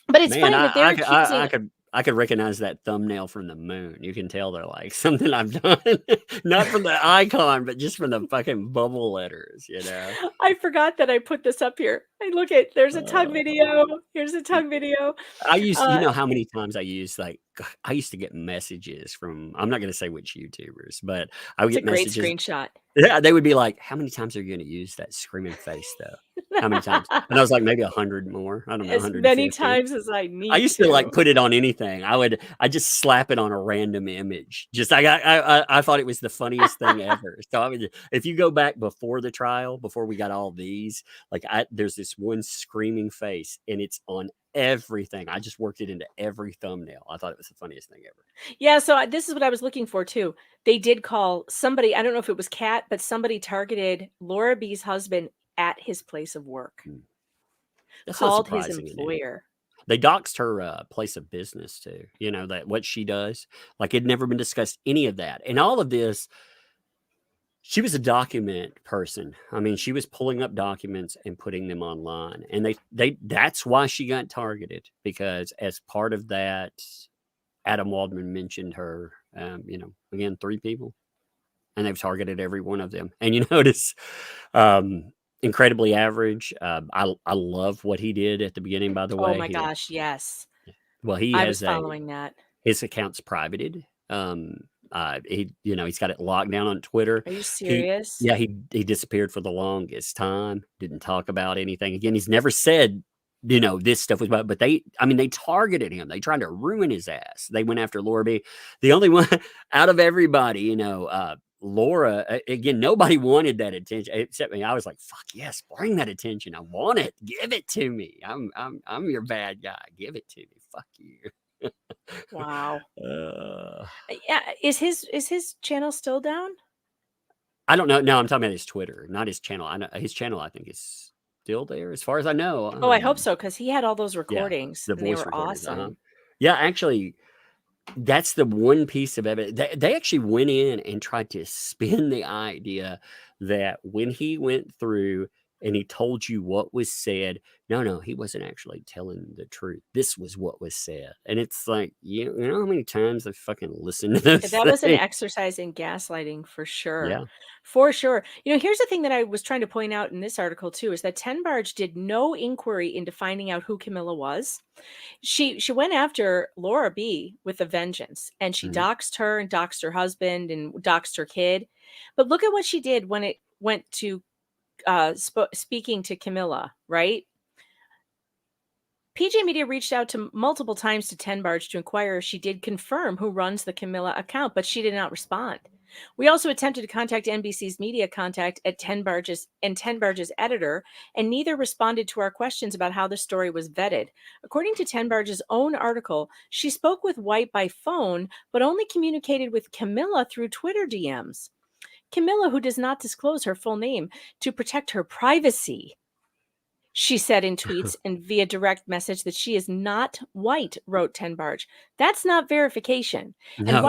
But it's funny that they're accusing. I could recognize that thumbnail from the moon. You can tell they're like something I've done, not from the icon, but just from the fucking bubble letters, I forgot that I put this up here. I look at, there's a tug video. Here's a tug video. I use, you know how many times I use like I used to get messages from, I'm not going to say which YouTubers, but I would It's a get great messages. screenshot. Yeah, they would be like, "How many times are you going to use that screaming face, though? How many times?" And I was like, "Maybe 100 more. I don't know, As many 150." times as I I need used to like to. put it on anything. I just slap it on a random image. Just I thought it was the funniest thing ever. So I mean, if you go back before the trial, before we got all these, like there's this one screaming face, and it's on everything. I just worked it into every thumbnail. I thought it was the funniest thing ever. Yeah, so this is what I was looking for too. They did call somebody, I don't know if it was Kat, but somebody targeted Laura B's husband at his place of work. That's not Called his surprising in any. employer. They doxed her place of business too. You know, that what she does. Like it'd never been discussed, any of that. And all of this, she was a document person. I mean, she was pulling up documents and putting them online. And that's why she got targeted, because as part of that, Adam Waldman mentioned her, you know, again, 3 people, and they've targeted every one of them. And you notice, incredibly average. I love what he did at the beginning, by the way. Oh my gosh, yes. Well, he I has was following that. his account's privated. He, you know, he's got it locked down on Twitter. Are you serious? He disappeared for the longest time. Didn't talk about anything. Again, he's never said, you know, this stuff was about, but they targeted him. They tried to ruin his ass. They went after Laura B. The only one out of everybody, you know, Laura, again, nobody wanted that attention except me. I was like, fuck yes, bring that attention. I want it. Give it to me. I'm your bad guy. Give it to me. Fuck you. Wow. Yeah, is his channel still down? I don't know. No, I'm talking about his Twitter, not his channel. I know his channel, I think, is still there as far as I know. Oh, I hope so, because he had all those recordings. The and they voice were recordings. awesome. Yeah, actually, that's the one piece of evidence. They actually went in and tried to spin the idea that when he went through and he told you what was said, no, he wasn't actually telling the truth. This was what was said. And it's like, you know how many times I've fucking listened to this That was an thing? exercise in gaslighting for sure. Yeah. For sure. You know, here's the thing that I was trying to point out in this article too, is that Tenbarge did no inquiry into finding out who Camilla was. She went after Laura B with a vengeance, and she doxed her and doxed her husband and doxed her kid. But look at what she did when it went to speaking to Camilla, right? PJ Media reached out to multiple times to Tenbarge to inquire if she did confirm who runs the Camilla account, but she did not respond. We also attempted to contact NBC's media contact at Tenbarge's editor, and neither responded to our questions about how the story was vetted. According to Tenbarge's own article, she spoke with White by phone, but only communicated with Camilla through Twitter DMs. Camilla, who does not disclose her full name to protect her privacy, she said in tweets and via direct message that she is not White, wrote Tenbarge. That's not verification. No.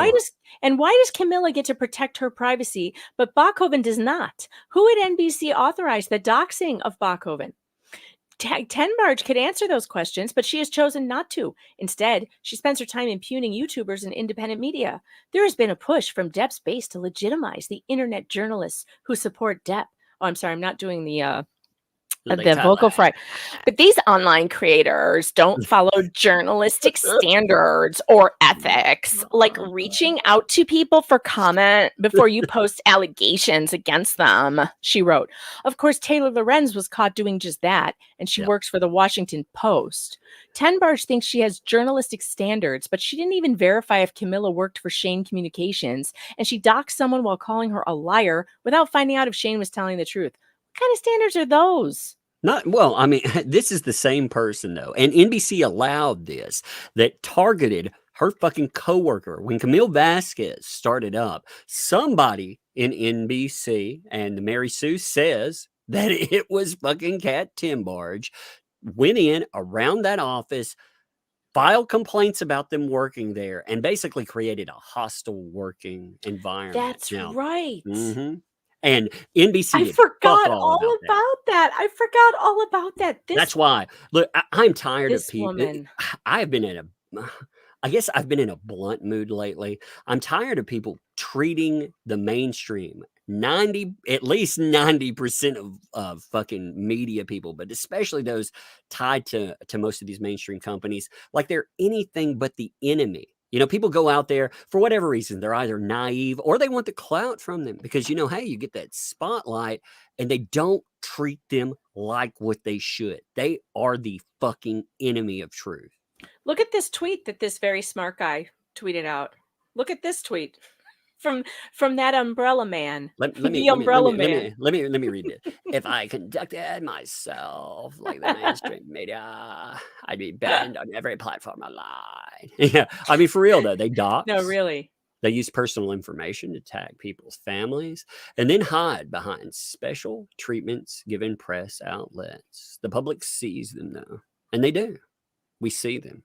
And why does Camilla get to protect her privacy, but Bachhoven does not? Who at NBC authorized the doxing of Bachhoven? Tenbarge could answer those questions, but she has chosen not to. Instead, she spends her time impugning YouTubers and independent media. There has been a push from Depp's base to legitimize the internet journalists who support Depp. Oh, I'm sorry, I'm not doing the vocal fry. But these online creators don't follow journalistic standards or ethics, like reaching out to people for comment before you post allegations against them, she wrote. Of course, Taylor Lorenz was caught doing just that, and she works for the Washington Post. Tenbarge thinks she has journalistic standards, but she didn't even verify if Camilla worked for Shane Communications, and she doxed someone while calling her a liar without finding out if Shane was telling the truth. What kind of standards are those? Not well, I mean, this is the same person though. And NBC allowed this, that targeted her fucking coworker. When Camille Vasquez started up, somebody in NBC, and Mary Sue says that it was fucking Kat Tenbarge, went in around that office, filed complaints about them working there, and basically created a hostile working environment. That's right. And NBC I did forgot fuck all about that. I forgot all about that. That's why. Look, I'm tired of this people. woman. I have been in I guess I've been in a blunt mood lately. I'm tired of people treating the mainstream, at least 90% of fucking media people, but especially those tied to most of these mainstream companies, like they're anything but the enemy. You know, people go out there for whatever reason. They're either naive or they want the clout from them because, you know, hey, you get that spotlight and they don't treat them like what they should. They are the fucking enemy of truth. Look at this tweet that this very smart guy tweeted out. Look at this tweet from that umbrella man. Let The me umbrella man. read it. If I conducted myself like the mainstream media, I'd be banned on every platform online. Yeah, I mean, for real though, they dox. No, really. They use personal information to tag people's families and then hide behind special treatments given press outlets. The public sees them though, and they do. We see them.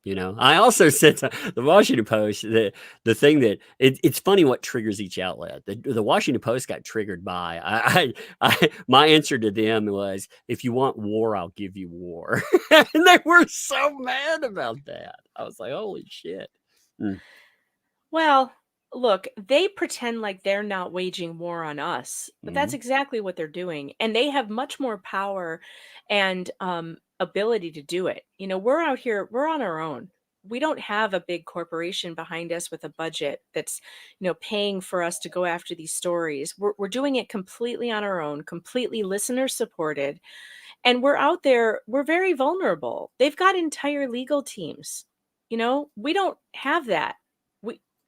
You know, I also said to the Washington Post that the thing that it's funny what triggers each outlet. The Washington Post got triggered by my answer to them was, if you want war, I'll give you war. And they were so mad about that. I was like, holy shit. Mm. Well, look, they pretend like they're not waging war on us, but that's exactly what they're doing. And they have much more power and ability to do it. You know, we're out here, we're on our own. We don't have a big corporation behind us with a budget that's, you know, paying for us to go after these stories. We're doing it completely on our own, completely listener supported. And we're out there, we're very vulnerable. They've got entire legal teams. You know, we don't have that.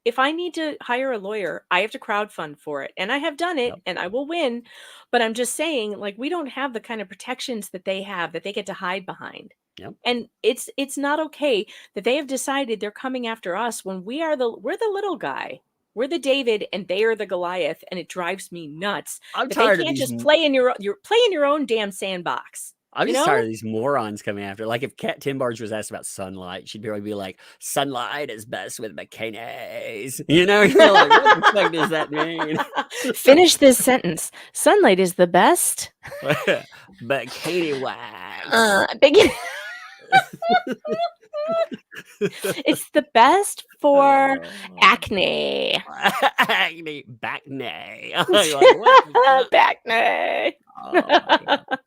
If I need to hire a lawyer, I have to crowdfund for it. And I have done it and I will win. But I'm just saying, like, we don't have the kind of protections that they have that they get to hide behind. Yep. And it's not okay that they have decided they're coming after us when we're the little guy. We're the David and they are the Goliath. And it drives me nuts. I'm that tired they of can't these just play in your own damn sandbox. I'm You just know? tired of these morons coming after. Like if Kat Timbarge was asked about sunlight, she'd probably be like, "Sunlight is best with bikinis." You know, you're like, what the fuck does that mean? Finish this sentence. Sunlight is the best. Bikini wax. It's the best for acne. Acne, bacne. Like, what the fuck? Bacne. Oh my God.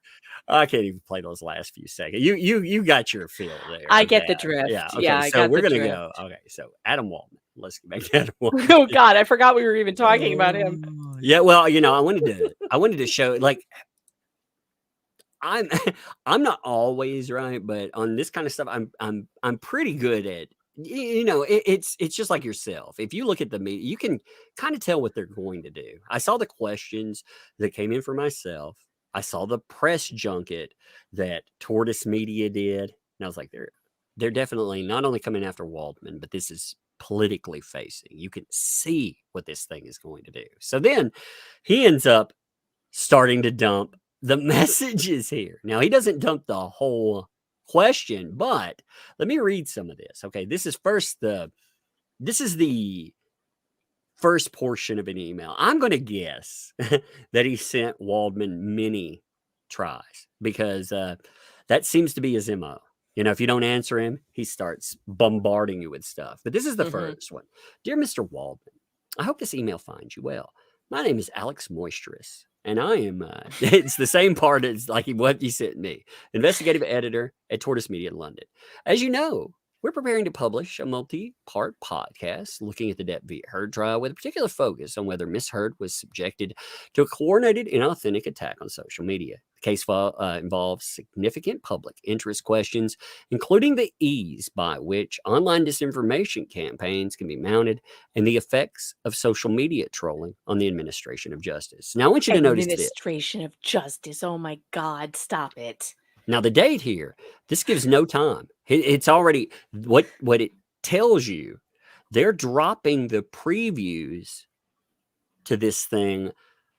I can't even play those last few seconds. You got your feel there. I get the Okay. drift. Yeah. Okay. Yeah, I So got we're the gonna drift. go. Okay. So Adam Waldman. Let's get back to Adam Waldman. Oh God, I forgot we were even talking about him. Yeah. Well, you know, I wanted to show like I'm I'm not always right, but on this kind of stuff, I'm pretty good at. You know, it's just like yourself. If you look at the media, you can kind of tell what they're going to do. I saw the questions that came in for myself. I saw the press junket that Tortoise Media did, and I was like, they're definitely not only coming after Waldman, but this is politically facing. You can see what this thing is going to do. So then he ends up starting to dump the messages here. Now he doesn't dump the whole question, but let me read some of this. Okay, this is the first portion of an email. I'm going to guess that he sent Waldman many tries because that seems to be his MO. You know, if you don't answer him, he starts bombarding you with stuff. But this is the first one. Dear Mr. Waldman, I hope this email finds you well. My name is Alex Moisturous, and I am, it's the same part as like what you sent me, investigative editor at Tortoise Media in London. As you know, we're preparing to publish a multi-part podcast looking at the Depp v. Heard trial with a particular focus on whether Miss Heard was subjected to a coordinated, inauthentic attack on social media. The case file involves significant public interest questions, including the ease by which online disinformation campaigns can be mounted and the effects of social media trolling on the administration of justice. Now, I want you to notice this. Administration of justice. Oh my God, stop it. Now, the date here, this gives no time. It's already what it tells you. They're dropping the previews to this thing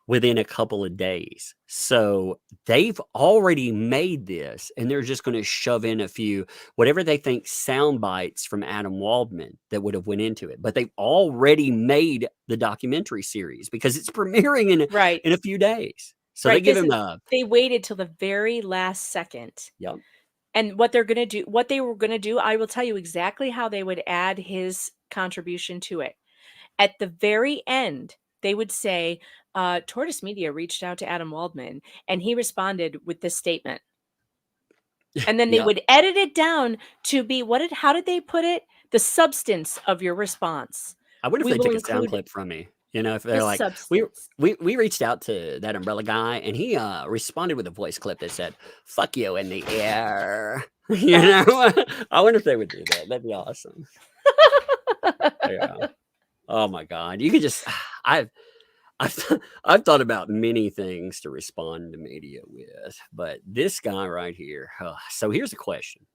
within a couple of days. So they've already made this, and they're just going to shove in a few, whatever they think sound bites from Adam Waldman that would have went into it. But they've already made the documentary series because it's premiering in a few days. So they give him they waited till the very last second. Yep. And what they were going to do, I will tell you exactly how they would add his contribution to it. At the very end, they would say, Tortoise Media reached out to Adam Waldman and he responded with this statement. And then they Yeah. would edit it down to be how did they put it? The substance of your response. I wonder if We they will took a sound include clip from me. You know, if the they're like, we substance. we reached out to that umbrella guy, and he responded with a voice clip that said, "Fuck you in the air." You know, I wonder if they would do that. That'd be awesome. Yeah. Oh my God, you could just I've thought about many things to respond to media with, but this guy right here. So here's a question.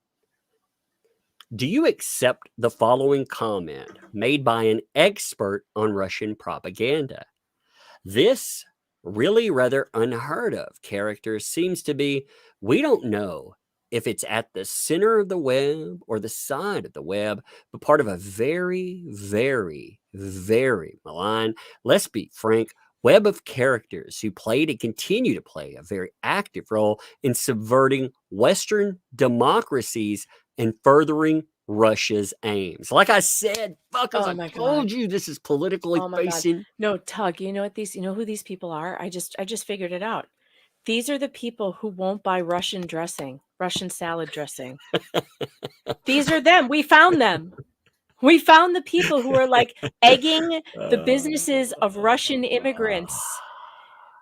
Do you accept the following comment made by an expert on Russian propaganda? This really rather unheard of character seems to be, we don't know if it's at the center of the web or the side of the web, but part of a very, very, very malign, let's be frank, web of characters who played and continue to play a very active role in subverting Western democracies and furthering Russia's aims. Like I said, fuckers, Oh I my God. told you this is politically Oh my God. facing. No, Tug, you know who these people are? I just figured it out. These are the people who won't buy Russian dressing, Russian salad dressing. These are them. We found them. We found the people who are like egging the businesses of Russian immigrants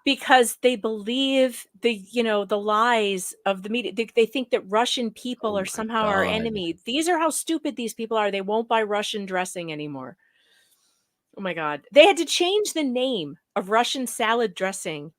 because they believe the lies of the media. They think that Russian people are somehow our God. enemy. These are how stupid these people are. They won't buy Russian dressing anymore. Oh my God. They had to change the name of Russian salad dressing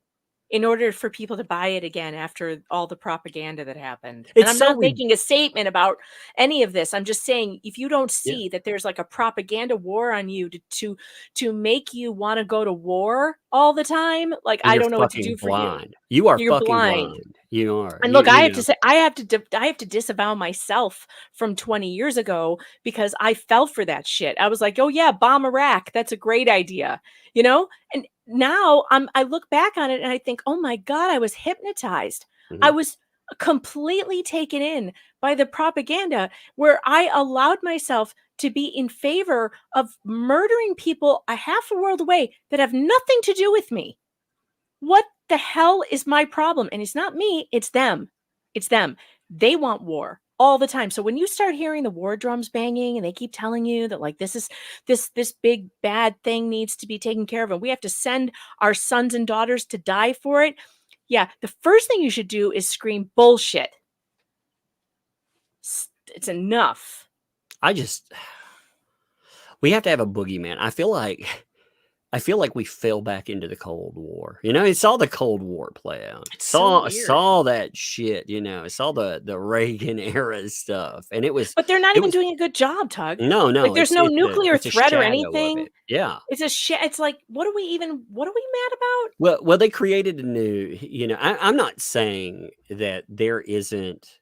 in order for people to buy it again after all the propaganda that happened. And It's I'm so not making a statement about any of this. I'm just saying, if you don't Yeah. see that there's like a propaganda war on you to make you want to go to war all the time, like I You're don't know what to fucking do for you. blind. You are You're fucking blind. blind. You are. And You look, I you have to know. say, I have to disavow myself from 20 years ago because I fell for that shit. I was like, oh yeah, bomb Iraq. That's a great idea, you know? And now I look back on it and I think, oh my God, I was hypnotized. I Mhm. was completely taken in by the propaganda where I allowed myself to be in favor of murdering people a half a world away that have nothing to do with me. What the hell is my problem? And it's not me, it's them. It's them. They want war all the time. So when you start hearing the war drums banging and they keep telling you that like this big bad thing needs to be taken care of and we have to send our sons and daughters to die for it. Yeah, the first thing you should do is scream bullshit. It's enough. We have to have a boogeyman. I feel like we fell back into the Cold War. You know, it saw the Cold War play out. It's so weird. Saw that shit, you know. It saw the Reagan era stuff. And it was But they're not it even was doing a good job, Tug. No, Like there's no nuclear it's a threat or shadow of anything. it. Yeah. It's like what are we mad about? Well, they created a new, you know, I'm not saying that there isn't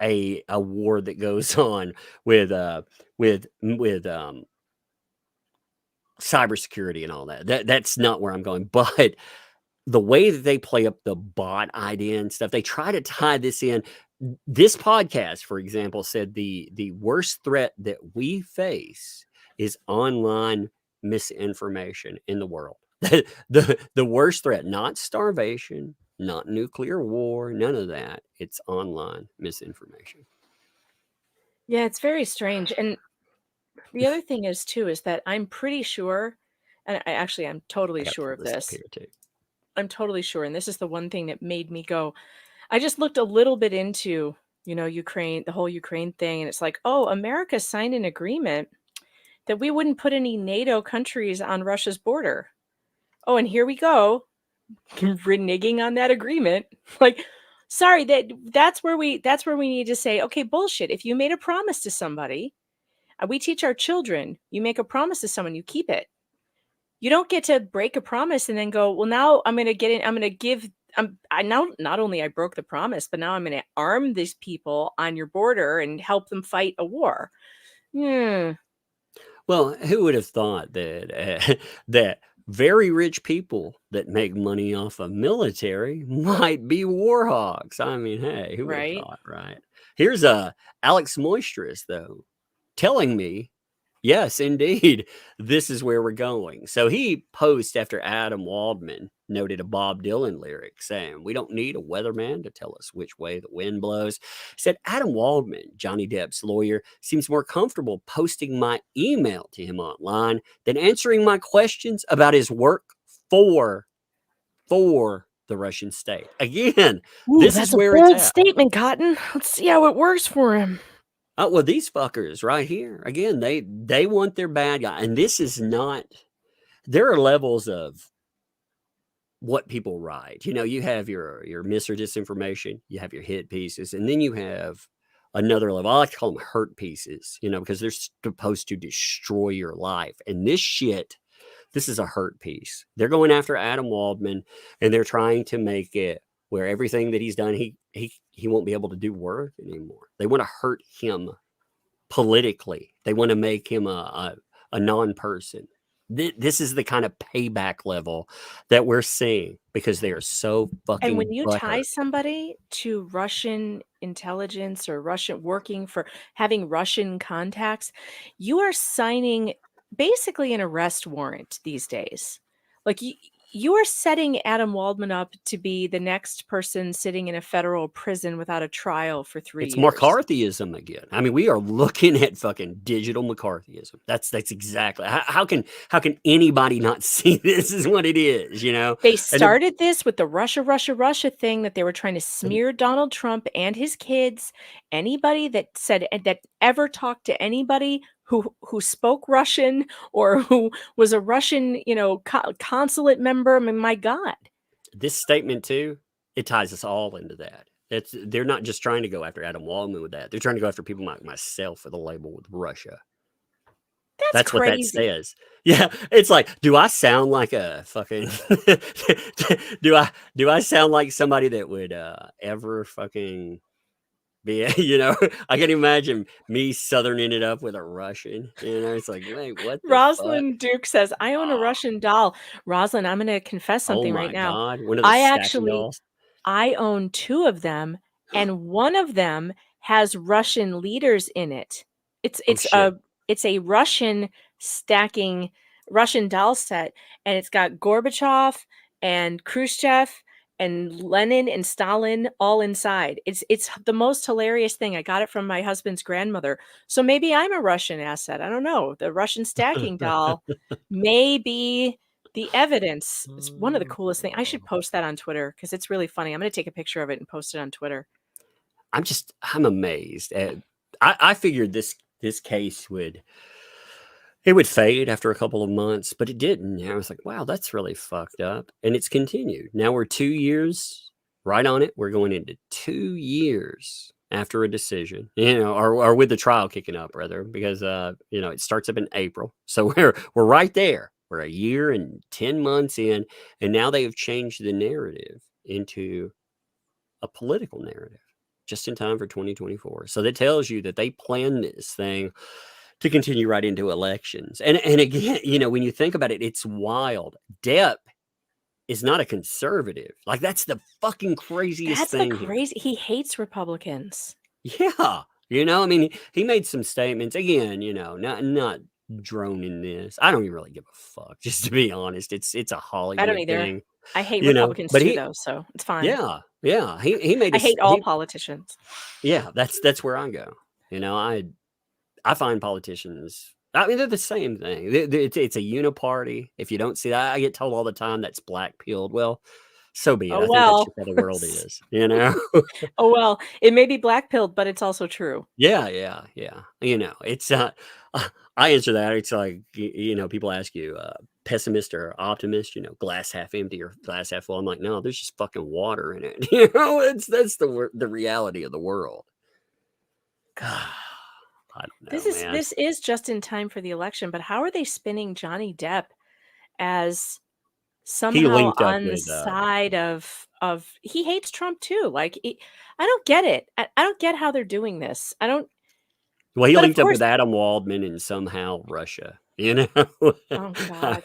a war that goes on with cybersecurity and all that. That's not where I'm going. But the way that they play up the bot idea and stuff, they try to tie this in. This podcast, for example, said the worst threat that we face is online misinformation in the world. The worst threat, not starvation, not nuclear war, none of that. It's online misinformation. Yeah, it's very strange. And the other thing is too is that I'm pretty sure, and I'm totally sure of this. I'm totally sure, and this is the one thing that made me go. I just looked a little bit into, Ukraine, the whole Ukraine thing, and it's like, oh, America signed an agreement that we wouldn't put any NATO countries on Russia's border. Oh, and here we go, reneging on that agreement. Like, sorry, that's where we need to say, okay, bullshit. If you made a promise to somebody, we teach our children, you make a promise to someone, you keep it. You don't get to break a promise and then go, well, now I'm going to get in, I'm going to give, not only I broke the promise, but now I'm going to arm these people on your border and help them fight a war. Well, who would have thought that that very rich people that make money off of military might be war hawks? I mean, hey, who would have thought, right? Here's Alex Moistress, though, telling me Yes, indeed. This is where we're going. So he posts after Adam Waldman noted a Bob Dylan lyric saying, "We don't need a weatherman to tell us which way the wind blows." Said Adam Waldman, Johnny Depp's lawyer, seems more comfortable posting my email to him online than answering my questions about his work for the Russian state. Again, Ooh, this that's is a where bold it's at. statement, Cotton. Let's see how it works for him. Oh, well, these fuckers right here, again, they want their bad guy. And this is not, there are levels of what people write. You know, you have your mis or disinformation, you have your hit pieces, and then you have another level. I like to call them hurt pieces, you know, because they're supposed to destroy your life. And this shit, this is a hurt piece. They're going after Adam Waldman, and they're trying to make it where everything that he's done, he won't be able to do work anymore. They want to hurt him politically. They want to make him a non-person. This is the kind of payback level that we're seeing because they are so fucking And when you tie butthurt. somebody to Russian intelligence or Russian working for having Russian contacts, you are signing basically an arrest warrant these days. Like you are setting Adam Waldman up to be the next person sitting in a federal prison without a trial for 3 It's years. McCarthyism again. I mean, we are looking at fucking digital McCarthyism. That's exactly how can anybody not see this is what it is, you know? They And started this with the Russia thing that they were trying to smear Donald Trump and his kids. Anybody that said that ever talked to anybody who spoke Russian or who was a Russian, you know, consulate member. I mean, my God. this statement too, it ties us all into that. They're not just trying to go after Adam Waldman with that. They're trying to go after people like myself with a label with Russia. That's what that crazy. says. Yeah, it's like, do I sound like a fucking do I sound like somebody that would ever fucking be, you know, I can imagine me southerning it up with a Russian. You know, it's like, wait, what the fuck? Rosalind Duke says, I own a Russian doll. Rosalind, I'm going to confess Oh something my right now. God. One of the stacking dolls. I own 2 of them, and one of them has Russian leaders in it. It's a Russian doll set, and it's got Gorbachev and Khrushchev and Lenin and Stalin all inside. It's the most hilarious thing. I got it from my husband's grandmother. So maybe I'm a Russian asset. I don't know. The Russian stacking doll may be the evidence. It's one of the coolest things. I should post that on Twitter because it's really funny. I'm going to take a picture of it and post it on Twitter. I'm amazed at. I figured this case would fade after a couple of months, but it didn't. I was like, wow, that's really fucked up. And it's continued. Now we're 2 years right on it. We're going into 2 years after a decision, you know, or with the trial kicking up rather, because you know, it starts up in April. So we're right there. We're a year and 10 months in, and now they have changed the narrative into a political narrative just in time for 2024. So that tells you that they planned this thing to continue right into elections. And again, you know, when you think about it, it's wild. Depp is not a conservative. Like, that's the fucking craziest thing here. He hates Republicans. Yeah. You know, I mean, he made some statements again, you know, not droning this. I don't even really give a fuck, just to be honest. It's a Hollywood I don't either. thing. I hate You know, Republicans but too, though, so it's fine. Yeah. He made I hate all politicians. Yeah, that's where I go. You know, I find politicians, I mean, they're the same thing. It's a uniparty. If you don't see that, I get told all the time that's black-pilled. Well, so be it. I think that's just how the world is, you know? Oh, well, it may be black-pilled, but it's also true. Yeah. You know, it's I answer that. It's like, you know, people ask you, pessimist or optimist, you know, glass half empty or glass half full. I'm like, no, there's just fucking water in it. You know, that's the reality of the world. God. I don't know, This is just in time for the election, but how are they spinning Johnny Depp as somehow linked up on the with, side of he hates Trump too? Like, I don't get it. I don't get how they're doing this. I don't. Well, he But of linked up course- with Adam Waldman and somehow Russia, you know? Oh God.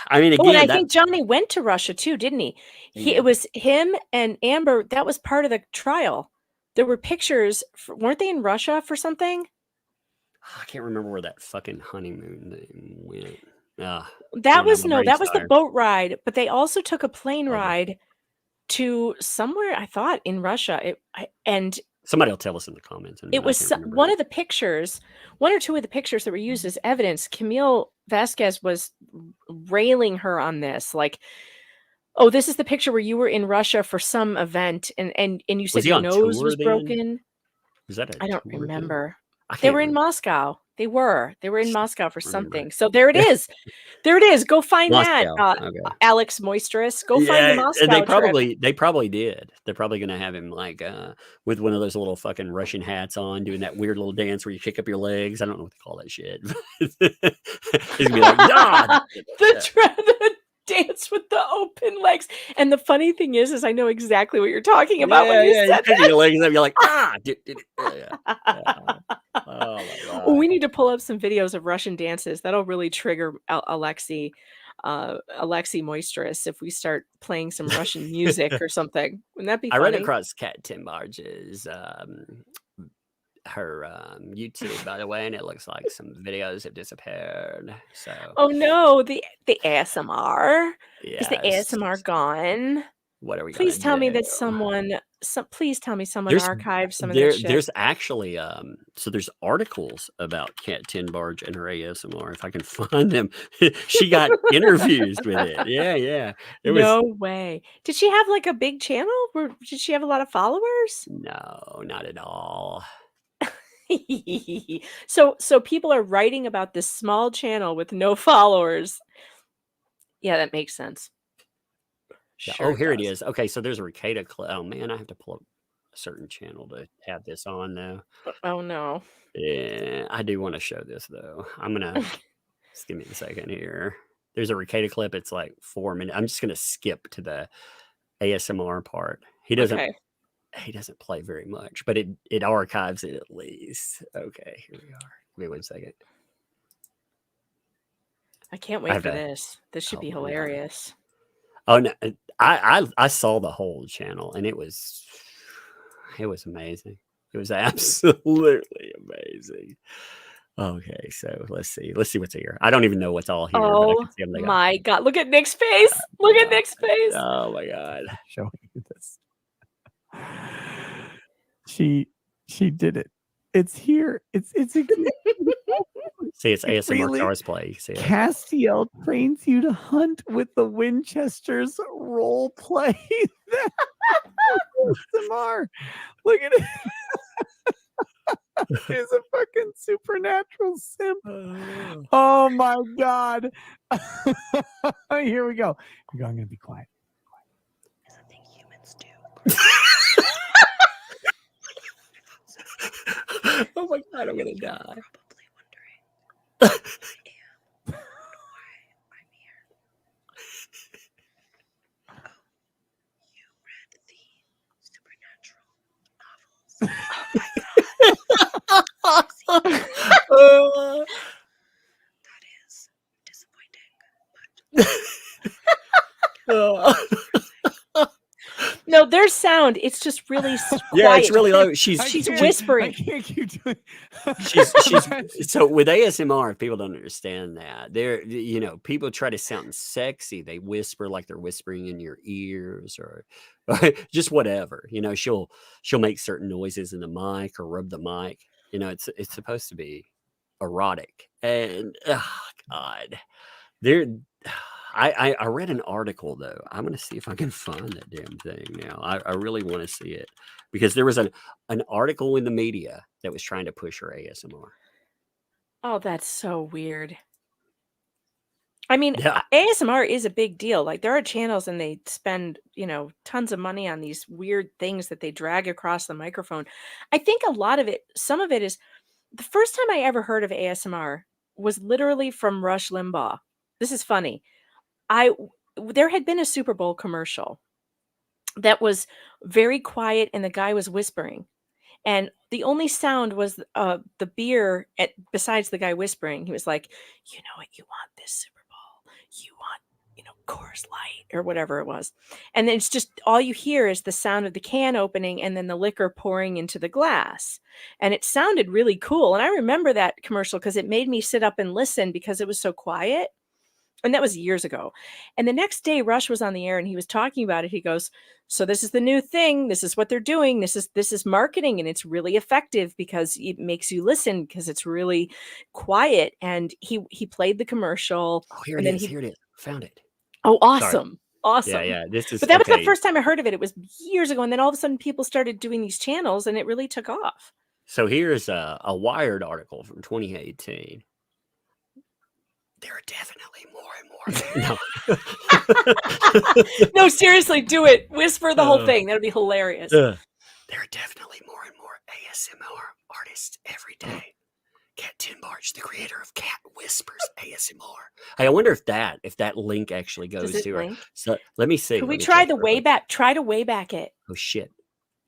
I mean, Oh, and I again, think Johnny went to Russia too, didn't he? Yeah. It was him and Amber. That was part of the trial. There were pictures. Weren't they in Russia for something? I can't remember where that fucking honeymoon thing went. That Man, was my no, brain's that was the tired. boat ride, but they also took a plane Okay. ride to somewhere, I thought, in Russia. And Somebody will tell us in the comments. it was one of the pictures, one or two of the pictures that were used as evidence. Camille Vasquez was railing her on this, like, "Oh, this is the picture where you were in Russia for some event, and you said Was he your on nose tour was then? broken." Was that a I don't tour thing? remember. I They can't were in remember. Moscow. They were in Moscow for Remember. something. So there it is. There it is. Go find that, Moscow. Okay. Alex Moisterous. Go find the Yeah, Moscow they trip. probably did. They're probably gonna have him like with one of those little fucking Russian hats on, doing that weird little dance where you kick up your legs. I don't know what they call that shit. He's gonna be like, "God!" the dance with the open legs. And the funny thing is I know exactly what you're talking about when you you're said kicking that. your legs up. You're like, "Ah!" Yeah. Oh my god. Well, we need to pull up some videos of Russian dances. That'll really trigger Alexi Moisterous if we start playing some Russian music or something. Wouldn't that be I funny? ran across Kat Timbarge's her YouTube, by the way, and it looks like some videos have disappeared. So Oh no, the ASMR. Is the yes. ASMR gone? What are we Please gonna tell me do? that please tell me someone There's archived some of that shit. there's actually so there's articles about Kat Timbarge and her ASMR. If I can find them, she got interviews with it. Yeah. It was No way. Did she have like a big channel? Did she have a lot of followers? no, not at all. So people are writing about this small channel with no followers. Yeah, that makes sense. Yeah. Sure Oh, here it does. is. Okay, so there's a Ricada clip. Oh man, I have to pull up a certain channel to have this on though. Oh no. Yeah, I do want to show this though. I'm gonna just give me a second here. There's a Ricada clip. It's like 4 minutes. I'm just gonna skip to the ASMR part. He doesn't play very much, but it archives it at least. Okay, here we are. Wait 1 second. I can't wait for this. This should be hilarious. Oh no, I saw the whole channel and it was amazing. It was absolutely amazing. Okay, so let's see what's here. I don't even know what's all here, but I Oh can see them. my god! Look at Nick's face. Look at Nick's face. Oh my god! Showing you this. She did it. It's here. It's See, it's ASMR really- Stars Play. See it? Castiel trains you to hunt with the Winchesters role play. ASMR. Look at it. There's a fucking supernatural simp. Oh my god. Here we go. I'm gonna be quiet. Something humans do. Oh my god, I'm gonna die. Probably wondering who I am, why I'm here. Oh, you read the supernatural novels. That is disappointing. No, their sound. It's just really quiet. Yeah, it's really low. She's whispering. I can't keep doing. she's so with ASMR, if people don't understand that, they're people try to sound sexy. They whisper like they're whispering in your ears or just whatever. She'll make certain noises in the mic or rub the mic. It's supposed to be erotic. And oh god. I read an article though. I'm gonna see if I can find that damn thing now. I really want to see it because there was an article in the media that was trying to push her ASMR. Oh, that's so weird. I mean, Yeah. ASMR is a big deal. Like there are channels and they spend, tons of money on these weird things that they drag across the microphone. I think some of it is the first time I ever heard of ASMR was literally from Rush Limbaugh. This is funny. There had been a Super Bowl commercial that was very quiet and the guy was whispering. And the only sound was the beer besides the guy whispering. He was like, you know what you want this Super Bowl? You Coors Light or whatever it was. And then it's just all you hear is the sound of the can opening and then the liquor pouring into the glass. And it sounded really cool. And I remember that commercial because it made me sit up and listen because it was so quiet. And that was years ago. And the next day, Rush was on the air and he was talking about it. He goes, so this is the new thing. This is what they're doing. This is marketing, and it's really effective because it makes you listen because it's really quiet. And he played the commercial. Oh, here and it then is. Here it is. Found it. Oh, Sorry. awesome. Awesome. Yeah, yeah. This is But that was the okay. first time I heard of it. It was years ago. And then all of a sudden people started doing these channels and it really took off. So here's a Wired article from 2018. There are definitely more and more. No, seriously, do it. Whisper the whole thing. That'll be hilarious. There are definitely more and more ASMR artists every day. Cat Tinbarge, the creator of Cat Whispers ASMR. Hey, I wonder if that link actually goes Does it to her. link? So let me see. Could we Let me try check the real quick. Wayback? Try to Wayback it. Oh shit.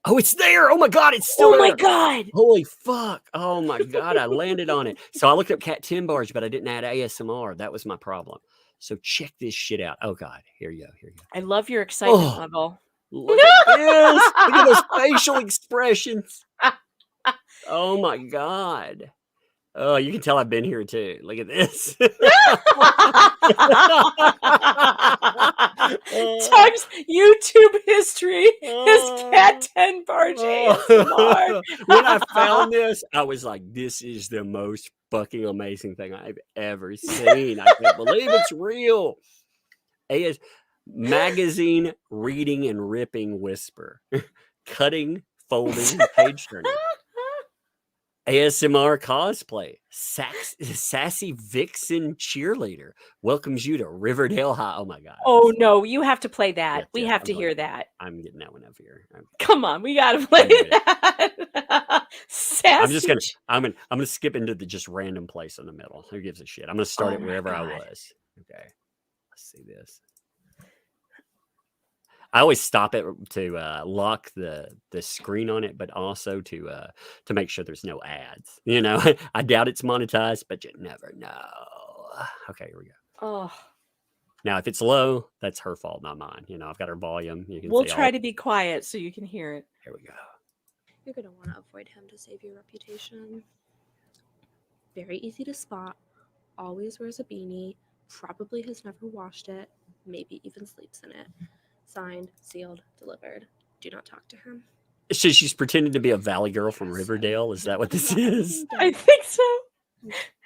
Oh, it's there. Oh my God, it's still Oh my there. God. Holy fuck. Oh my God, I landed on it. So I looked up Cat Tinbarge, but I didn't add ASMR. That was my problem. So check this shit out. Oh God, here you go. Here you go. I love your excitement Oh. level. Look at this. Look at those facial expressions. Oh my God. Oh, you can tell I've been here too. Look at this. Tug's YouTube history is Cat Tinbarge ASMR. When I found this, I was like, this is the most fucking amazing thing I've ever seen. I can't believe it's real. AS magazine reading and ripping whisper. Cutting, folding, page turning. ASMR cosplay. Sassy Vixen cheerleader welcomes you to Riverdale High. Oh my God. Oh no, you have to play that. Yeah, We yeah, have I'm to going hear to. that. I'm getting that one up here. Come on, we gotta play that. Sassy. I'm gonna skip into the just random place in the middle. Who gives a shit? I'm gonna start Oh it my wherever I God. was. Okay. Let's see this. I always stop it to lock the screen on it, but also to make sure there's no ads. You know, I doubt it's monetized, but you never know. Okay, here we go. Oh, Now, if it's low, that's her fault, not mine. You know, I've got her volume. You can we'll see try all. to be quiet so you can hear it. Here we go. You're going to want to avoid him to save your reputation. Very easy to spot. Always wears a beanie. Probably has never washed it. Maybe even sleeps in it. Signed, sealed, delivered. Do not talk to him. So she's pretending to be a Valley girl from Riverdale. Is that what this is? I think so.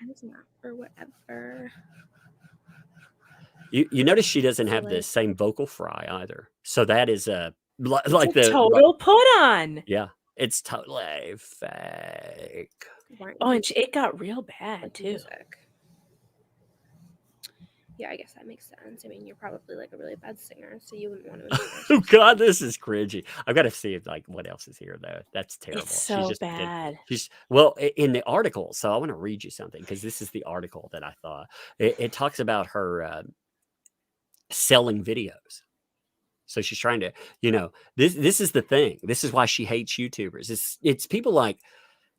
It's not or whatever. You notice she doesn't have the same vocal fry either. So that is like It's a total put on. Yeah, it's totally fake. Oh, and it got real bad too. Music. Yeah, I guess that makes sense. I mean, you're probably like a really bad singer, so you wouldn't want to. Oh God, this is cringy. I've got to see if like what else is here though. That's terrible. It's so bad. She's well in the article. So I want to read you something because this is the article that I thought it talks about her selling videos. So she's trying to, you know, this is the thing. This is why she hates YouTubers. It's people like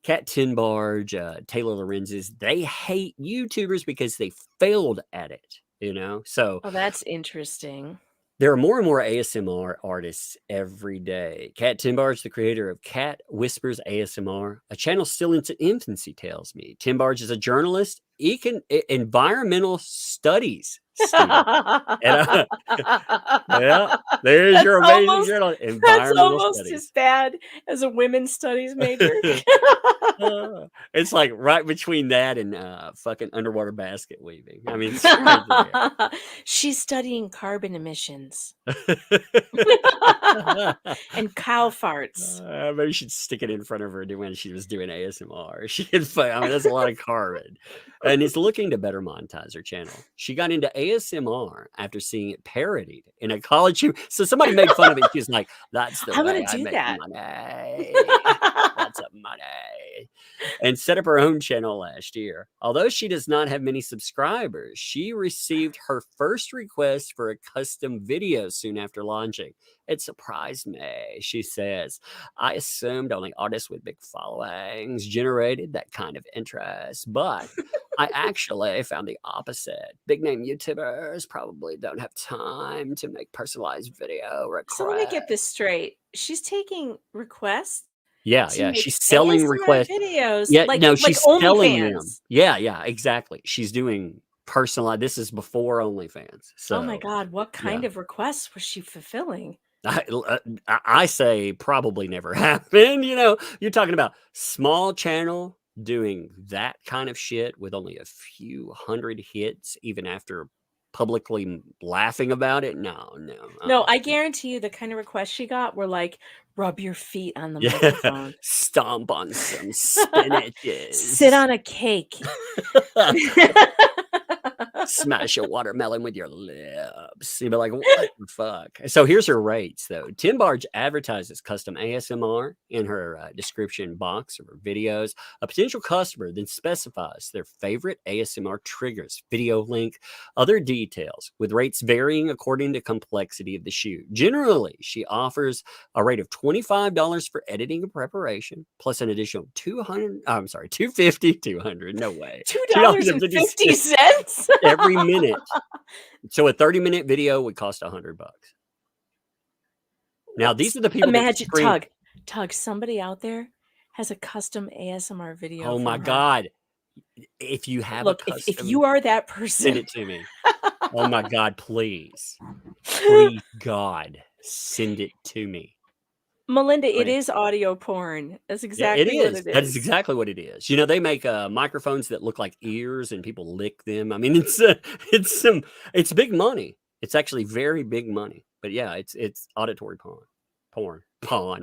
Cat Tinbarge, Taylor Lorenz's. They hate YouTubers because they failed at it. You know, so Oh, that's interesting. there are more and more ASMR artists every day. Cat Tinbarge, the creator of Cat Whispers ASMR, a channel still in its infancy, tells me. Tinbarge is a journalist, environmental studies student. And, yeah, there's your amazing journal. That's Environmental almost studies. as bad as a women's studies major. It's like right between that and fucking underwater basket weaving. I mean, it's right there. She's studying carbon emissions and cow farts. Maybe she'd stick it in front of her when she was doing ASMR. She could, I mean, that's a lot of carbon. And is looking to better monetize her channel. She got into ASMR after seeing it parodied in a college. So somebody made fun of it. She's like, "That's the I way want to I do make that. money. That's a money." And set up her own channel last year. Although she does not have many subscribers, she received her first request for a custom video soon after launching. It surprised me. She says, I assumed only artists with big followings generated that kind of interest, but I actually found the opposite. Big name YouTubers probably don't have time to make personalized video requests. So let me get this straight. She's taking requests Yeah, to yeah. make She's selling ASMR requests. videos, Yeah, like no, she's selling them. OnlyFans. Yeah, yeah, exactly. She's doing personalized. This is before OnlyFans. Oh my So God, what kind yeah. of requests was she fulfilling? I say probably never happened. You know, you're talking about small channel doing that kind of shit with only a few hundred hits, even after publicly laughing about it. No, no. No, I guarantee you the kind of requests she got were like, rub your feet on the Yeah, microphone, stomp on some spinaches, sit on a cake. smash a watermelon with your lips. You'd be like, what the fuck? So here's her rates, though. Tim Barge advertises custom ASMR in her description box of her videos. A potential customer then specifies their favorite ASMR triggers, video link, other details, with rates varying according to complexity of the shoot. Generally, she offers a rate of $25 for editing and preparation, plus an additional $250, no way. $2.50 every minute. So a 30-minute video would cost $100. Now these are the people that Imagine scream. Tug, somebody out there has a custom ASMR video. Oh my from her. God. If you have Look, a custom, if you are that person, send it to me. Oh my God, please. Please, God, send it to me. Melinda, it Please. is audio porn. That's Yeah, exactly it what is. it is. That is exactly what it is. You know, they make microphones that look like ears and people lick them. I mean, it's big money. It's actually very big money. But yeah, it's auditory porn.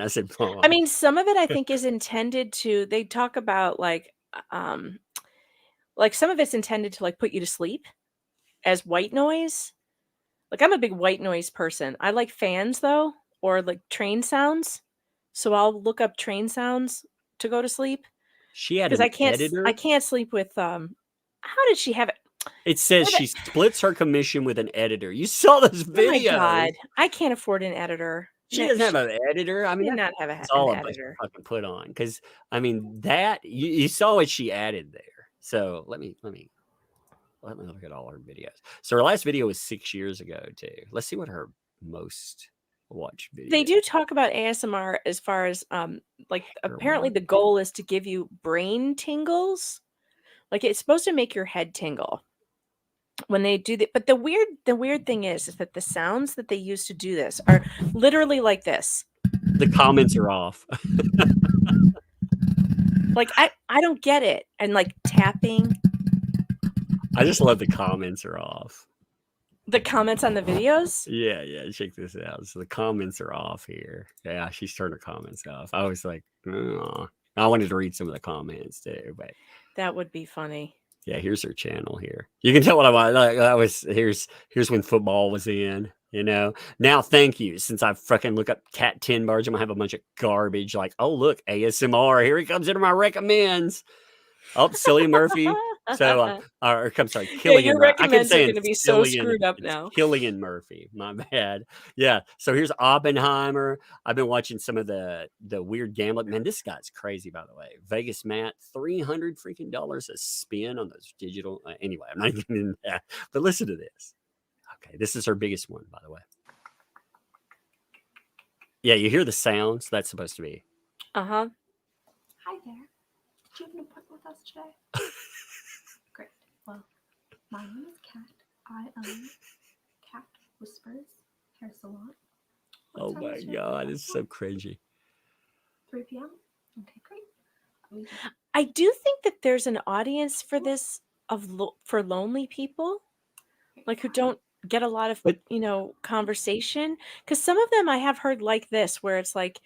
I said porn. I mean, some of it I think is intended to. They talk about like some of it's intended to like put you to sleep as white noise. Like I'm a big white noise person. I like fans though, or like train sounds. So I'll look up train sounds to go to sleep. She had Because an editor. I can't sleep with how did she have it? It says she splits her commission with an editor. You saw this Oh video. my God. I can't afford an editor. She doesn't have an editor. I mean, did not have it's all an a bunch editor. of fucking put on. Because I mean, that you saw what she added there. So let me look at all her videos. So her last video was 6 years ago too. Let's see what her most watched video. They do talk about ASMR as far as like apparently the goal is to give you brain tingles. Like it's supposed to make your head tingle when they do that. But the weird thing is that the sounds that they use to do this are literally like this. The comments are off. Like I don't get it. And like tapping. I just love the comments are off. The comments on the videos? Yeah, check this out. So the comments are off here. Yeah, she's turned her comments off. I was like, oh. I wanted to read some of the comments too, but that would be funny. Yeah, here's her channel here. You can tell what I want. That was here's when football was in. You know. Now, thank you. Since I fucking look up Cat 10 Barge, I'm gonna have a bunch of garbage like, oh look, ASMR. Here he comes into my recommends. Oh, Cillian Murphy. So, or I'm sorry, Killian. Your recommends are going to be so screwed up now. Killian Murphy. My bad. Yeah. So here's Oppenheimer. I've been watching some of the weird gambling. Man, this guy's crazy, by the way. Vegas Matt, $300 freaking a spin on those digital. Anyway, I'm not getting into that. But listen to this. Okay, this is her biggest one, by the way. Yeah, you hear the sounds. That's supposed to be. Hi there. Do you have an appointment with us today? Great. Well, my name is Kat. I own Cat Whispers Hair Salon. Oh my God, it's so cringy. 3 p.m. Okay, great. I do think that there's an audience for this for lonely people, like who don't get a lot of conversation. Because some of them I have heard like this, where it's like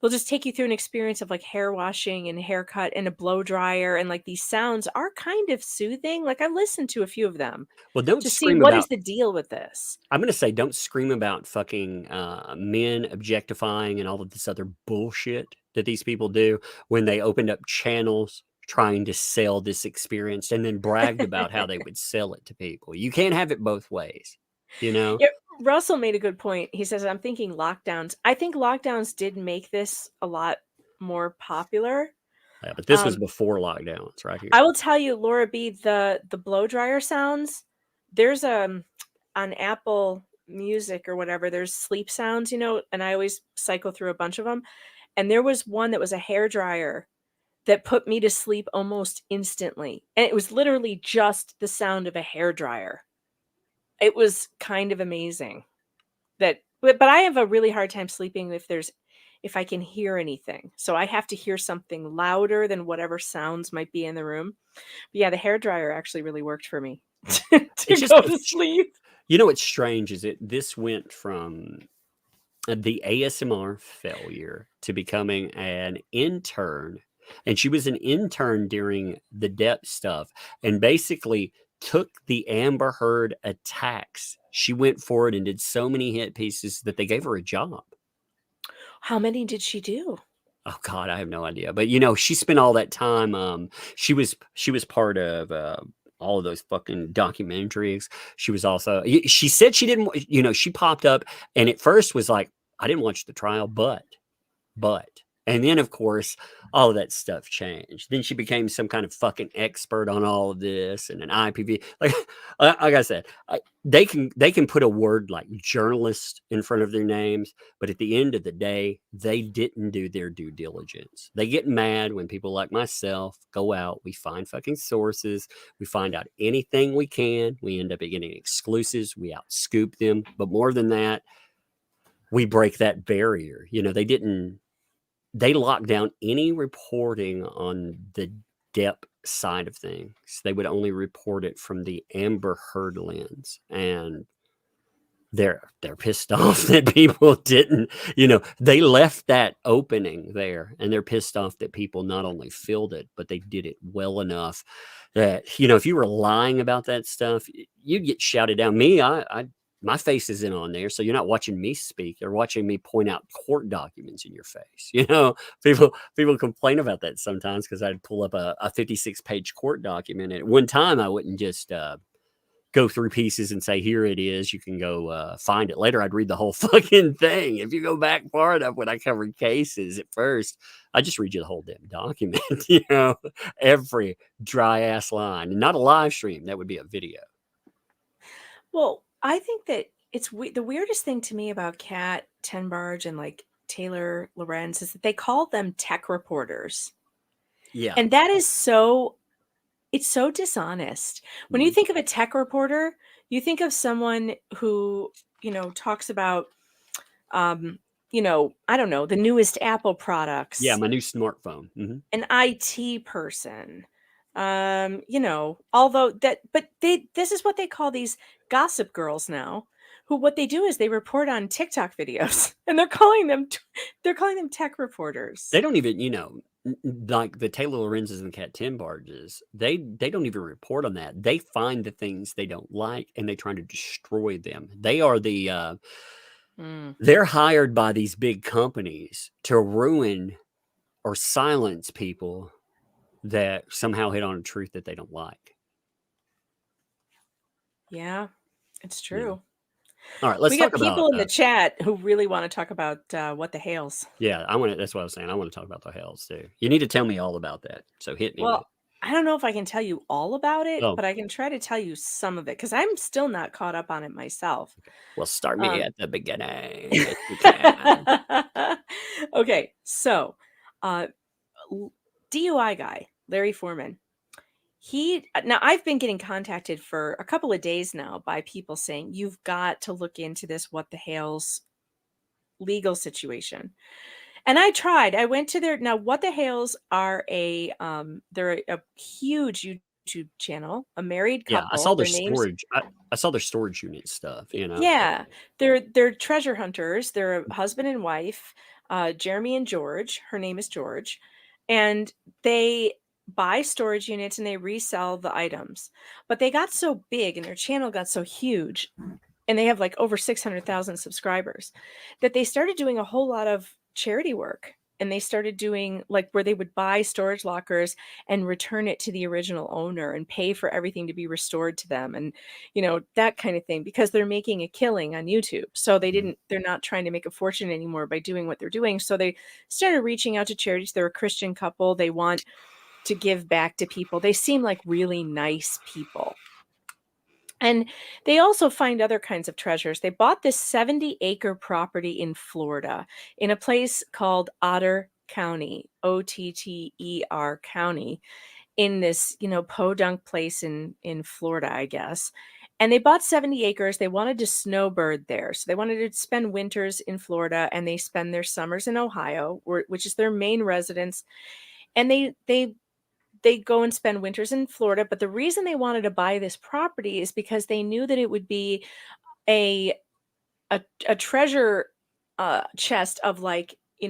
they'll just take you through an experience of like hair washing and haircut and a blow dryer, and like these sounds are kind of soothing. Like I listened to a few of them. Well, don't to scream see what about, is the deal with this. I'm going to say, don't scream about fucking men objectifying and all of this other bullshit that these people do when they opened up channels trying to sell this experience and then bragged about how they would sell it to people. You can't have it both ways, you know? Yeah, Russell made a good point. He says, I'm thinking lockdowns. I think lockdowns did make this a lot more popular. Yeah, but this was before lockdowns, right here. I will tell you, Laura B, the blow dryer sounds. There's on Apple Music or whatever. There's sleep sounds, you know, and I always cycle through a bunch of them. And there was one that was a hair dryer that put me to sleep almost instantly, and it was literally just the sound of a hair dryer. It was kind of amazing. But I have a really hard time sleeping if I can hear anything. So I have to hear something louder than whatever sounds might be in the room. But yeah, the hairdryer actually really worked for me to go to sleep. You know what's strange is this went from the ASMR failure to becoming an intern. And she was an intern during the Depp stuff and basically took the Amber Heard attacks. She went forward and did so many hit pieces that they gave her a job. How many did she do? Oh God, I have no idea. But you know, she spent all that time. She was part of all of those fucking documentaries. She was also. She said she didn't. You know, she popped up and at first was like, I didn't watch the trial, but. And then, of course, all of that stuff changed. Then she became some kind of fucking expert on all of this and an IPV. Like I said, they can put a word like journalist in front of their names, but at the end of the day, they didn't do their due diligence. They get mad when people like myself go out. We find fucking sources. We find out anything we can. We end up getting exclusives. We outscoop them. But more than that, we break that barrier. You know, they locked down any reporting on the Depp side of things. They would only report it from the Amber Heard lens. And they're pissed off that people didn't, you know, they left that opening there, and they're pissed off that people not only filled it, but they did it well enough that, you know, if you were lying about that stuff, you'd get shouted down. Me, my face isn't on there, so you're not watching me speak. You're watching me point out court documents in your face. You know, people complain about that sometimes because I'd pull up a 56-page court document, and at one time I wouldn't just go through pieces and say, here it is, you can go find it later. I'd read the whole fucking thing. If you go back far enough when I covered cases at first, I just read you the whole damn document, you know, every dry ass line. And not a live stream, that would be a video. Well, I think that it's the weirdest thing to me about Kat Tenbarge and like Taylor Lorenz is that they call them tech reporters. Yeah. And that is it's so dishonest. When you think of a tech reporter, you think of someone who, you know, talks about, you know, I don't know, the newest Apple products. Yeah, my new smartphone. Mm-hmm. An IT person. You know, this is what they call these gossip girls now, who what they do is they report on TikTok videos, and they're calling them tech reporters. They don't even, you know, like the Taylor Lorenzes and the Kat Tenbarges, they don't even report on that. They find the things they don't like and they try to destroy them. They are they're hired by these big companies to ruin or silence people that somehow hit on a truth that they don't like. Yeah, it's true. Yeah. All right, let's we talk got about people in the chat who really want to talk about what the Hales. Yeah, that's what I was saying. I want to talk about the Hales too. You need to tell me all about that. So hit me. Well, I don't know if I can tell you all about it, Oh. but I can try to tell you some of it because I'm still not caught up on it myself. Well, start me at the beginning. If you can. Okay, so DUI guy, Larry Foreman. Now I've been getting contacted for a couple of days now by people saying, you've got to look into this, what the Hales legal situation. And I tried. I went to now what the Hales are they're a huge YouTube channel, a married couple. Yeah, I saw their storage. I saw their storage unit stuff, you know. Yeah. They're treasure hunters. They're a husband and wife, Jeremy and George. Her name is George. And they buy storage units and they resell the items. But they got so big and their channel got so huge, and they have like over 600,000 subscribers, that they started doing a whole lot of charity work. and they started doing like where they would buy storage lockers and return it to the original owner and pay for everything to be restored to them, and that kind of thing, because they're making a killing on YouTube. So they're not trying to make a fortune anymore by doing what they're doing. So they started reaching out to charities. They're a Christian couple. They want to give back to people. They seem like really nice people. And they also find other kinds of treasures. They bought this 70-acre property in Florida in a place called Otter County, Otter County, in this, podunk place in Florida, I guess. And they bought 70 acres. They wanted to snowbird there. So they wanted to spend winters in Florida, and they spend their summers in Ohio, which is their main residence. And they go and spend winters in Florida. But the reason they wanted to buy this property is because they knew that it would be a treasure chest of, like, I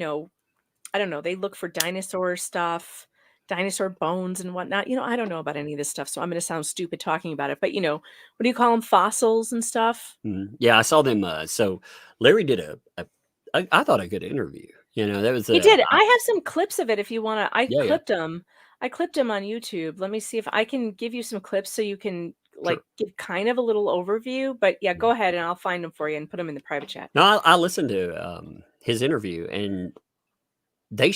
don't know, they look for dinosaur stuff, dinosaur bones and whatnot. I don't know about any of this stuff, so I'm going to sound stupid talking about it. But, what do you call them? Fossils and stuff? Yeah, I saw them. So Larry did I thought a good interview. That was He did. I have some clips of it if you want to. Yeah, yeah. I clipped them on YouTube. Let me see if I can give you some clips so you can give kind of a little overview. But yeah, go ahead and I'll find them for you and put them in the private chat. No, I listened to his interview, and they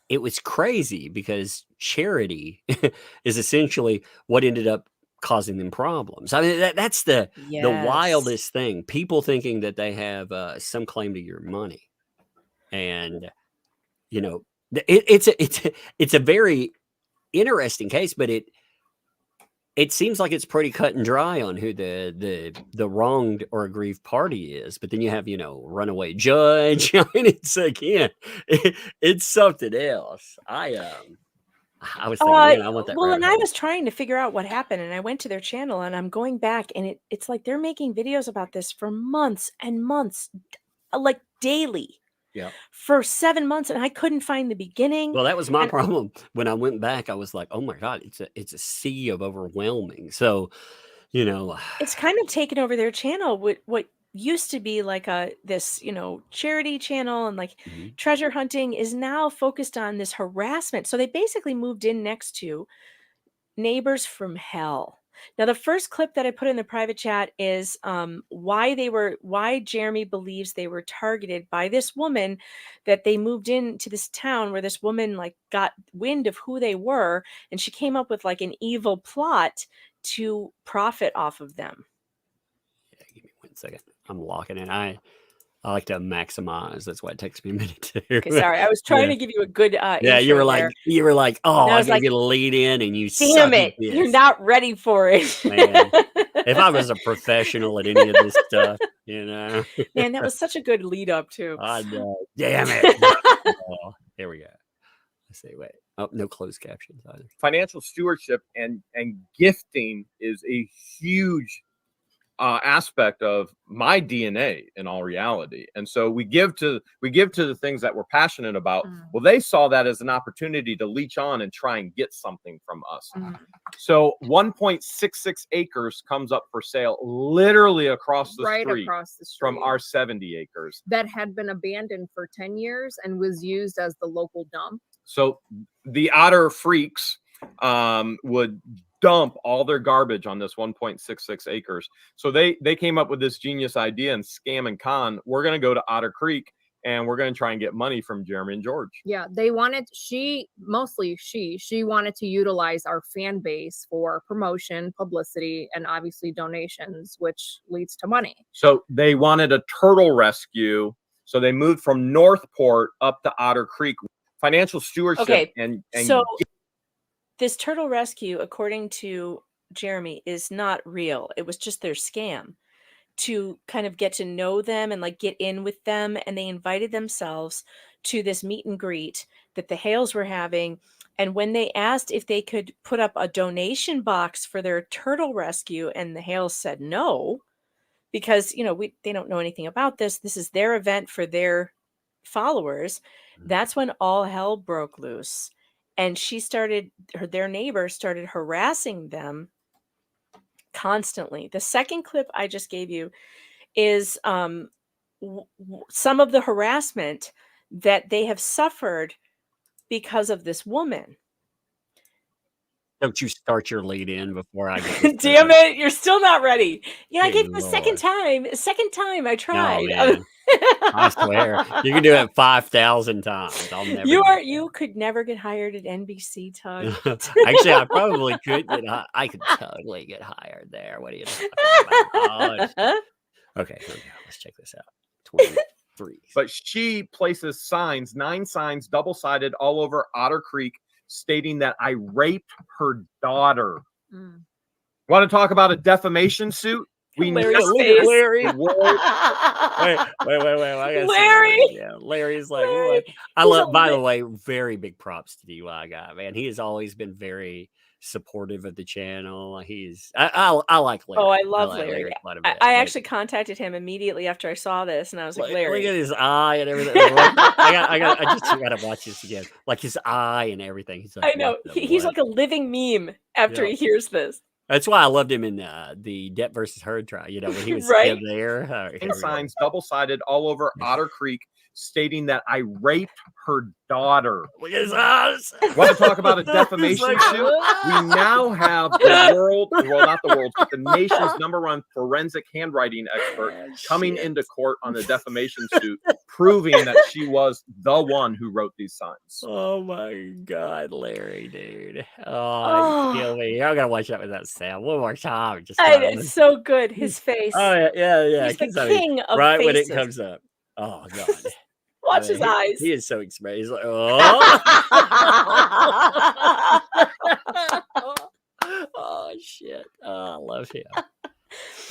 it was crazy because charity is essentially what ended up causing them problems. I mean, that's the wildest thing. People thinking that they have some claim to your money, and it's a very interesting case, but it seems like it's pretty cut and dry on who the wronged or aggrieved party is. But then you have, runaway judge. I mean, it's again, it's something else. I was thinking, man, I want that. Well, and I was trying to figure out what happened, and I went to their channel, and I'm going back, and it's like they're making videos about this for months and months, like daily. Yeah. For 7 months, and I couldn't find the beginning. Well, that was my problem. When I went back, I was like, oh my God, it's a sea of overwhelming. So, it's kind of taken over their channel. What used to be like this, charity channel and like treasure hunting is now focused on this harassment. So they basically moved in next to neighbors from hell. Now, the first clip that I put in the private chat is why Jeremy believes they were targeted by this woman, that they moved into this town where this woman got wind of who they were, and she came up with an evil plot to profit off of them. Yeah, give me 1 second. I'm locking in. I like to maximize. That's why it takes me a minute to. Okay, sorry. I was trying to give you a good yeah, you were like, oh, I gave you the lead in, and you damn it, you're not ready for it. Man, if I was a professional at any of this stuff, Man, that was such a good lead up too. I know. Damn it. Here we go. Let's see. Wait. Oh, no closed captions either. Financial stewardship and gifting is a huge aspect of my DNA in all reality. And so we give to the things that we're passionate about. Well, they saw that as an opportunity to leech on and try and get something from us. So 1.66 acres comes up for sale literally across the street from our 70 acres that had been abandoned for 10 years and was used as the local dump. So the Otter freaks would dump all their garbage on this 1.66 acres. So they came up with this genius idea and scam and con. We're going to go to Otter Creek and we're going to try and get money from Jeremy and George. Yeah, they wanted, she wanted to utilize our fan base for promotion, publicity, and obviously donations, which leads to money. So they wanted a turtle rescue. So they moved from Northport up to Otter Creek. Financial stewardship. Okay, and so this turtle rescue, according to Jeremy, is not real. It was just their scam to kind of get to know them and get in with them. And they invited themselves to this meet and greet that the Hales were having. And when they asked if they could put up a donation box for their turtle rescue, and the Hales said no, because, they don't know anything about this. This is their event for their followers. That's when all hell broke loose. And their neighbor started harassing them constantly. The second clip I just gave you is some of the harassment that they have suffered because of this woman. Don't you start your lead in before I get this Damn started. it, you're still not ready. Yeah, I Good gave him a second Lord. time. A second time I No, tried. man. I swear. You can do it 5,000 times. I'll never You do are it. you could never get hired at NBC, Tug. Actually, I probably could get I could totally get hired there. What are you talking about? Okay, here we go. Let's check this out. 23. But she places signs, 9 signs, double-sided, all over Otter Creek, stating that I raped her daughter. Want to talk about a defamation suit? We Larry's know face. that Larry. the world- Wait. I gotta Larry. see Larry. Yeah, Larry's like, Larry. what? I He's love. a By li- the way, very big props to DUI guy, man. He has always been very supportive of the channel. I like Larry. Oh, I love like Larry. quite a I bit. actually contacted him immediately after I saw this, and I was like, Larry. Look at his eye and everything. I just gotta watch this again. Like his eye and everything. He's like, I know. what the He's what? like a living meme after Yeah. he hears this. That's why I loved him in the Depp versus Heard trial. You know, when he was Right? there. Here we go. signs, double-sided, all over Otter Creek, stating that I raped her daughter. Look at his eyes. Want to talk about a defamation like, suit? We now have the world, well, not the world, but the nation's #1 forensic handwriting expert coming into court on the defamation suit, proving that she was the one who wrote these signs. Oh my God, Larry, dude. Oh, you kill me. I gotta watch that with that sound one more time. Just It's so good. His face. Oh yeah. He's the 'cause I mean, king of right faces. when it comes up. Oh God. Watch his eyes. He is so expressive. He's like, oh. Oh shit. Oh, I love him.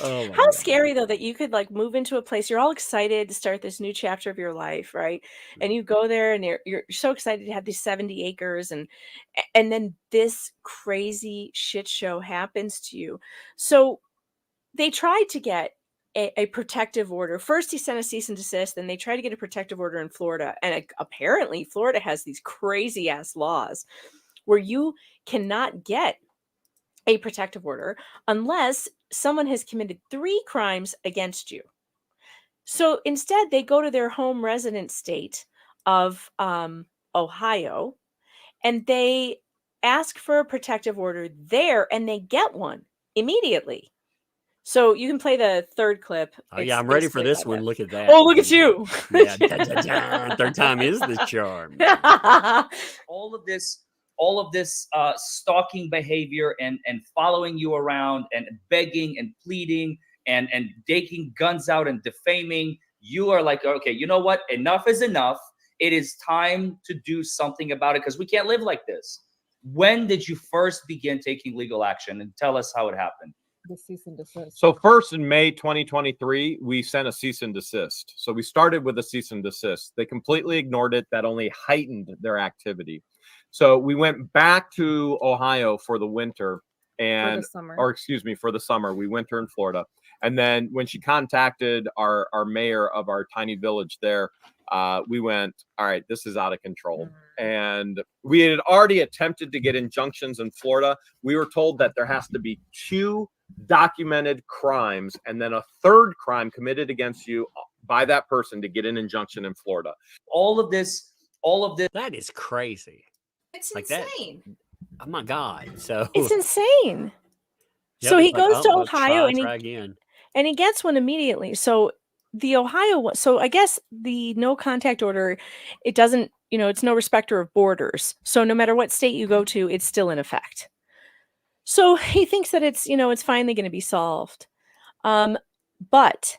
Oh my How God. scary though that you could like move into a place, you're all excited to start this new chapter of your life, right? And you go there and you're so excited to have these 70 acres and then this crazy shit show happens to you. So they tried to get a protective order. First he sent a cease and desist, then they tried to get a protective order in Florida, and apparently Florida has these crazy ass laws where you cannot get a protective order unless someone has committed 3 crimes against you. So instead, they go to their home resident state of Ohio, and they ask for a protective order there, and they get one immediately. So you can play the third clip. Oh yeah, I'm ready for this one. Look at that. Oh, look at you. Yeah, third time is the charm. all of this stalking behavior and following you around and begging and pleading and taking guns out and defaming, you are like, okay, you know what? Enough is enough. It is time to do something about it because we can't live like this. When did you first begin taking legal action? And tell us how it happened. The cease and desist. So first in May 2023, we sent a cease and desist. So we started with a cease and desist. They completely ignored it. That only heightened their activity. So we went back to Ohio for the winter and, for the summer. We winter in Florida. And then when she contacted our mayor of our tiny village there, we went, all right, this is out of control. And we had already attempted to get injunctions in Florida. We were told that there has to be 2 documented crimes and then a 3rd crime committed against you by that person to get an injunction in Florida. All of this. That is crazy. It's like insane. Oh my God. So It's insane. Yep, So he it's like, goes to let's Ohio try again. and he gets one immediately. So the Ohio one, so I guess the no contact order, it doesn't, it's no respecter of borders. So no matter what state you go to, it's still in effect. So he thinks that it's, it's finally going to be solved. But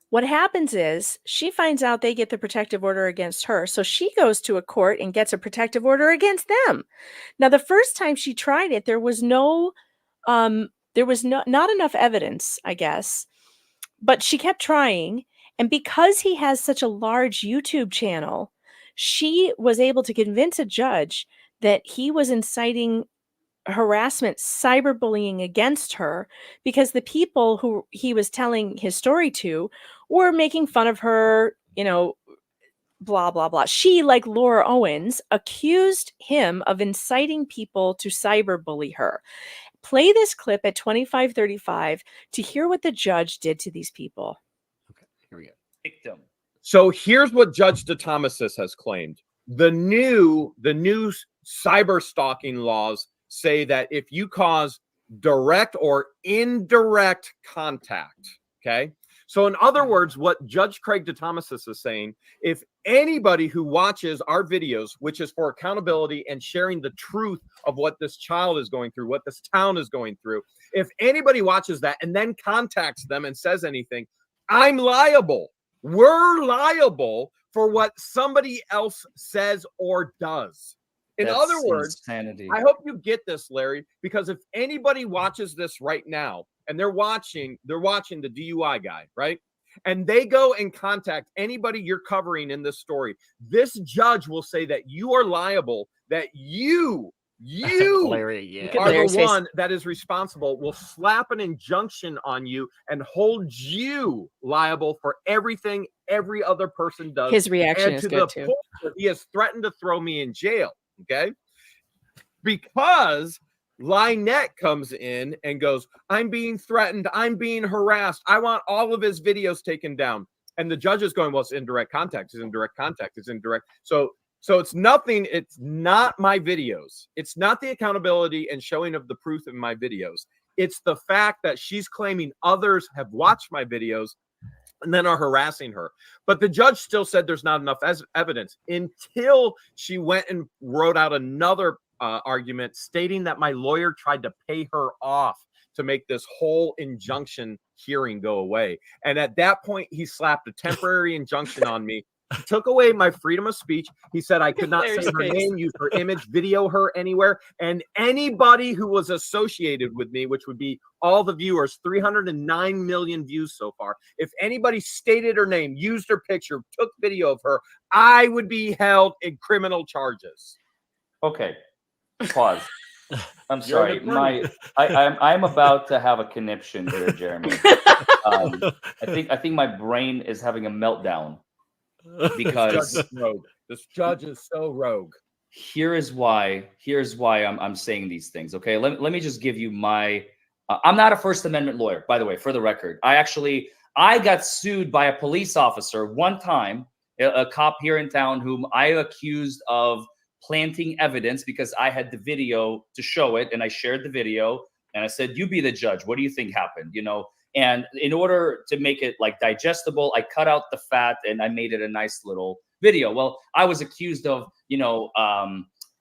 what happens is she finds out they get the protective order against her. So she goes to a court and gets a protective order against them. Now, the first time she tried it, there was not enough evidence, I guess, but she kept trying. And because he has such a large YouTube channel, she was able to convince a judge that he was inciting harassment, cyberbullying against her because the people who he was telling his story to were making fun of her, blah, blah, blah. She, like Laura Owens, accused him of inciting people to cyberbully her. Play this clip at 25:35 to hear what the judge did to these people. Okay, here we go. Victim So here's what Judge DeThomasis has claimed. The new cyber stalking laws say that if you cause direct or indirect contact, okay? So in other words, what Judge Craig DeThomasis is saying, if anybody who watches our videos, which is for accountability and sharing the truth of what this child is going through, what this town is going through, if anybody watches that and then contacts them and says anything, I'm liable. We're liable for what somebody else says or does. In That's other words, insanity. I hope you get this, Larry, because if anybody watches this right now and they're watching the DUI guy, right? And they go and contact anybody you're covering in this story, this judge will say that you are liable, that you Larry, yeah. are the one that is responsible, will slap an injunction on you and hold you liable for everything every other person does. His reaction and is to good the too. point where he has threatened to throw me in jail. Okay. Because Lynette comes in and goes, I'm being threatened. I'm being harassed. I want all of his videos taken down. And the judge is going, well, it's indirect contact. It's indirect contact. It's indirect. So it's nothing. It's not my videos. It's not the accountability and showing of the proof in my videos. It's the fact that she's claiming others have watched my videos and then are harassing her. But the judge still said there's not enough evidence until she went and wrote out another argument stating that my lawyer tried to pay her off to make this whole injunction hearing go away. And at that point, he slapped a temporary injunction on me. He took away my freedom of speech. He said I could not say her name, use her image, video her anywhere. And anybody who was associated with me, which would be all the viewers, 309 million views so far. If anybody stated her name, used her picture, took video of her, I would be held in criminal charges. Okay, pause. I'm sorry. I'm about to have a conniption here, Jeremy. I think my brain is having a meltdown because this judge is so rogue. Here's why I'm saying these things. Okay, let me just give you my. I'm not a First Amendment lawyer, by the way, for the record. I got sued by a police officer one time, a cop here in town, whom I accused of planting evidence because I had the video to show it, and I shared the video, and I said, "You be the judge. What do you think happened?" You know. And in order to make it like digestible, I cut out the fat and I made it a nice little video. Well, I was accused of,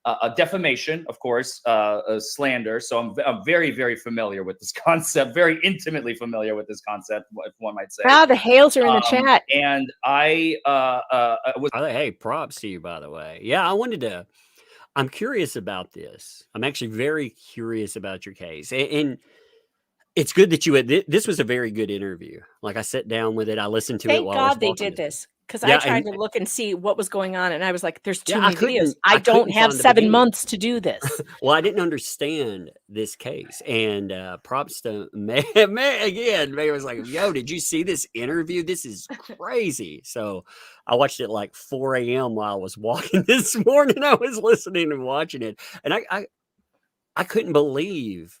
a defamation, of course, a slander. So I'm very, very familiar with this concept, very intimately familiar with this concept, if one might say. Wow, the Hales are in the chat. And I was. Hey, props to you, by the way. Yeah, I'm curious about this. I'm actually very curious about your case. And it's good that this was a very good interview. Like I sat down with it. I listened to it Thank while I was God they walking did this, because Yeah, I tried and- to look and see what was going on, and I was like, "There's too Yeah, I many videos. couldn't- I I don't couldn't have find the 7 beginning. months to do this." Well, I didn't understand this case, and props to May. Again, May was like, "Yo, did you see this interview? This is crazy." So I watched it like 4 a.m. while I was walking this morning. I was listening and watching it, and I couldn't believe.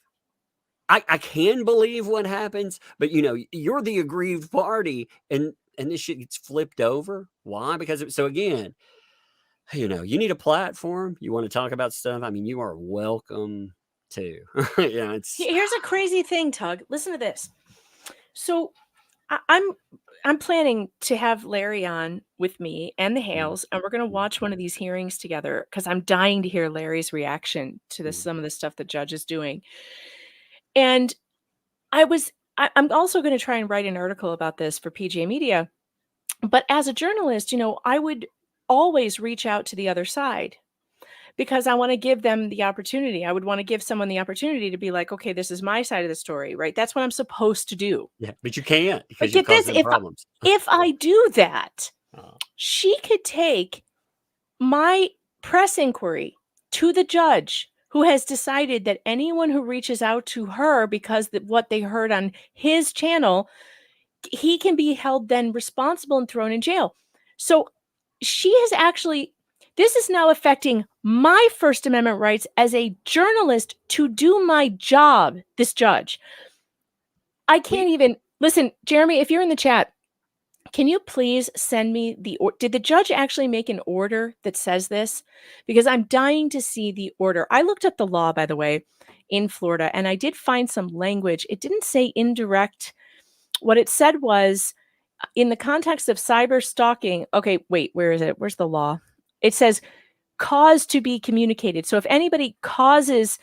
I can believe what happens, but you're the aggrieved party, and this shit gets flipped over. Why? Because so again, you need a platform. You want to talk about stuff. I mean, you are welcome to. Here's a crazy thing, Tug. Listen to this. So I'm planning to have Larry on with me and the Hales, and we're going to watch one of these hearings together because I'm dying to hear Larry's reaction to this, some of the stuff the judge is doing. And I'm also going to try and write an article about this for PJ Media. But as a journalist, I would always reach out to the other side because I want to give them the opportunity. I would want to give someone the opportunity to be like, okay, this is my side of the story, right? That's what I'm supposed to do. Yeah, but you can't But because you're get this, causing problems. if I do that, she could take my press inquiry to the judge who has decided that anyone who reaches out to her because what they heard on his channel, he can be held then responsible and thrown in jail. So she has actually, this is now affecting my First Amendment rights as a journalist to do my job, this judge. I can't even, listen, Jeremy, if you're in the chat, Can you please send me did the judge actually make an order that says this? Because I'm dying to see the order. I looked up the law, by the way, in Florida, and I did find some language. It didn't say indirect. What it said was, in the context of cyber stalking. Okay, wait, where is it? Where's the law? It says cause to be communicated. So if anybody causes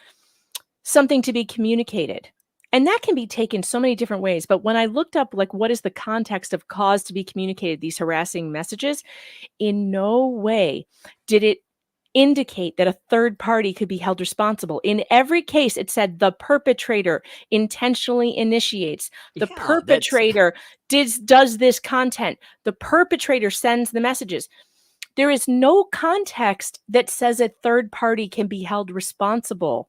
something to be communicated, and that can be taken so many different ways. But when I looked up, like, what is the context of cause to be communicated, these harassing messages, in no way did it indicate that a third party could be held responsible. In every case, it said the perpetrator intentionally initiates. The perpetrator does this content. The perpetrator sends the messages. There is no context that says a third party can be held responsible.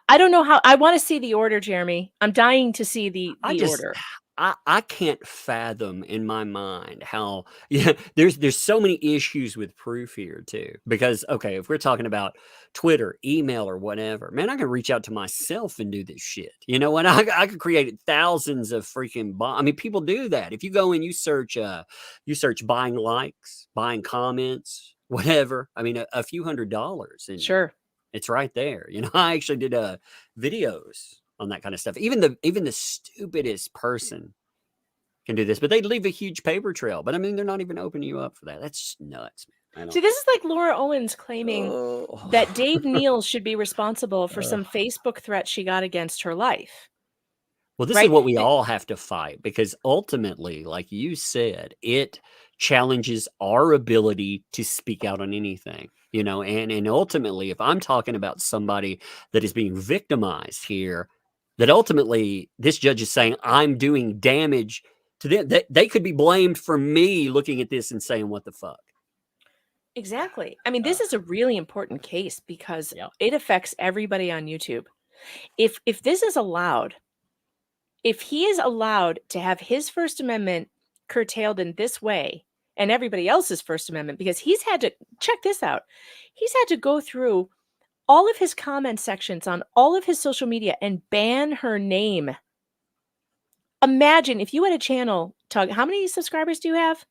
I don't know how. I want to see the order, Jeremy. I'm dying to see the order. I can't fathom in my mind how there's so many issues with proof here too. Because okay, if we're talking about Twitter, email, or whatever, man, I can reach out to myself and do this shit. You know what? I could create thousands of freaking I mean, people do that. If you go and you search buying likes, buying comments, whatever. I mean, a few $100s, and sure, it's right there. You know, I actually did videos on that kind of stuff. Even the stupidest person can do this, but they leave a huge paper trail. But I mean, they're not even opening you up for that. That's just nuts, man. See, this is like Laura Owens claiming that Dave Neal should be responsible for some Facebook threat she got against her life. Well, this is what we all have to fight, because ultimately, like you said, it challenges our ability to speak out on anything, you know, and ultimately, if I'm talking about somebody that is being victimized here, that ultimately this judge is saying I'm doing damage to them, that they could be blamed for me looking at this and saying, what the fuck? Exactly. I mean, this is a really important case because it affects everybody on YouTube. If this is allowed, if he is allowed to have his First Amendment curtailed in this way, and everybody else's First Amendment, because he's had to, check this out, he's had to go through all of his comment sections on all of his social media and ban her name. Imagine if you had a channel, Tug, how many subscribers do you have?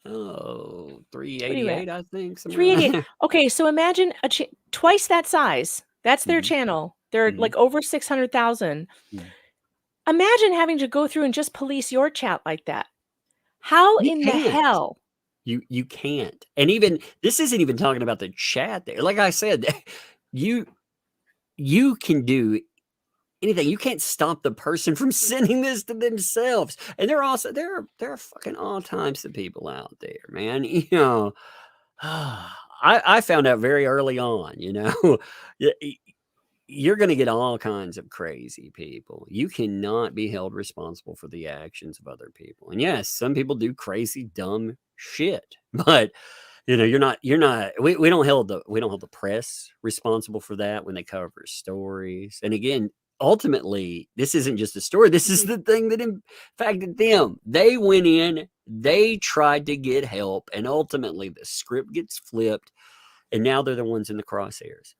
Oh, 388, I think. 388. Okay, so imagine twice that size. That's their channel. They're like over 600,000. Imagine having to go through and just police your chat like that. How in the hell? You can't. And even this isn't even talking about the chat there. Like I said, you can do anything. You can't stop the person from sending this to themselves. And there are fucking all types of people out there, man. You know, I found out very early on, you know, you're going to get all kinds of crazy people. You cannot be held responsible for the actions of other people. And yes, some people do crazy, dumb shit, but you know, we don't hold the press responsible for that when they cover stories. And again, ultimately, this isn't just a story. This is the thing that impacted them. They went in, they tried to get help, and ultimately the script gets flipped, and now they're the ones in the crosshairs.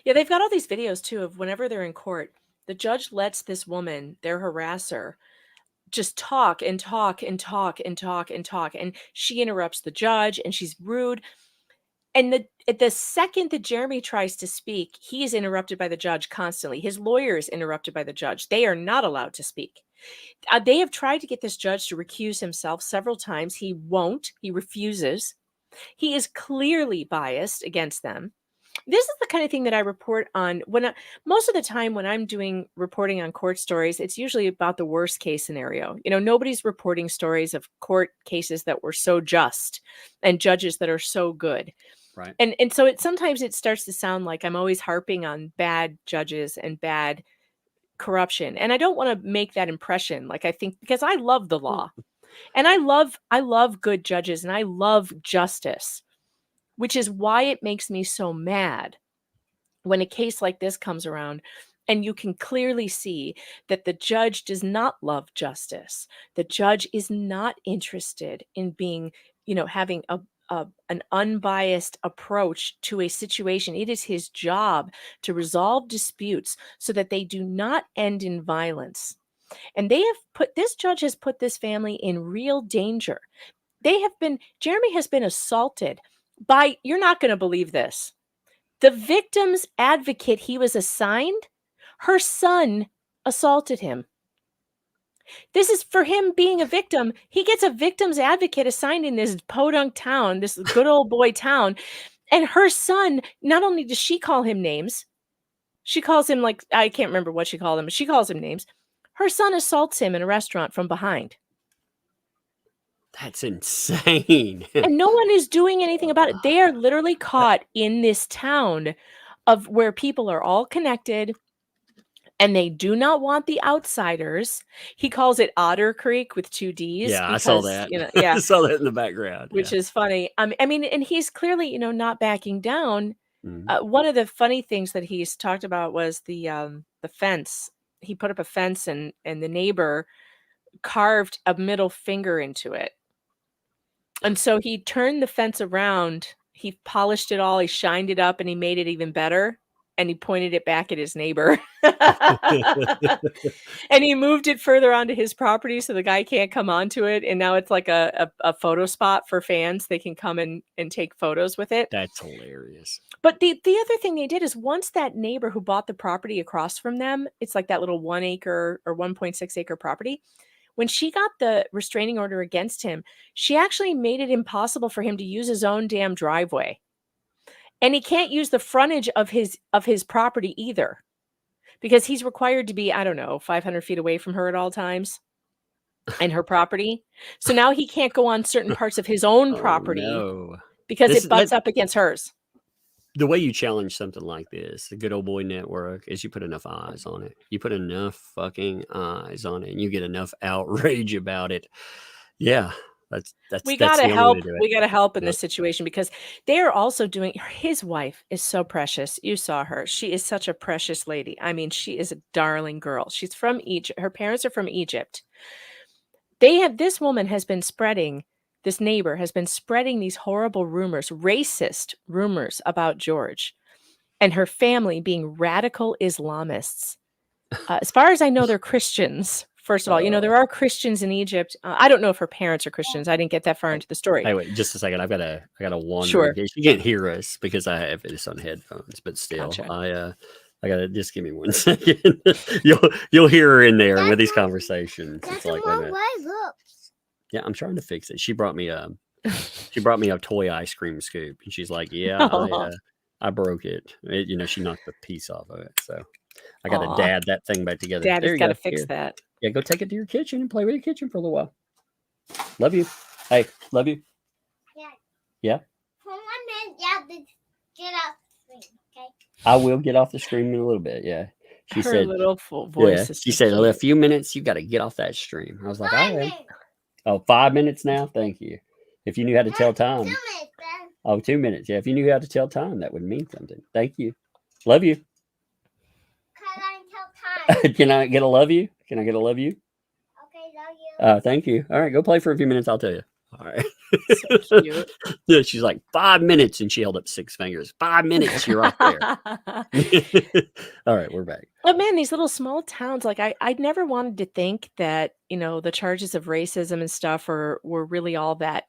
Yeah, they've got all these videos too of whenever they're in court, the judge lets this woman, their harasser, just talk and talk and talk and talk and talk. And she interrupts the judge and she's rude. And the second that Jeremy tries to speak, he is interrupted by the judge constantly. His lawyer is interrupted by the judge. They are not allowed to speak. They have tried to get this judge to recuse himself several times. He won't. He refuses. He is clearly biased against them. This is the kind of thing that I report on most of the time when I'm doing reporting on court stories, it's usually about the worst case scenario. You know, nobody's reporting stories of court cases that were so just and judges that are so good. Right. And so sometimes it starts to sound like I'm always harping on bad judges and bad corruption. And I don't want to make that impression. Like, I think, because I love the law and I love good judges and I love justice, which is why it makes me so mad when a case like this comes around and you can clearly see that the judge does not love justice. The judge is not interested in being, you know, having an unbiased approach to a situation. It is his job to resolve disputes so that they do not end in violence. And this judge has put this family in real danger. Jeremy has been assaulted by, you're not going to believe this, the victim's advocate he was assigned, her son assaulted him. This is for him being a victim. He gets a victim's advocate assigned in this podunk town, this good old boy town. And her son, not only does she call him names, she calls him like, I can't remember what she called him, but she calls him names. Her son assaults him in a restaurant from behind. That's insane. And no one is doing anything about it. They are literally caught in this town of where people are all connected. And they do not want the outsiders. He calls it Otter Creek with 2 Ds. Yeah, because, I saw that. Yeah, I saw that in the background. which is funny. I mean, and he's clearly, not backing down. Mhm. One of the funny things that he's talked about was the fence. He put up a fence, and the neighbor carved a middle finger into it. And so he turned the fence around. He polished it all. He shined it up, and he made it even better. And he pointed it back at his neighbor. And he moved it further onto his property so the guy can't come onto it. And now it's like a photo spot for fans. They can come and take photos with it. That's hilarious. But the other thing they did is, once that neighbor who bought the property across from them, it's like that little 1 acre or 1.6 acre property. When she got the restraining order against him, she actually made it impossible for him to use his own damn driveway. And he can't use the frontage of his property either, because he's required to be, I don't know, 500 feet away from her at all times and her property. So now he can't go on certain parts of his own property No. because it butts up against hers. The way you challenge something like this, the good old boy network, is you put enough eyes on it. You put enough fucking eyes on it, and you get enough outrage about it. Yeah. We that's gotta the only way help. to do it. We gotta help in Yep. this situation, because they are also doing. His wife is so precious. You saw her. She is such a precious lady. I mean, she is a darling girl. She's from Egypt. Her parents are from Egypt. This woman has been spreading. This neighbor has been spreading these horrible rumors, racist rumors about George, and her family being radical Islamists. As far as I know, they're Christians. First of all, there are Christians in Egypt. I don't know if her parents are Christians. I didn't get that far into the story. Hey, wait, just a second. I got a wander. Sure. In case you can't hear us because I have this on headphones, but still, Gotcha. I gotta just give me 1 second. you'll hear her in there with these conversations. It's like, wait a minute. Yeah, I'm trying to fix it. She brought me a toy ice cream scoop, and she's like, "Yeah, I broke it. She knocked the piece off of it, so I got to dad that thing back together." Daddy's got to fix Here. that. Yeah, go take it to your kitchen and play with your kitchen for a little while. Love you. Hey, love you. Yeah. For 1 minute, yeah, get off the screen, okay? I will get off the stream in a little bit. Yeah. She Her said, little full voice. yeah, Is she so said, cute. a few minutes, you got to get off that stream. I was like, all right. Oh, 5 minutes now? Thank you. If you knew how to tell time. 2 minutes, then. Oh, 2 minutes. Yeah. If you knew how to tell time, that would mean something. Thank you. Love you. Can I tell time? Can I get a love you? Can I get a love you? Okay, love you. Thank you. All right. Go play for a few minutes. I'll tell you. All right. So cute. Yeah, she's like 5 minutes, and she held up 6 fingers. 5 minutes, you're right there. All right, we're back. But man, these little small towns, like I never wanted to think that, the charges of racism and stuff were really all that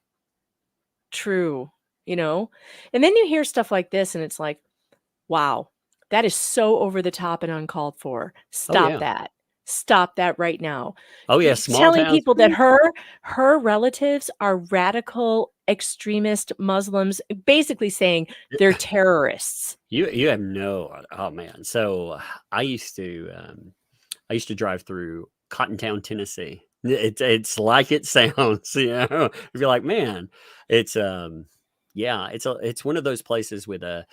true, And then you hear stuff like this, and it's like, wow, that is so over the top and uncalled for. Stop yeah. that. Stop that right now. Oh yeah, He's small telling towns. people that her relatives are radical extremist Muslims, basically saying they're terrorists. You have no. Oh man. So I used to drive through Cottontown, Tennessee. It's like it sounds. If you're like, man, it's it's one of those places with a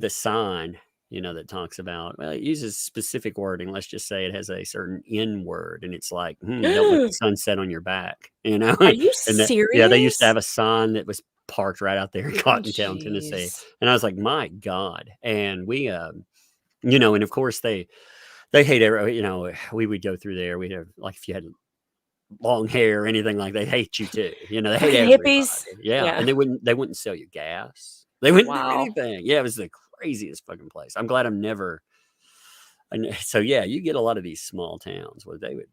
sign, that talks about, well, it uses specific wording. Let's just say it has a certain N word, and it's like, don't let the sun set on your back. Are you And serious? yeah, they used to have a sign that was parked right out there in Cottontown, Tennessee, Jeez. and I was like, my God. And we, and of course they hate every, we would go through there. We'd have, like, if you had long hair or anything like, they hate you too. They hate everybody. Hippies. Yeah, Yeah. and they wouldn't sell you gas. They wouldn't do Wow. anything. Yeah, it was the craziest fucking place. I'm glad I'm never. So yeah, you get a lot of these small towns where they would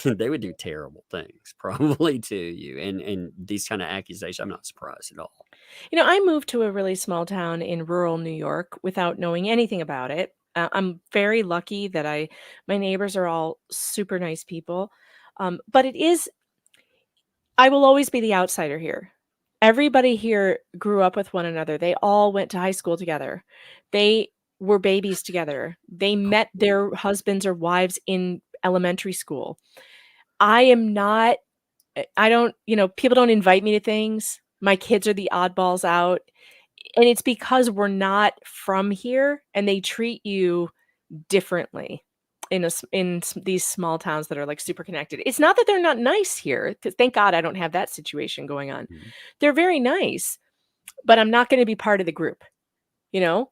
they would do terrible things probably to you. And these kind of accusations, I'm not surprised at all. You know, I moved to a really small town in rural New York without knowing anything about it. I'm very lucky that my neighbors are all super nice people. But I will always be the outsider here. Everybody here grew up with one another. They all went to high school together. They were babies together. They met their husbands or wives in elementary school. I am not, I don't, people don't invite me to things. My kids are the oddballs out. And it's because we're not from here and they treat you differently these small towns that are like super connected. It's not that they're not nice here. Thank God I don't have that situation going on. They're very nice, but I'm not going to be part of the group, Yeah,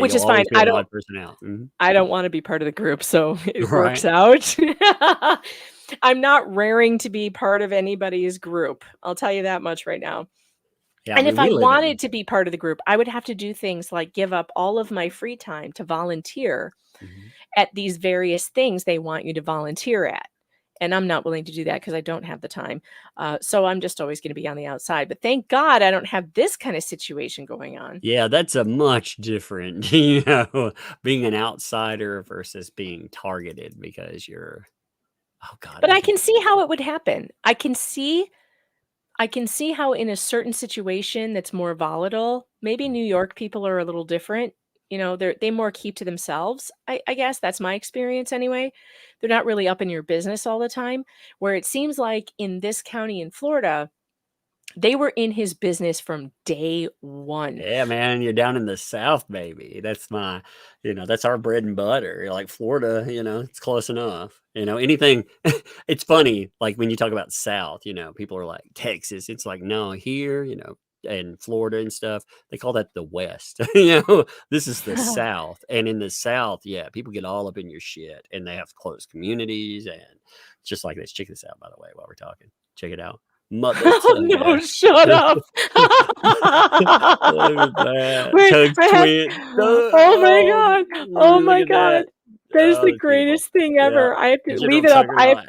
which you'll is fine. always be an odd person out. Mhm. I don't want to be part of the group, so it works Right. out. I'm not raring to be part of anybody's group. I'll tell you that much right now. Yeah, I And mean, if I we live in wanted to be part of the group, I would have to do things like give up all of my free time to volunteer at these various things they want you to volunteer at. And I'm not willing to do that because I don't have the time. So I'm just always going to be on the outside. But thank God I don't have this kind of situation going on. Yeah, that's a much different, being an outsider versus being targeted because you're, oh God. But I can see how it would happen. I can see how in a certain situation that's more volatile, maybe New York people are a little different. They more keep to themselves. I guess that's my experience anyway. They're not really up in your business all the time. Where it seems like in this county in Florida, they were in his business from day one. Yeah, man, you're down in the South, baby. That's that's our bread and butter. Like Florida, it's close enough. Anything. It's funny, like when you talk about South, people are like Texas. It's like, no, here, and Florida and stuff, they call that the West. This is the South. And in the South, yeah, people get all up in your shit and they have close communities. And just like this, check this out, by the way, while we're talking. Check it out. Mother Oh no, shut up. Look at that. Wait, Tug's I had- twin. oh my God. Oh my Look at God. that. That is the Those people. greatest thing Yeah. ever. I have to Get you leave on it up. Tugger Lot.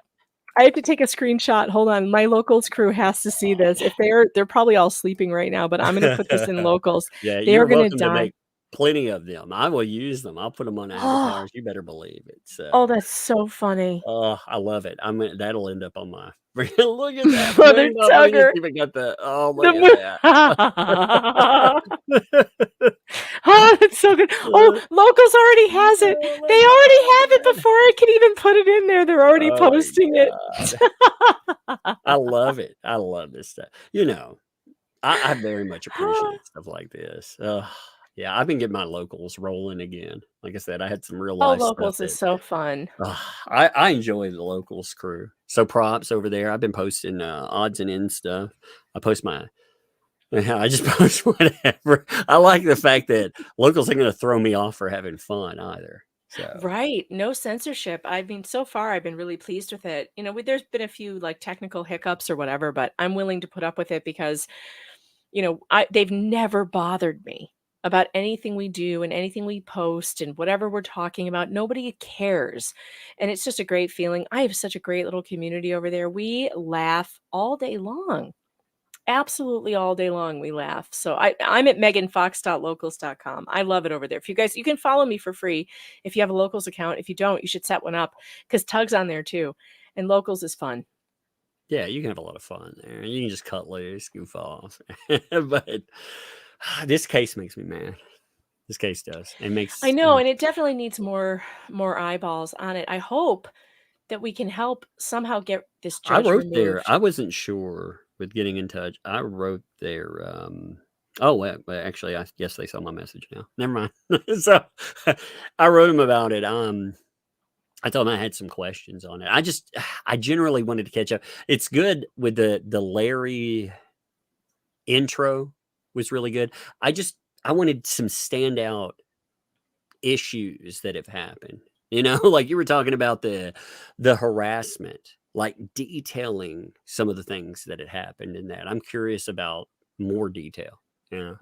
I have to take a screenshot. Hold on. My locals crew has to see this. If they're probably all sleeping right now, but I'm going to put this in locals. Yeah, They you're are going to welcome to die. make plenty of them. I will use them. I'll put them on avatars. You better believe it. So, Oh, that's so funny. oh, I love it. That'll end up on my. Look at that. Mother Blue Bubble, you Tugger. even got the. Oh, The look at that. Oh, that's so good. Oh, Locals already has it. They already have it before I can even put it in there. They're already Oh my posting it. I love it. I love this stuff. I very much appreciate stuff like this. Yeah, I've been getting my locals rolling again. Like I said, I had some real Oh, life Locals stuff is so fun. I enjoy the locals crew. So props over there. I've been posting odds and ends stuff. I just post whatever. I like the fact that locals ain't going to throw me off for having fun either. So Right. No censorship. I mean, so far I've been really pleased with it. There's been a few like technical hiccups or whatever, but I'm willing to put up with it because, they've never bothered me about anything we do and anything we post and whatever we're talking about. Nobody cares. And it's just a great feeling. I have such a great little community over there. We laugh all day long. Absolutely all day long we laugh. So I'm at meganfox.locals.com. I love it over there. If you guys, you can follow me for free if you have a Locals account. If you don't, you should set one up because Tug's on there too. And Locals is fun. yeah, you can have a lot of fun there. You can just cut loose, goof off. But this case makes me mad. This case does. It makes I know, and it definitely needs more eyeballs on it. I hope that we can help somehow get this I judge wrote removed. there. I wasn't sure with getting in touch. I wrote there. Oh, well, actually, I guess they saw my message now. Never mind. So I wrote them about it. I told them I had some questions on it. I generally wanted to catch up. It's good with the Larry intro was really good. I wanted some standout issues that have happened. Like you were talking about the harassment, like detailing some of the things that had happened in that. I'm curious about more detail.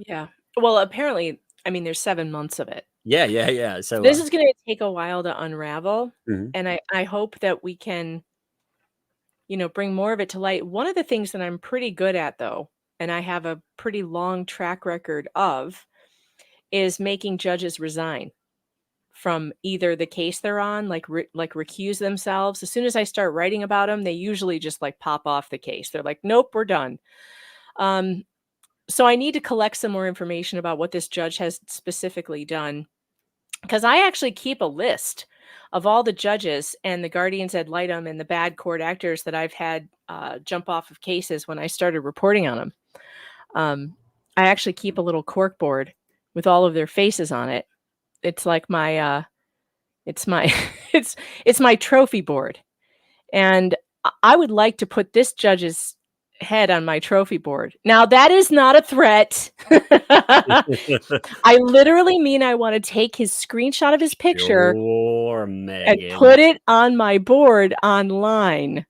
Yeah. Well, apparently, I mean, there's 7 months of it. Yeah. So This is going to take a while to unravel. Mhm. And I hope that we can bring more of it to light. One of the things that I'm pretty good at, though, and I have a pretty long track record of, is making judges resign from either the case they're on, like recuse themselves. As soon as I start writing about them, they usually just like pop off the case. They're like, nope, we're done. So I need to collect some more information about what this judge has specifically done, because I actually keep a list of all the judges and the guardians ad litem and the bad court actors that I've had jump off of cases when I started reporting on them. I actually keep a little cork board with all of their faces on it. It's like my it's my trophy board. And I would like to put this judge's head on my trophy board. Now, that is not a threat. I literally mean I want to take his screenshot of his picture and put it on my board online.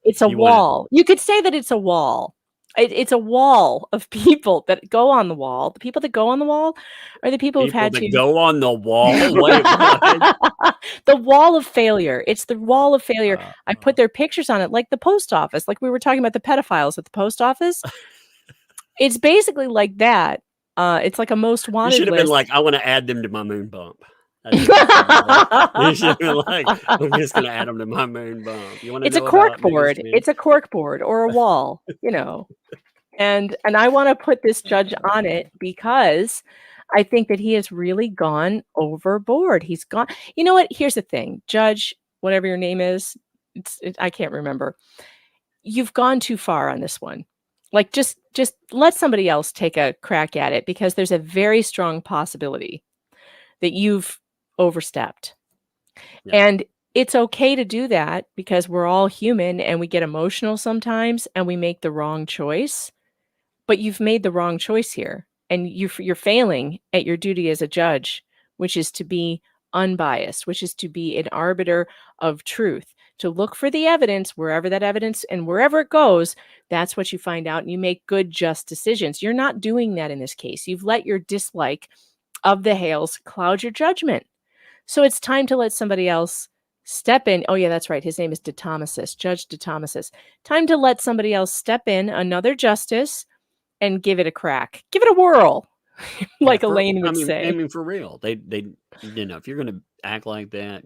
It's a wall. You could say that it's a wall. It's a wall of people that go on the wall. The people that go on the wall are the people who've had to go on the wall. Wait, the wall of failure. It's the wall of failure. I put their pictures on it, like the post office, like we were talking about the pedophiles at the post office. It's basically like that. It's like a most wanted. You should have list. been like, I want to add them to my moon bump. You should have been like, I'm just going to add them to my moon bump. You want to It's a cork board. It's a cork board or a wall, And I want to put this judge on it because I think that he has really gone overboard. He's gone. You know what? Here's the thing, Judge, whatever your name is, I can't remember. You've gone too far on this one. Like just let somebody else take a crack at it, because there's a very strong possibility that you've overstepped. Yeah. And it's okay to do that, because we're all human and we get emotional sometimes and we make the wrong choice. But you've made the wrong choice here, and you're failing at your duty as a judge, which is to be unbiased, which is to be an arbiter of truth, to look for the evidence wherever that evidence and wherever it goes. That's what you find out, and you make good, just decisions. You're not doing that in this case. You've let your dislike of the Hales cloud your judgment. So it's time to let somebody else step in. Oh yeah, that's right. His name is DeThomasis, Judge DeThomasis. Time to let somebody else step in, another justice, and give it a crack. Give it a whirl, like Elaine would say. I mean, for real. They if you're going to act like that,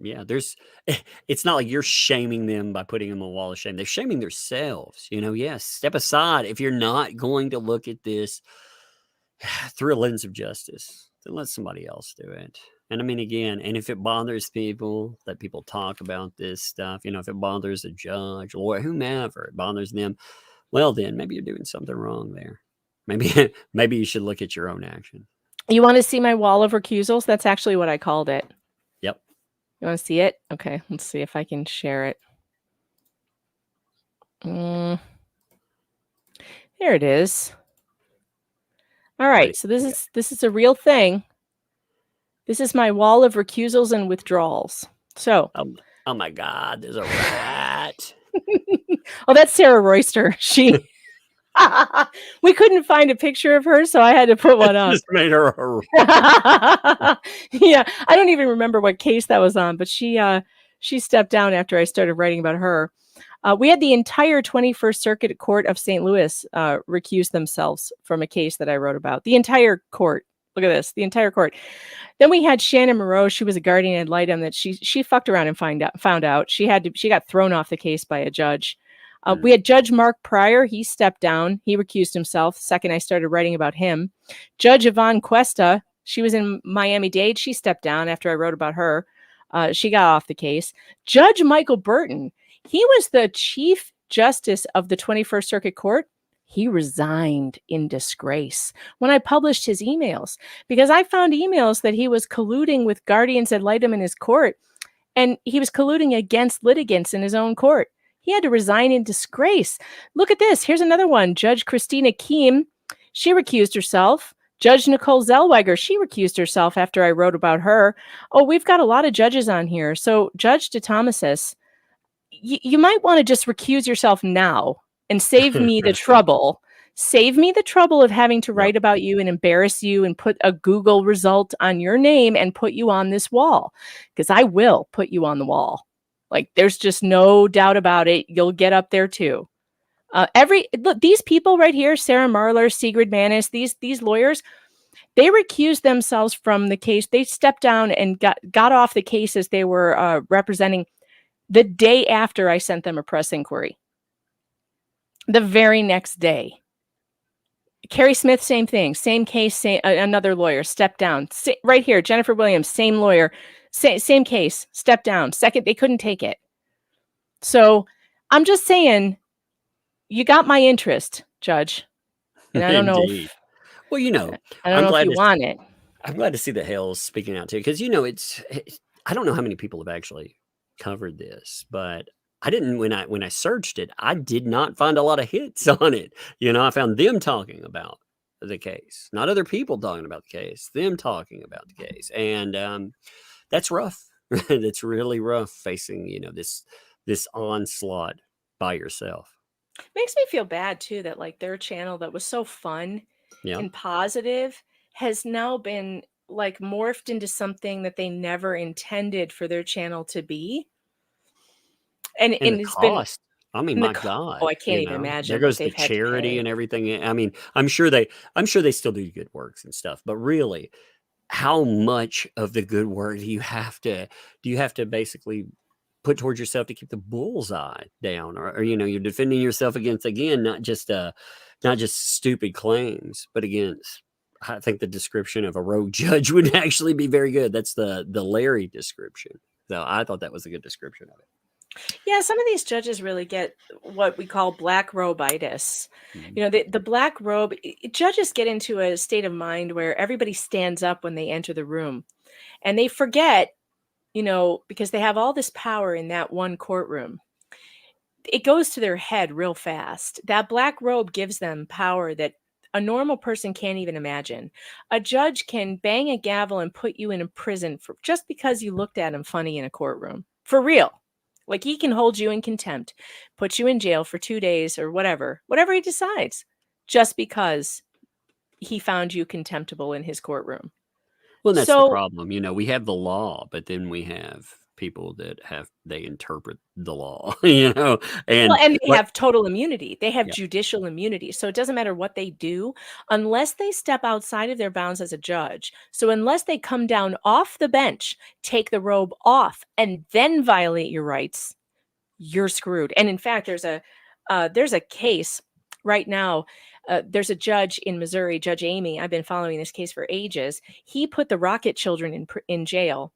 it's not like you're shaming them by putting them on a wall of shame. They're shaming themselves. Yes, step aside. If you're not going to look at this through a lens of justice, then let somebody else do it. And I mean, again, and if it bothers people that people talk about this stuff, if it bothers a judge or whomever, it bothers them, well, then maybe you're doing something wrong there. Maybe you should look at your own action. You want to see my wall of recusals? That's actually what I called it. Yep. You want to see it? Okay, let's see if I can share it. There it is. All right, so this is a real thing. This is my wall of recusals and withdrawals. So, oh my God, there's a rat. Oh, that's Sarah Royster. We couldn't find a picture of her, so I had to put one up. Just made her a Yeah, I don't even remember what case that was on, but she stepped down after I started writing about her. We had the entire 21st Circuit Court of St. Louis recuse themselves from a case that I wrote about. The entire court. Look at this, the entire court. Then we had Shannon Moreau. She was a guardian ad litem that she fucked around and found out. She got thrown off the case by a judge. We had Judge Mark Pryor. He stepped down. He recused himself the second I started writing about him. Judge Yvonne Cuesta, she was in Miami-Dade. She stepped down after I wrote about her. She got off the case. Judge Michael Burton, he was the Chief Justice of the 21st Circuit Court. He resigned in disgrace when I published his emails, because I found emails that he was colluding with guardians ad litem in his court, and he was colluding against litigants in his own court. He had to resign in disgrace. Look at this. Here's another one. Judge Christina Keem, she recused herself. Judge Nicole Zellweger, she recused herself after I wrote about her. Oh, we've got a lot of judges on here. So Judge DeThomasis, you might want to just recuse yourself now and save me the trouble. Save me the trouble of having to write about you and embarrass you and put a Google result on your name and put you on this wall, because I will put you on the wall. Like, there's just no doubt about it. You'll get up there too. Look, these people right here, Sarah Marlar, Sigrid Manis, these lawyers, they recused themselves from the case. They stepped down and got off the cases they were representing the day after I sent them a press inquiry. The very next day. Carrie Smith, same thing, same case, another lawyer stepped down. Right here, Jennifer Williams, same lawyer, same case, stepped down. Second, they couldn't take it. So I'm just saying, you got my interest, Judge. And I don't know Indeed. Well, you know, I don't I'm know if glad you to want it. I'm glad to see that Hale's speaking out too, because you know it's I don't know how many people have actually covered this, but I didn't when I searched it, I did not find a lot of hits on it. You know, I found them talking about the case, not other people talking about the case, them talking about the case, and that's rough. That's really rough facing this onslaught by yourself. Makes me feel bad too that like their channel that was so fun Yeah. and positive has now been like morphed into something that they never intended for their channel to be. And And the it's been cost. I mean, and the my oh, God, I can't even there imagine what goes the they've had to charity pay. and everything. I mean, I'm sure they still do good works and stuff, but really, how much of the good work do you have to basically put towards yourself to keep the bullseye down, or you're defending yourself against, again, not just stupid claims, but against. I think the description of a rogue judge would actually be very good. That's the Larry description. So I thought that was a good description of it. Yeah, some of these judges really get what we call black robe-itis. You know, the black robe, judges get into a state of mind where everybody stands up when they enter the room. And they forget, because they have all this power in that one courtroom. It goes to their head real fast. That black robe gives them power that a normal person can't even imagine. A judge can bang a gavel and put you in a prison for just because you looked at him funny in a courtroom. For real. Like, he can hold you in contempt, put you in jail for 2 days or whatever he decides, just because he found you contemptible in his courtroom. Well, that's the So, problem. We have the law, but then we have people that they interpret the law, well, and and they what have total immunity. They have yeah. judicial immunity. So it doesn't matter what they do unless they step outside of their bounds as a judge. So unless they come down off the bench, take the robe off, and then violate your rights, you're screwed. And in fact, there's a case right now. There's a judge in Missouri, Judge Amy. I've been following this case for ages. He put the Rocket children in jail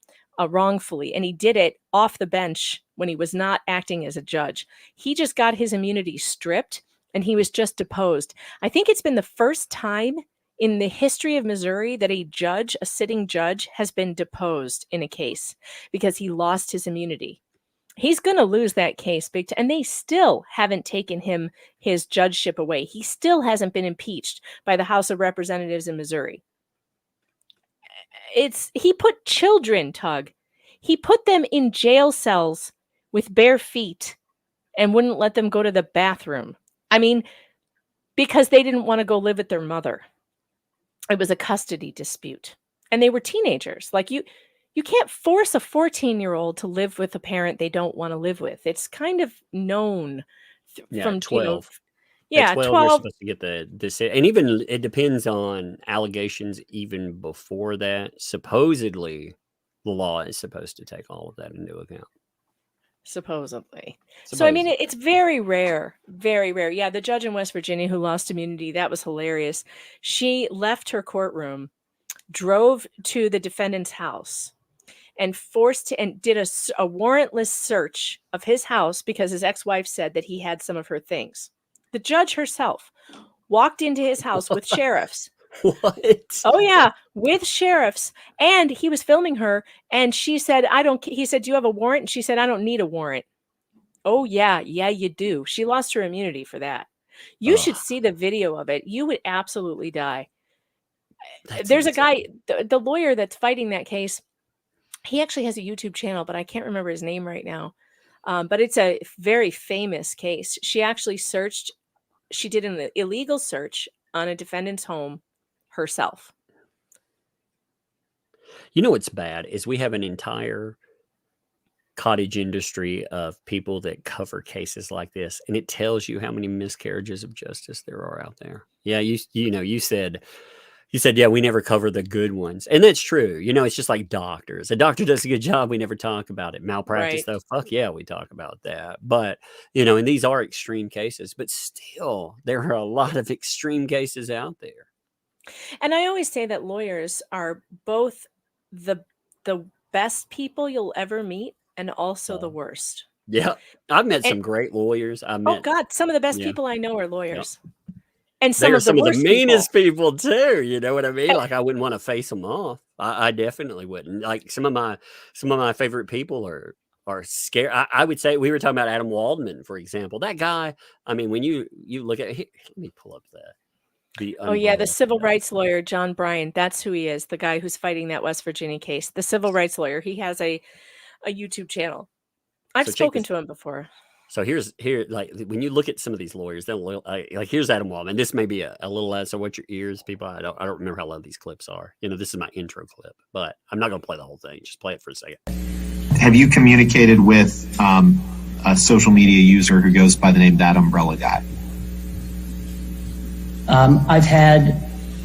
wrongfully, and he did it off the bench when he was not acting as a judge. He just got his immunity stripped, and he was just deposed. I think it's been the first time in the history of Missouri that a sitting judge, has been deposed in a case because he lost his immunity. He's going to lose that case big time, and they still haven't taken his judgeship away. He still hasn't been impeached by the House of Representatives in Missouri. He put children, Tug. He put them in jail cells with bare feet and wouldn't let them go to the bathroom. I mean, because they didn't want to go live with their mother. It was a custody dispute. And they were teenagers. Like, you can't force a 14-year-old to live with a parent they don't want to live with. It's kind of known from 12. Yeah, At 12, 12. you're supposed to get this, and even it depends on allegations. Even before that, supposedly, the law is supposed to take all of that into account. Supposedly. So, I mean, it's very rare, very rare. Yeah, the judge in West Virginia who lost immunity, that was hilarious. She left her courtroom, drove to the defendant's house, and did a warrantless search of his house because his ex-wife said that he had some of her things. The judge herself walked into his house with sheriffs. What? Oh yeah, with sheriffs, and he was filming her, and she said, he said, "Do you have a warrant?" And she said, "I don't need a warrant." Oh yeah, you do. She lost her immunity for that. You should see the video of it. You would absolutely die. There's a guy, the lawyer that's fighting that case. He actually has a YouTube channel, but I can't remember his name right now. But it's a very famous case. She did an illegal search on a defendant's home herself. You know what's bad is we have an entire cottage industry of people that cover cases like this, and it tells you how many miscarriages of justice there are out there. Yeah, you said, yeah, we never cover the good ones, and that's true. It's just like doctors. A doctor does a good job, we never talk about it. Malpractice, Right. though, fuck yeah, we talk about that. But and these are extreme cases, but still, there are a lot of extreme cases out there. And I always say that lawyers are both the best people you'll ever meet and also the worst. Yeah, I've met And some great lawyers. oh God, some of the best Yeah. people I know are Yep. lawyers. And They some are of the some of the worst people. meanest people too. You know what I mean? And- Like I wouldn't want to face them off. I definitely wouldn't. Like some of my favorite people are scared. I would say we were talking about Adam Waldman, for example. That guy. I mean, when you look at let me pull up the Oh yeah, the umbrella civil guy. rights lawyer, John Bryan. That's who he is, the guy who's fighting that West Virginia case. The civil rights lawyer. He has a YouTube channel. I've So check spoken this- to him before. So here, like when you look at some of these lawyers, they'll like here's Adam Waldman. This may be a little loud, so watch your ears, people. I don't remember how loud these clips are. This is my intro clip, but I'm not going to play the whole thing. Just play it for a second. Have you communicated with a social media user who goes by the name ThatUmbrellaGuy? I've had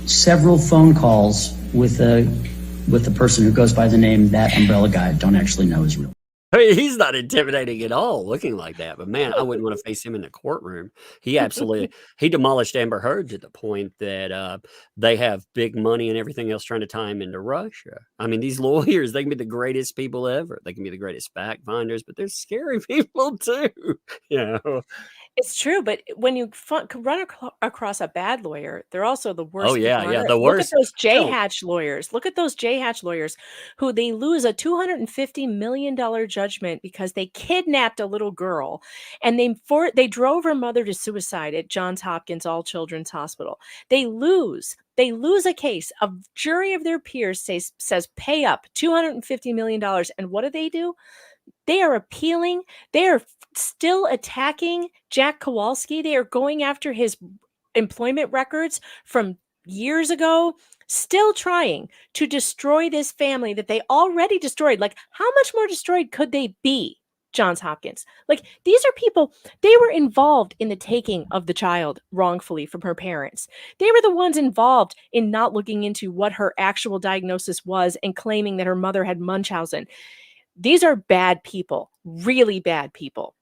several phone calls with the person who goes by the name ThatUmbrellaGuy. Don't actually know his real. I mean, he's not intimidating at all, looking like that. But man, I wouldn't want to face him in a courtroom. He absolutely he demolished Amber Heard to the point that they have big money and everything else trying to tie him into Russia. I mean, these lawyers, they can be the greatest people ever. They can be the greatest fact finders, but they're scary people too. It's true, but when you run across a bad lawyer, they're also the worst. Oh yeah, people on yeah, earth. the Look at worst. those J Don't- Hatch lawyers. Look at those J Hatch lawyers who they lose a $250 million judgment because they kidnapped a little girl and they drove her mother to suicide at Johns Hopkins All Children's Hospital. They lose a case. A jury of their peers says pay up $250 million. And what do? They are appealing. They are still attacking Jack Kowalski. They are going after his employment records from years ago, still trying to destroy this family that they already destroyed. Like, how much more destroyed could they be? Johns Hopkins. Like, these are people, they were involved in the taking of the child wrongfully from her parents. They were the ones involved in not looking into what her actual diagnosis was and claiming that her mother had Munchausen. These are bad people, really bad people.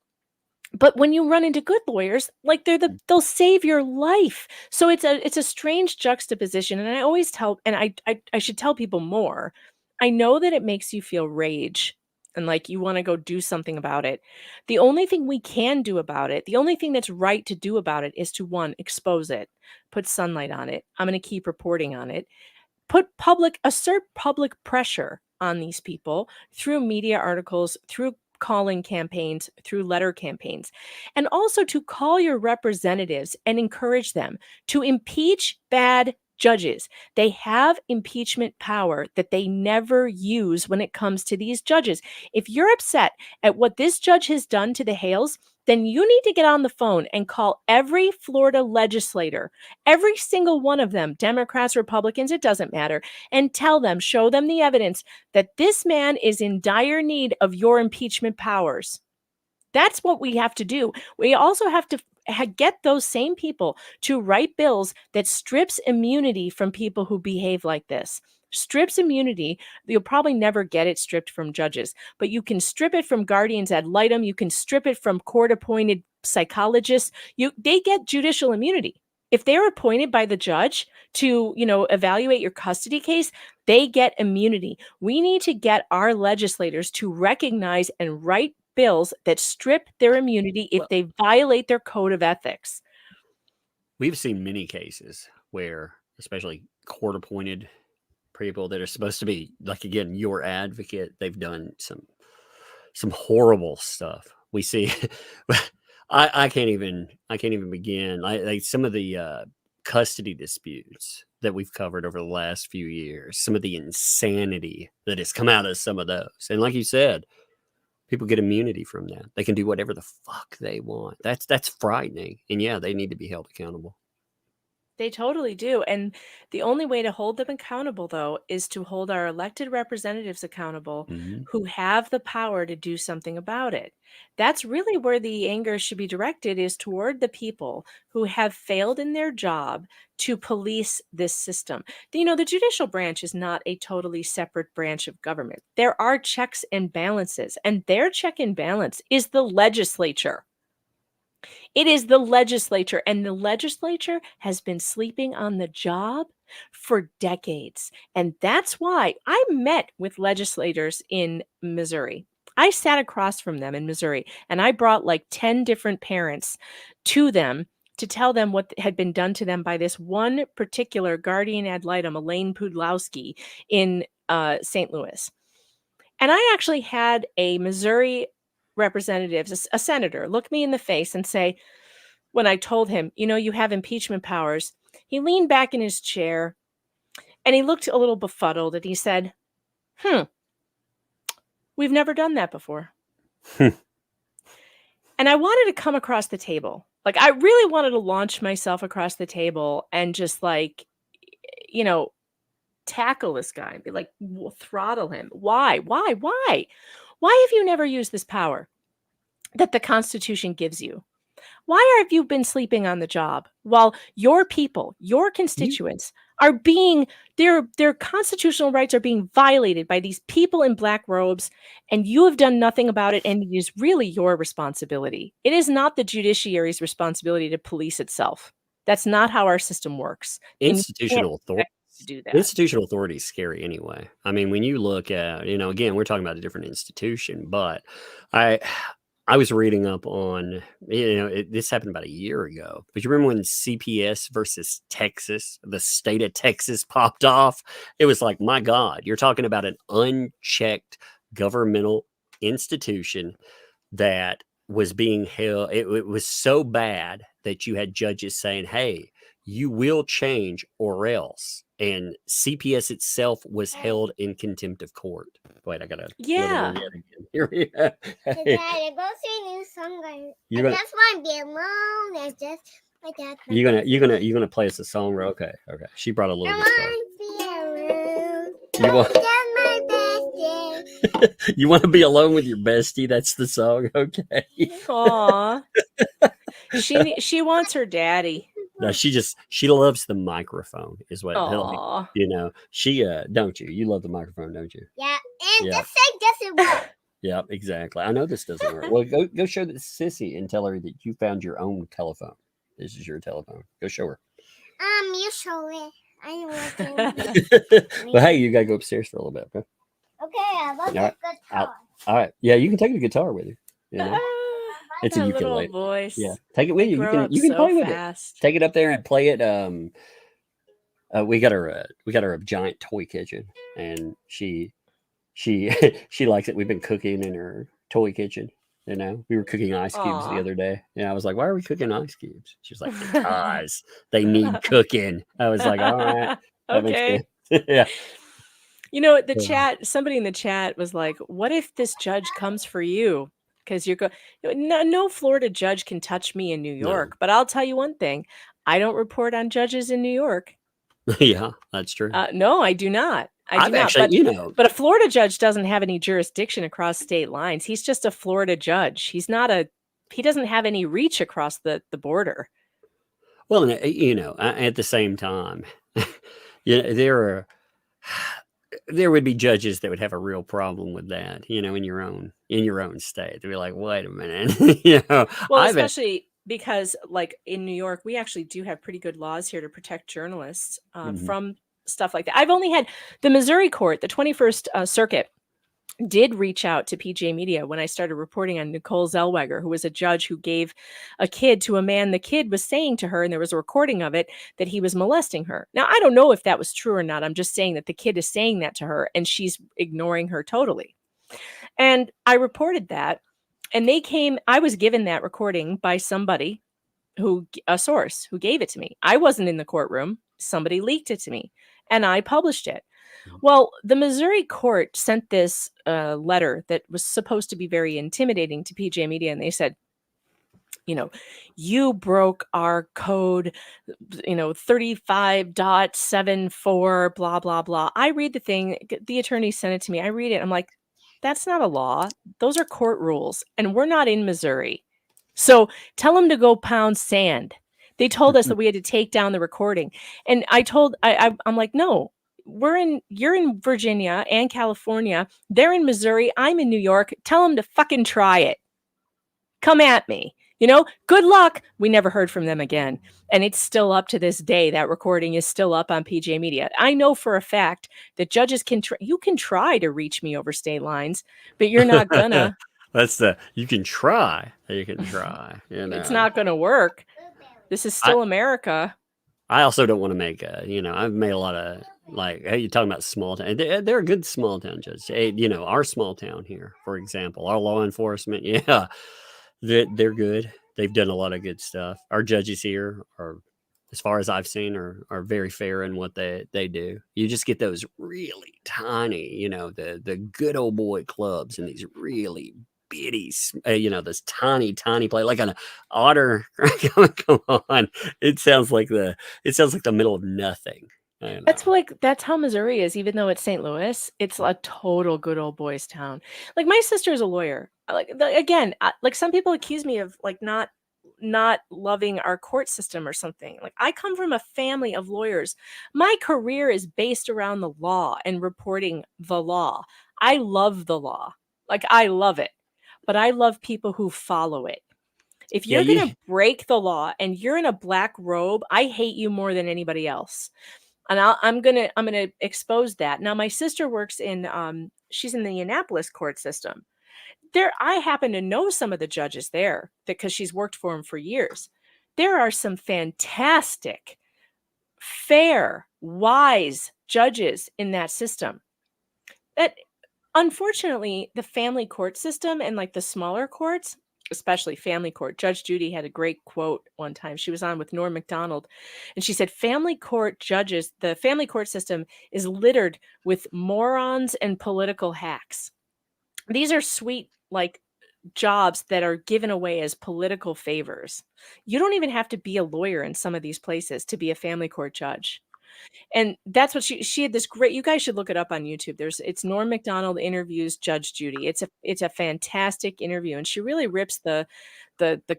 But when you run into good lawyers, like they'll save your life. So it's a strange juxtaposition. And I always tell, and I should tell people more. I know that it makes you feel rage and like you want to go do something about it. The only thing we can do about it, the only thing that's right to do about it is to, one, expose it, put sunlight on it. I'm going to keep reporting on it. Assert public pressure on these people through media articles, through calling campaigns, through letter campaigns, and also to call your representatives and encourage them to impeach bad judges. They have impeachment power that they never use when it comes to these judges. If you're upset at what this judge has done to the Hales, then you need to get on the phone and call every Florida legislator, every single one of them, Democrats, Republicans, it doesn't matter, and tell them, show them the evidence that this man is in dire need of your impeachment powers. That's what we have to do. We also have to get those same people to write bills that strips immunity from people who behave like this. Strips immunity. You'll probably never get it stripped from judges, but you can strip it from guardians ad litem. You can strip it from court-appointed psychologists. They get judicial immunity. If they're appointed by the judge to, evaluate your custody case, they get immunity. We need to get our legislators to recognize and write bills that strip their immunity if they violate their code of ethics. We've seen many cases where, especially court-appointed people that are supposed to be, like, again, your advocate, they've done some horrible stuff. We see, I can't even begin. Like some of the custody disputes that we've covered over the last few years, some of the insanity that has come out of some of those, and like you said, people get immunity from that. They can do whatever the fuck they want. That's frightening, and yeah, they need to be held accountable. They totally do. And the only way to hold them accountable, though, is to hold our elected representatives accountable Mhm. who have the power to do something about it. That's really where the anger should be directed, is toward the people who have failed in their job to police this system. The judicial branch is not a totally separate branch of government. There are checks and balances, and their check and balance is the legislature. It is the legislature, and the legislature has been sleeping on the job for decades. And that's why I met with legislators in Missouri. I sat across from them in Missouri, and I brought like 10 different parents to them to tell them what had been done to them by this one particular guardian ad litem, Elaine Pudlowski, in St. Louis. And I actually had a Missouri representative, a senator, look me in the face and say, when I told him, you have impeachment powers, he leaned back in his chair and he looked a little befuddled and he said, we've never done that before. And I wanted to come across the table. Like, I really wanted to launch myself across the table and just tackle this guy and be like, throttle him. Why? Why have you never used this power that the Constitution gives you? Why have you been sleeping on the job while your people, your constituents are being, their constitutional rights are being violated by these people in black robes, and you have done nothing about it, and it is really your responsibility. It is not the judiciary's responsibility to police itself. That's not how our system works. And you can't Institutional authority. expect us to do that. Institutional authority is scary anyway. I mean, when you look at, again, we're talking about a different institution, but I was reading up on, this happened about a year ago, but you remember when CPS versus Texas, the state of Texas, popped off? It was like, my God, you're talking about an unchecked governmental institution that was being held. It was so bad that you had judges saying, hey, you will change or else. And CPS itself was held in contempt of court. Wait, I gotta. Yeah. Hey, Dad, I go see a new song. You're gonna- I just want to be alone. It's just my dad. You're gonna play us a song, okay? Okay. She brought a little I guitar. want to be alone. That's my bestie. You want to be alone with your bestie? That's the song, okay? Aw. She wants her daddy. No, she loves the microphone, is what Aw. she don't you? You love the microphone, don't you? Yeah, and Yeah. this thing doesn't work. Yep, exactly. I know this doesn't work. Well, go show the sissy and tell her that you found your own telephone. This is your telephone. Go show her. You show it. I working. But hey, you gotta go upstairs for a little bit, okay? Okay, I love All right. the guitar. All right. Yeah, you can take the guitar with you. It's a That ukulele. little voice. Yeah, take it with you. Grow up You can so play with fast. it. Take it up there and play it. We got her a giant toy kitchen, and she she likes it. We've been cooking in her toy kitchen. We were cooking ice cubes the Aw. other day, and I was like, "Why are we cooking ice cubes?" She was like, "Because they need cooking." I was like, "All right, that makes Okay. sense." Yeah. The chat, somebody in the chat was like, what if this judge comes for you? Because no Florida judge can touch me in New York. But I'll tell you one thing. I don't report on judges in New York. Yeah, that's true. No, I do not. I I've do not. actually, But a Florida judge doesn't have any jurisdiction across state lines. He's just a Florida judge. He doesn't have any reach across the border. Well, at the same time, there would be judges that would have a real problem with that, in your own state. They'd be like, wait a minute, Well, especially because, like, in New York, we actually do have pretty good laws here to protect journalists from stuff like that. I've only had the Missouri court, the 21st Circuit, did reach out to PJ Media when I started reporting on Nicole Zellweger, who was a judge who gave a kid to a man. The kid was saying to her, and there was a recording of it, that he was molesting her. Now, I don't know if that was true or not. I'm just saying that the kid is saying that to her, and she's ignoring her totally. And I reported that, and I was given that recording by somebody, a source who gave it to me. I wasn't in the courtroom. Somebody leaked it to me, and I published it. Well, the Missouri court sent this letter that was supposed to be very intimidating to PJ Media, and they said, you broke our code, 35.74, blah, blah, blah. I read the thing, the attorney sent it to me. I read it. I'm like, that's not a law. Those are court rules. And we're not in Missouri. So tell them to go pound sand. They told us that we had to take down the recording. And I'm like, no, you're in Virginia and California. They're in Missouri. I'm in New York. Tell them to fucking try it. Come at me. Good luck. We never heard from them again. And it's still up to this day. That recording is still up on PJ Media. I know for a fact that judges you can try to reach me over state lines, but you're not gonna. You can try. You can try. It's not gonna work. This is still America. I also don't want to make I've made a lot of hey, you're talking about small town. They're a good small town judge. Our small town here, for example, our law enforcement, they're good. They've done a lot of good stuff. Our judges here are, as far as I've seen, are very fair in what they do. You just get those really tiny, the good old boy clubs and these really bitties, this tiny play like an otter. Come on, it sounds like the middle of nothing. That's how Missouri is. Even though it's St. Louis, it's a total good old boys town. Like my sister is a lawyer. Like some people accuse me of not loving our court system or something. Like I come from a family of lawyers. My career is based around the law and reporting the law. I love the law. Like I love it. But I love people who follow it. If you're going to break the law and you're in a black robe, I hate you more than anybody else. And I'm gonna expose that. Now, my sister works she's in the Annapolis court system. I happen to know some of the judges there because she's worked for them for years. There are some fantastic, fair, wise judges in that system. That unfortunately, the family court system and like the smaller courts, especially family court. Judge Judy had a great quote one time. She was on with Norm Macdonald, and she said, family court judges, the family court system is littered with morons and political hacks. These are sweet, jobs that are given away as political favors. You don't even have to be a lawyer in some of these places to be a family court judge. And that's what she had this great, you guys should look it up on YouTube. It's Norm Macdonald interviews Judge Judy. It's a fantastic interview. And she really rips the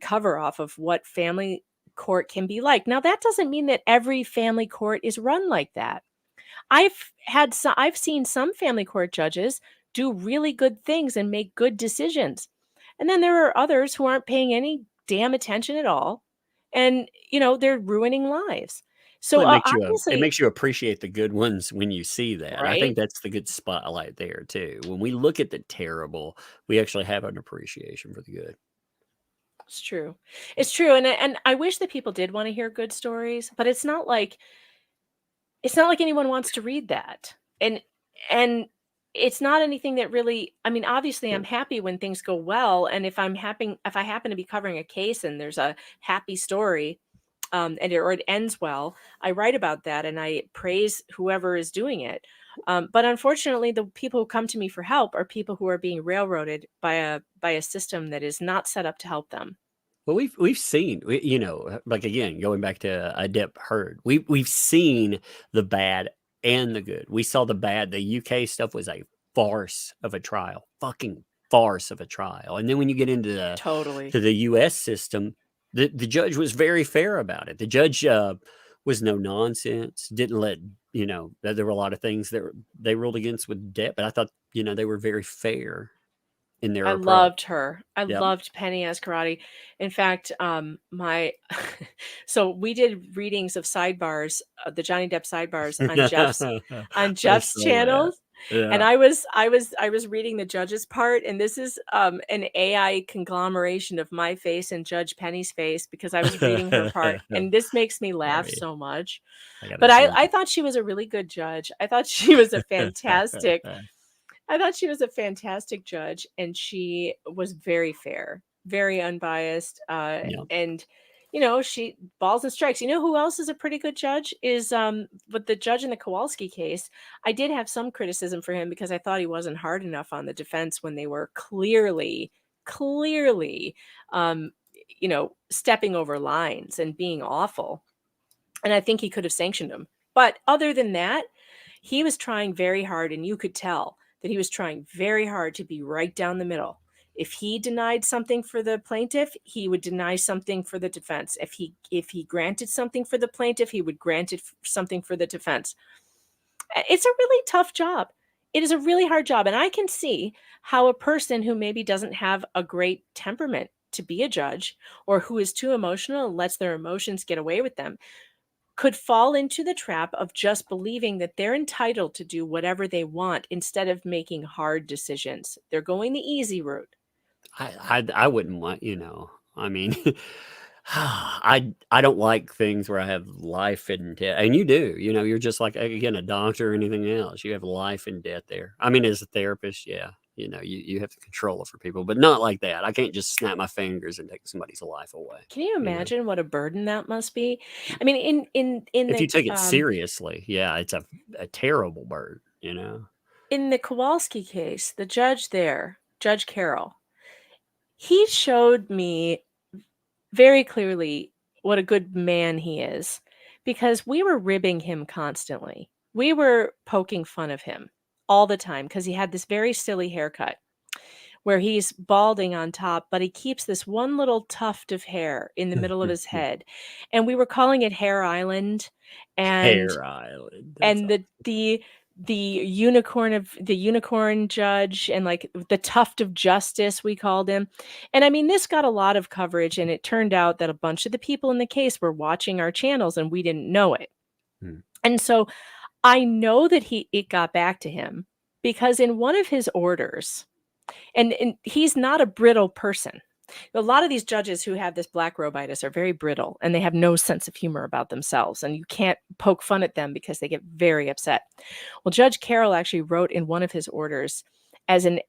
cover off of what family court can be like. Now, that doesn't mean that every family court is run like that. I've seen some family court judges do really good things and make good decisions. And then there are others who aren't paying any damn attention at all. And, they're ruining lives. So it makes you appreciate the good ones when you see that. Right? I think that's the good spotlight there too. When we look at the terrible, we actually have an appreciation for the good. It's true. It's true. And I wish that people did want to hear good stories, but it's not like anyone wants to read that. And it's not anything that really, obviously I'm happy when things go well. And if I happen to be covering a case and there's a happy story, or it ends well, I write about that and I praise whoever is doing it. But unfortunately, the people who come to me for help are people who are being railroaded by a system that is not set up to help them. Well, we've seen, again, going back to Depp Heard, we've seen the bad and the good. We saw the bad. The UK stuff was a farce of a trial, fucking farce of a trial. And then when you get into the US system, the judge was very fair about it. The judge was no nonsense, didn't let, there were a lot of things that they ruled against with Depp, but I thought, they were very fair in their approach. Loved her. I loved Penny Ascarati. In fact, so we did readings of sidebars, the Johnny Depp sidebars on Jeff's channels. Yeah. And I was reading the judge's part, and this is an AI conglomeration of my face and Judge Penny's face because I was reading her part, and this makes me laugh so much. But I thought she was a really good judge. I thought she was a fantastic. I thought she was a fantastic judge, and she was very fair, very unbiased, and she balls and strikes. You know who else is a pretty good judge is with the judge in the Kowalski case. I did have some criticism for him because I thought he wasn't hard enough on the defense when they were clearly stepping over lines and being awful. And I think he could have sanctioned him. But other than that, he was trying very hard, and you could tell that he was trying very hard to be right down the middle. If he denied something for the plaintiff, he would deny something for the defense. If he granted something for the plaintiff, he would grant something for the defense. It's a really tough job. It is a really hard job. And I can see how a person who maybe doesn't have a great temperament to be a judge, or who is too emotional and lets their emotions get away with them, could fall into the trap of just believing that they're entitled to do whatever they want instead of making hard decisions. They're going the easy route. I wouldn't want, I mean, I don't like things where I have life and death, and you do, you're just like, again, a doctor or anything else. You have life and death there. I mean, as a therapist, yeah, you have to control it for people, but not like that. I can't just snap my fingers and take somebody's life away. Can you imagine what a burden that must be? I mean, If you take it seriously, yeah, it's a terrible burden, In the Kowalski case, the judge there, Judge Carroll, he showed me very clearly what a good man he is, because we were ribbing him constantly. We were poking fun of him all the time because he had this very silly haircut where he's balding on top, but he keeps this one little tuft of hair in the middle of his head. And we were calling it Hair Island. And Hair Island. And the unicorn judge, and like the tuft of justice, we called him. And I mean, this got a lot of coverage, and it turned out that a bunch of the people in the case were watching our channels and we didn't know it. And so I know that it got back to him because in one of his orders, and he's not a brittle person. A lot of these judges who have this black robitis are very brittle, and they have no sense of humor about themselves, and you can't poke fun at them because they get very upset. Well, Judge Carroll actually wrote in one of his orders as an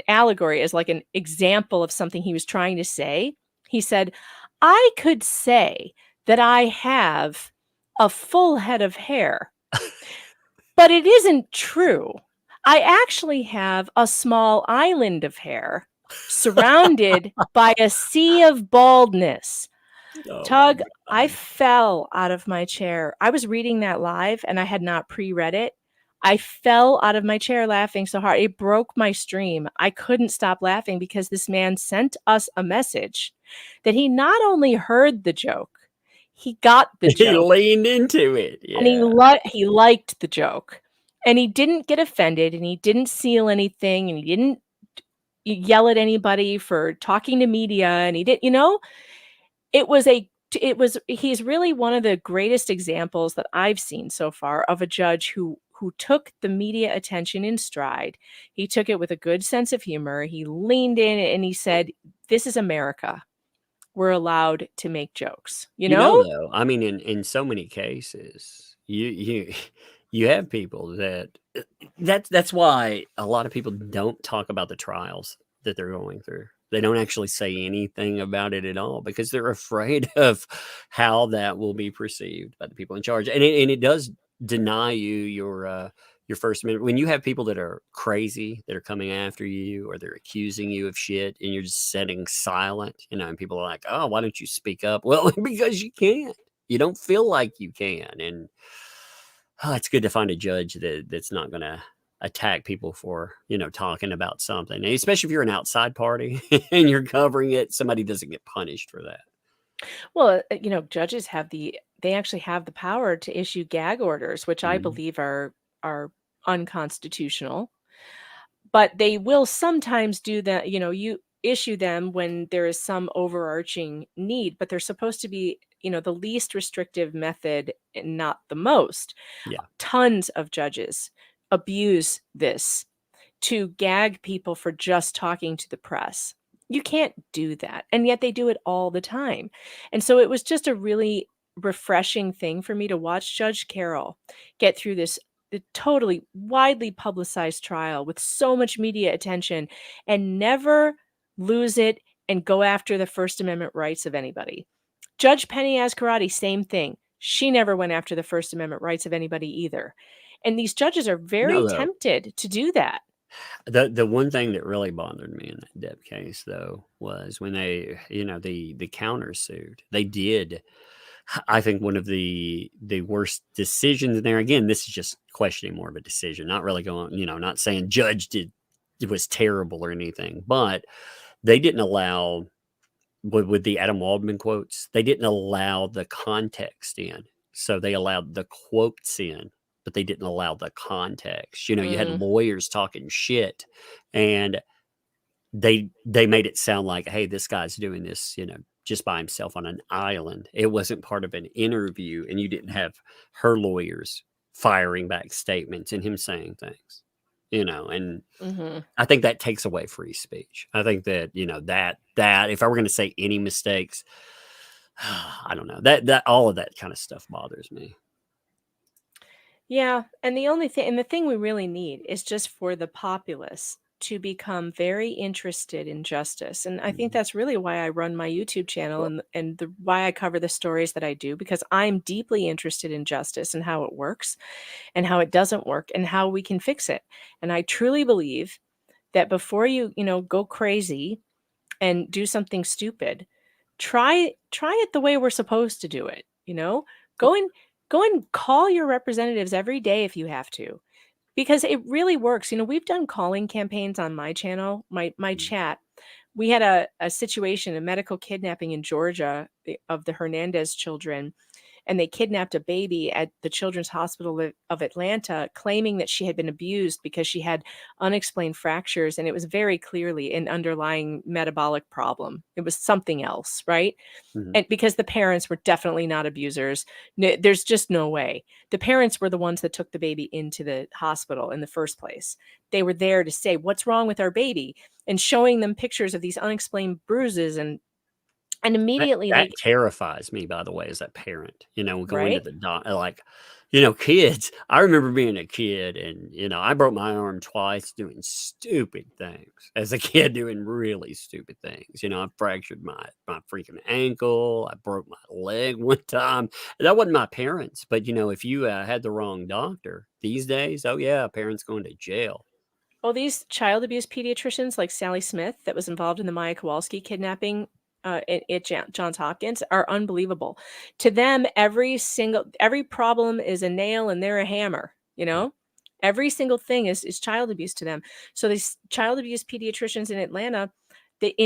allegory, as like an example of something he was trying to say. He said, I could say that I have a full head of hair, but it isn't true. I actually have a small island of hair surrounded by a sea of baldness. Tug, I fell out of my chair. I was reading that live and I had not pre-read it. I fell out of my chair laughing so hard. It broke my stream. I couldn't stop laughing because this man sent us a message that he not only heard the joke, he got the joke. He leaned into it. Yeah. And he liked the joke. And he didn't get offended, and he didn't seal anything, and he didn't yell at anybody for talking to media, and he didn't, he's really one of the greatest examples that I've seen so far of a judge who took the media attention in stride. He took it with a good sense of humor. He leaned in and he said, this is America. We're allowed to make jokes, though, I mean, in so many cases, you have people that's why a lot of people don't talk about the trials that they're going through. They don't actually say anything about it at all because they're afraid of how that will be perceived by the people in charge. And it does deny you your First Amendment. When you have people that are crazy, that are coming after you, or they're accusing you of shit, and you're just sitting silent, and people are like, oh, why don't you speak up? Well, because you can't. You don't feel like you can. And it's good to find a judge that's not going to attack people for, talking about something, and especially if you're an outside party and you're covering it, somebody doesn't get punished for that. Well, judges they actually have the power to issue gag orders, which I believe are unconstitutional, but they will sometimes do that. You issue them when there is some overarching need, but they're supposed to be, the least restrictive method and not the most. Yeah. Tons of judges abuse this to gag people for just talking to the press. You can't do that. And yet they do it all the time. And so it was just a really refreshing thing for me to watch Judge Carroll get through this totally widely publicized trial with so much media attention and never lose it and go after the First Amendment rights of anybody. Judge Penny Ascarati, same thing. She never went after the First Amendment rights of anybody either. And these judges are very tempted to do that. The one thing that really bothered me in that Depp case, though, was when they, the countersued. They did. I think one of the worst decisions there. Again, this is just questioning more of a decision, not really going, not saying judge did it was terrible or anything, but they didn't allow with the Adam Waldman quotes. They didn't allow the context in, so they allowed the quotes in, but they didn't allow the context. You had lawyers talking shit, and they made it sound like, hey, this guy's doing this, just by himself on an island. It wasn't part of an interview, and you didn't have her lawyers firing back statements and him saying things, and I think that takes away free speech. I think that, that if I were going to say any mistakes, I don't know, that all of that kind of stuff bothers me. Yeah, and the thing we really need is just for the populace to become very interested in justice. And I think that's really why I run my YouTube channel and why I cover the stories that I do, because I'm deeply interested in justice and how it works and how it doesn't work and how we can fix it. And I truly believe that before you, go crazy and do something stupid, try it the way we're supposed to do it. Go and call your representatives every day if you have to, because it really works. We've done calling campaigns on my channel, my chat. We had a situation, a medical kidnapping in Georgia of the Hernandez children, and they kidnapped a baby at the Children's Hospital of Atlanta, claiming that she had been abused because she had unexplained fractures, and it was very clearly an underlying metabolic problem. It was something else, right? And because the parents were definitely not abusers, there's just no way. The parents were the ones that took the baby into the hospital in the first place. They were there to say, what's wrong with our baby? And showing them pictures of these unexplained bruises, and immediately that terrifies me, by the way, as a parent, going to Right? the like, kids. I remember being a kid, and I broke my arm twice doing stupid things as a kid, doing really stupid things. I fractured my freaking ankle. I broke my leg one time. That wasn't my parents, but if you had the wrong doctor these days, oh yeah, parents going to jail. Well, these child abuse pediatricians like Sally Smith that was involved in the Maya Kowalski kidnapping at Johns Hopkins are unbelievable. To them, every problem is a nail and they're a hammer, Every single thing is child abuse to them. So these child abuse pediatricians in Atlanta,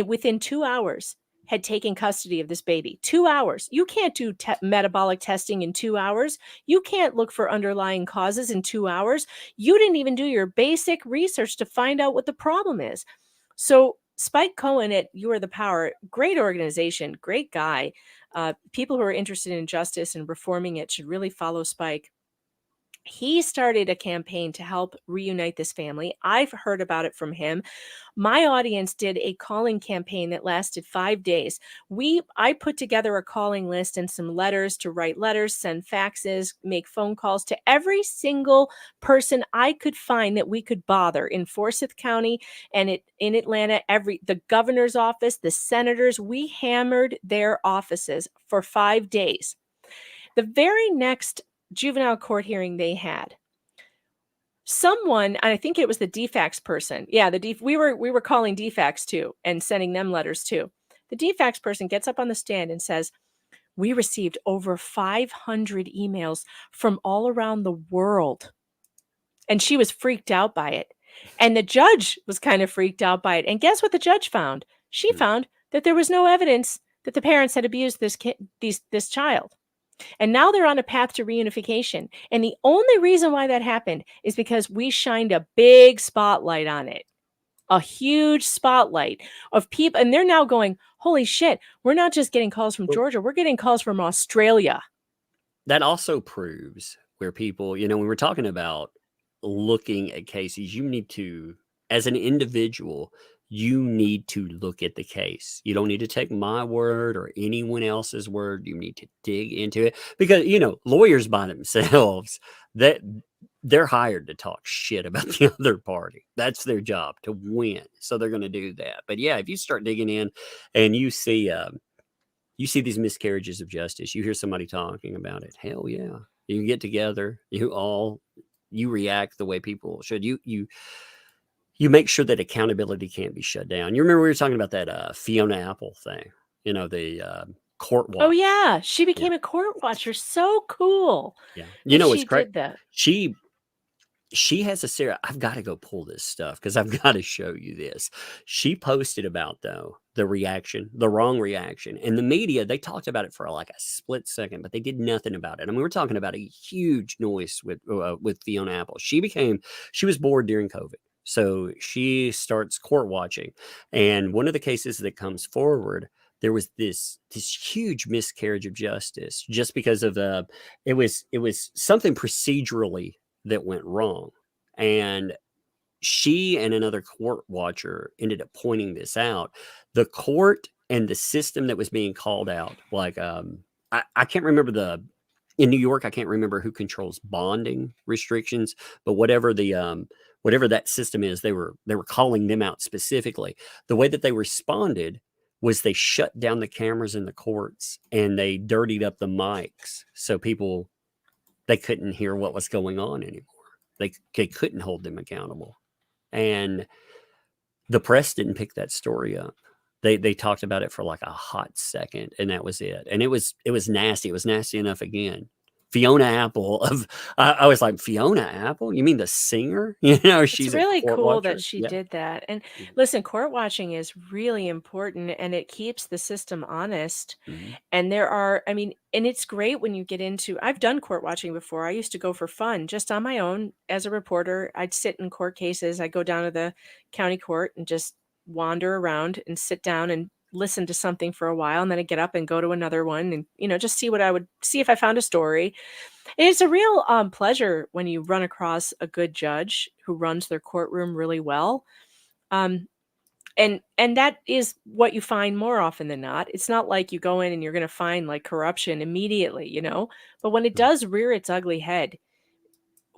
within 2 hours had taken custody of this baby. 2 hours. You can't do metabolic testing in 2 hours. You can't look for underlying causes in 2 hours. You didn't even do your basic research to find out what the problem is. So Spike Cohen at You Are the Power, great organization, great guy. People who are interested in justice and reforming it should really follow Spike. He started a campaign to help reunite this family. I've heard about it from him. My audience did a calling campaign that lasted 5 days. I put together a calling list and some letters to write letters, send faxes, make phone calls to every single person I could find that we could bother in Forsyth County and in Atlanta, the governor's office, the senators. We hammered their offices for 5 days. The very next juvenile court hearing they had, someone, I think it was the DFAX person. Yeah, we were calling DFAX too and sending them letters too. The DFAX person gets up on the stand and says, we received over 500 emails from all around the world. And she was freaked out by it. And the judge was kind of freaked out by it. And guess what the judge found? She found that there was no evidence that the parents had abused this child. And now they're on a path to reunification. And the only reason why that happened is because we shined a big spotlight on it, a huge spotlight of people. And they're now going, holy shit, we're not just getting calls from Georgia, we're getting calls from Australia. That also proves where people, when we're talking about looking at cases, you need to, as an individual, you need to look at the case. You don't need to take my word or anyone else's word. You need to dig into it, because, lawyers by themselves, that they're hired to talk shit about the other party. That's their job, to win. So they're going to do that. But yeah, if you start digging in and you see these miscarriages of justice, you hear somebody talking about it. Hell yeah. You get together, you react the way people should. you make sure that accountability can't be shut down. You remember we were talking about that Fiona Apple thing, the court watch. Oh yeah, she became a court watcher. So cool. Yeah, that it's she correct. did that. She has a series. I've got to go pull this stuff because I've got to show you this. She posted about the wrong reaction, and the media, they talked about it for like a split second, but they did nothing about it. I mean, we're talking about a huge noise with Fiona Apple. She was bored during COVID. So she starts court watching, and one of the cases that comes forward, there was this huge miscarriage of justice just because of it was something procedurally that went wrong, and she and another court watcher ended up pointing this out. The court and the system that was being called out, like I can't remember in New York, I can't remember who controls bonding restrictions, but whatever that system is, they were calling them out specifically. The way that they responded was they shut down the cameras in the courts and they dirtied up the mics so people, they couldn't hear what was going on anymore. They couldn't hold them accountable. And the press didn't pick that story up. They talked about it for like a hot second, and that was it. And it was nasty. It was nasty enough again. Fiona Apple I was like, Fiona Apple? You mean the singer? She's It's really court cool watcher? that she Yeah. did that. And listen, court watching is really important, and it keeps the system honest. And and it's great when you get into, I've done court watching before. I used to go for fun, just on my own as a reporter. I'd sit in court cases. I'd go down to the county court and just wander around and sit down and listen to something for a while, and then I'd get up and go to another one and just see if I found a story. And it's a real pleasure when you run across a good judge who runs their courtroom really well. And that is what you find more often than not. It's not like you go in and you're going to find like corruption immediately, but when it does rear its ugly head,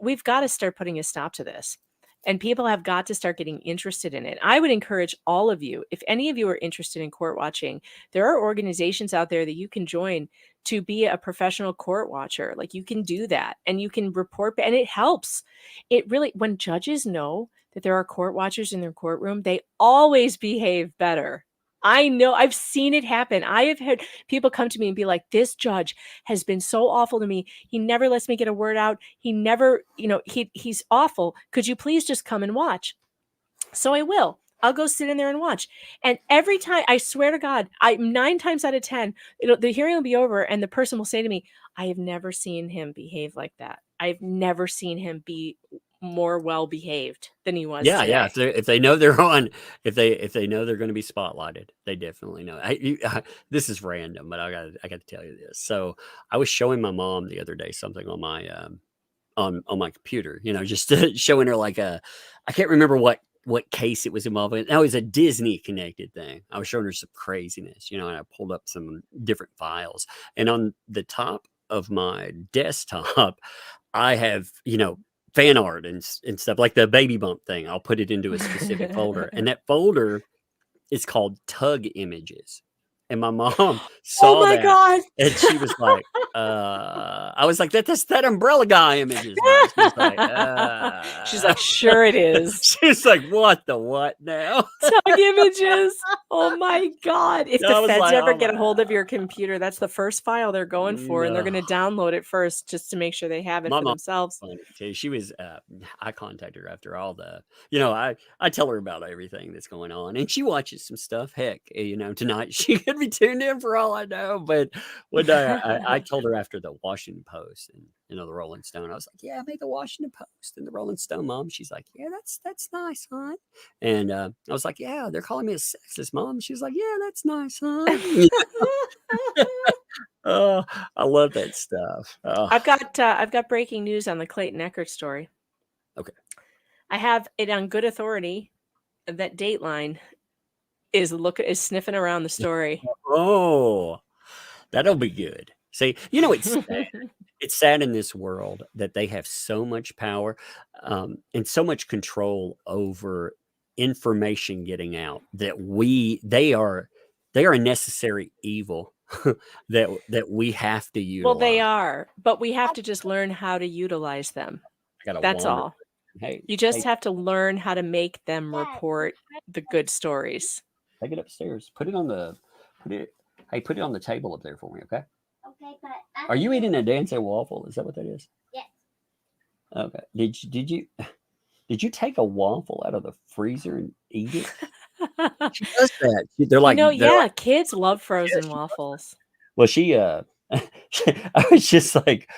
we've got to start putting a stop to this. And people have got to start getting interested in it. I would encourage all of you, if any of you are interested in court watching, there are organizations out there that you can join to be a professional court watcher. Like, you can do that and you can report, and it helps. It really, when judges know that there are court watchers in their courtroom, they always behave better. I know, I've seen it happen. I have had people come to me and be like, this judge has been so awful to me. He never lets me get a word out. He never, he's awful. Could you please just come and watch? So I will. I'll go sit in there and watch. And every time, I swear to God, 9 times out of 10, the hearing will be over and the person will say to me, I have never seen him behave like that. I've never seen him be more well behaved than he was today. Yeah. If they know they're on, if they know they're going to be spotlighted, they definitely know. This is random, but I got to tell you this. So I was showing my mom the other day something on my on my computer, just showing her like I can't remember what case it was involved in. It was a Disney connected thing. I was showing her some craziness, and I pulled up some different files, and on the top of my desktop, I have fan art and stuff like the baby bump thing. I'll put it into a specific folder, and that folder is called Tug Images. And my mom saw that, God. and she was like, I was like, that's that Umbrella Guy images. She's like, sure it is. She's like, what now? Tug Images. Oh my God. If the feds ever get a hold of your computer, that's the first file they're going for, and they're going to download it first just to make sure they have it for themselves. She was, I contacted her after all the, I tell her about everything that's going on, and she watches some stuff. Heck, tonight she could be tuned in for all I know. But one day I told her after the Washington Post and the Rolling Stone, I was like, yeah, I made the Washington Post and the Rolling Stone, Mom. She's like, yeah, that's nice, hon. And I was like, yeah, they're calling me a sexist, Mom. She's like, yeah, that's nice, hon. Oh, I love that stuff. I've got breaking news on the Clayton Echard story. Okay. I have it on good authority that Dateline is sniffing around the story. Oh, that'll be good. See, it's sad. It's sad in this world that they have so much power and so much control over information getting out that they are a necessary evil that we have to utilize. Well, they are, but we have to just learn how to utilize them. That's all. Hey, You just hey, have to learn how to make them report the good stories. take it upstairs. Put it on the table up there for me, okay? Okay, but Are you eating a dancing waffle? Is that what that is? Yes. Okay. Did you take a waffle out of the freezer and eat it? She does that. They're like Yeah, kids love frozen waffles. well, I was just like,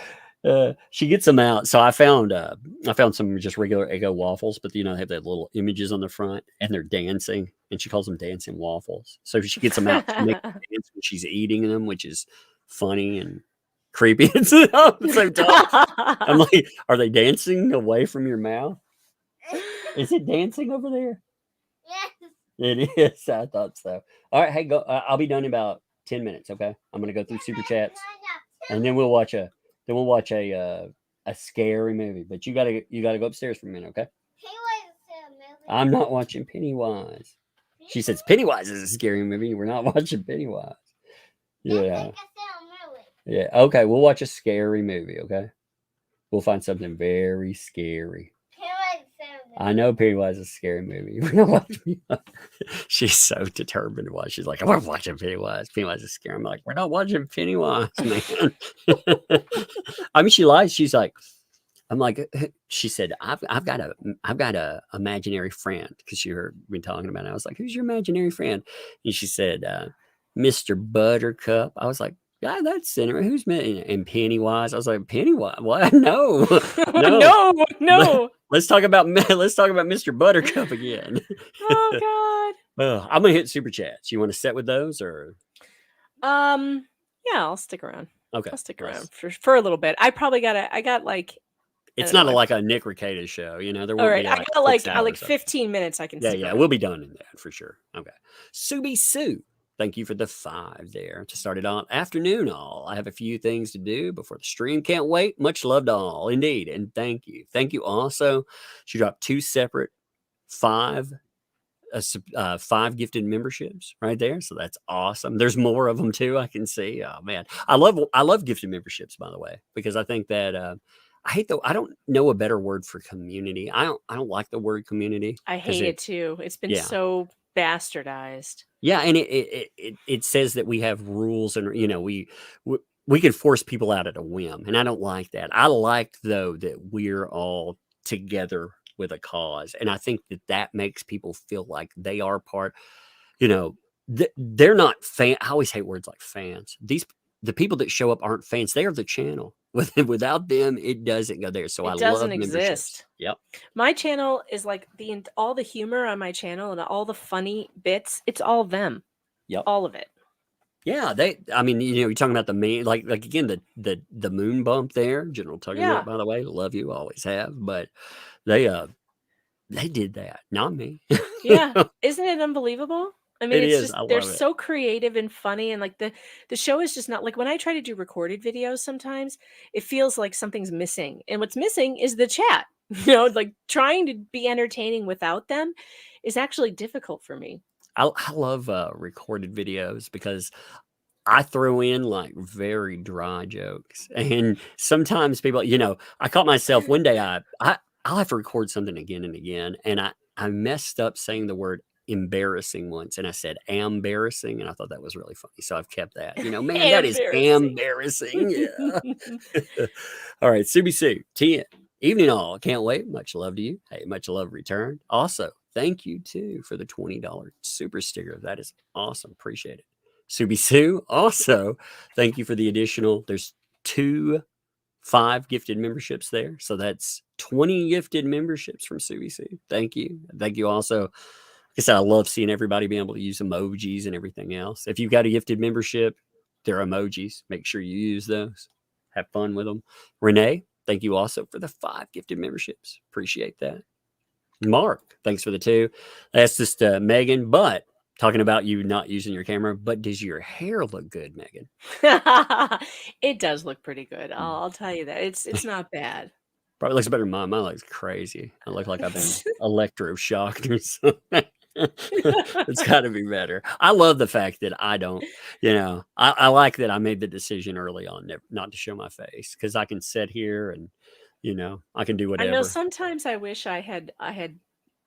she gets them out. So I found some just regular Eggo waffles, but they have that little images on the front, and they're dancing, and she calls them dancing waffles. So she gets them out to make them dance when she's eating them, which is funny and creepy at the same time. I'm like, are they dancing away from your mouth? Is it dancing over there? Yes. It is. I thought so. All right, hey, go. I'll be done in about 10 minutes. Okay, I'm gonna go through super chats, and then we'll watch a scary movie. But you gotta go upstairs for a minute, okay? I'm not watching Pennywise. She says Pennywise is a scary movie. We're not watching Pennywise. Yeah. Yeah. Okay, we'll watch a scary movie. Okay, we'll find something very scary. I know Pennywise is a scary movie. We're not watching. She's so determined to watch. She's like, I'm watching Pennywise. Pennywise is scary. I'm like, we're not watching Pennywise, man. I mean, she lies. She's like, I'm like, she said, I've got a imaginary friend because she heard me talking about it. I was like, who's your imaginary friend? And she said, Mr. Buttercup. I was like, yeah, that's cinema. Who's me? And Pennywise. I was like, Pennywise? What? No, no. Let's talk about Mr. Buttercup again. Oh God. I'm gonna hit super chats. You want to set with those or? Yeah, I'll stick around. Okay, I'll stick around for a little bit. I got like. It's not like a Nick Rekieta show, There All right, be I got like 15 minutes. I can. Yeah, we'll be done in that for sure. Okay, Subi Sue. Thank you for the 5 there to start it on. Afternoon, all. I have a few things to do before the stream. Can't wait. Much love to all, indeed. And thank you. Thank you also. She dropped 2 separate 5 gifted memberships right there. So that's awesome. There's more of them too. I can see. Oh man, I love gifted memberships, by the way, because I think that I don't know a better word for community. I don't like the word community. I hate it too. It's been so bastardized. Yeah, and it says that we have rules, and we can force people out at a whim, and I don't like that. I like though that we're all together with a cause, and I think that makes people feel like they are part. They're not fan. I always hate words like fans. The people that show up aren't fans. They are the channel. Without them, it doesn't go there. So it I doesn't love exist. Yep. My channel is like all the humor on my channel and all the funny bits. It's all them. Yep. All of it. Yeah, you're talking about the main, like again, the moon bump there, General Tuggerwood, by the way, love you, always have, but they did that, not me. Yeah, isn't it unbelievable? I mean, it it's is. just they're so creative and funny, and like the show is just not like when I try to do recorded videos. Sometimes it feels like something's missing, and what's missing is the chat. Like trying to be entertaining without them is actually difficult for me. I love recorded videos because I throw in like very dry jokes, and sometimes people, I caught myself one day. I'll have to record something again and again, and I messed up saying the word embarrassing once, and I said embarrassing, and I thought that was really funny, so I've kept that. Man, that is embarrassing. Yeah. All right, CBC 10 evening all. Can't wait. Much love to you. Hey, much love returned. Also, thank you too for the $20 super sticker. That is awesome. Appreciate it. Subi Sue. Also, thank you for the additional. There's 2 5 gifted memberships there, so that's 20 gifted memberships from Subi Sue. Thank you. Thank you also. Like I said, I love seeing everybody be able to use emojis and everything else. If you've got a gifted membership, they're emojis. Make sure you use those. Have fun with them. Renee, thank you also for the 5 gifted memberships. Appreciate that. Mark, thanks for the 2. That's just Megan, but talking about you not using your camera, but does your hair look good, Megan? It does look pretty good. I'll tell you that. It's not bad. Probably looks better than mine. Mine looks crazy. I look like I've been electroshocked or something. It's got to be better. I love the fact that I don't, I like that I made the decision early on not to show my face, because I can sit here and You know, I can do I know whatever. sometimes I wish I had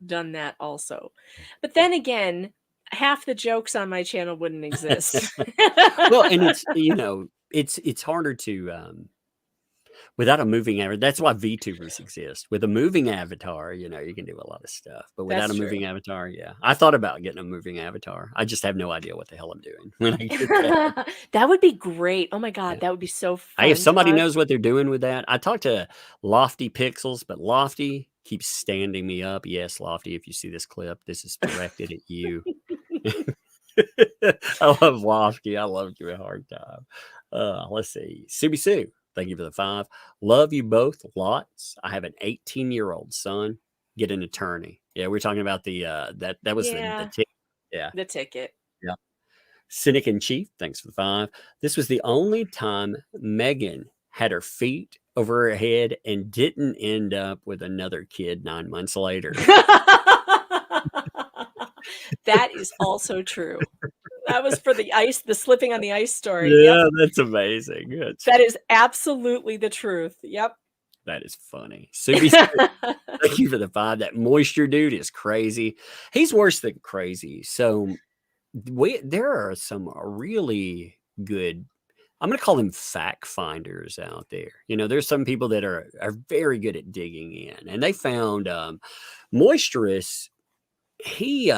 done that also. But then again, half the jokes on my channel wouldn't exist. Well, and it's, you know, it's harder to without a moving avatar. That's why VTubers exist. With a moving avatar, you know, you can do a lot of stuff. But without That's a true. moving avatar, yeah. I thought about getting a moving avatar. I just have no idea what the hell I'm doing when I get that. That would be great. Oh my God, that would be so fun. Hey, if to somebody watch. knows what they're doing with that, I talked to Lofty Pixels, but Lofty keeps standing me up. Yes, Lofty, if you see this clip, this is directed at you. I love Lofty. I love you a hard time. Let's see. Subi Sue, thank you for the 5. Love you both lots. I have an 18-year-old son. Get an attorney. Yeah, we're talking about the that was the ticket. Yeah. The ticket. Yeah. Cynic in Chief, thanks for the 5. This was the only time Megan had her feet over her head and didn't end up with another kid 9 months later. That is also true. That was for the ice, the slipping on the ice story. Yeah, Yep. that's amazing. That is absolutely the truth. Yep. That is funny. Subi, thank you for the 5. That moisture dude is crazy. He's worse than crazy. So there are some really good, I'm going to call them fact finders out there. You know, there's some people that are very good at digging in, and they found Moisturous. He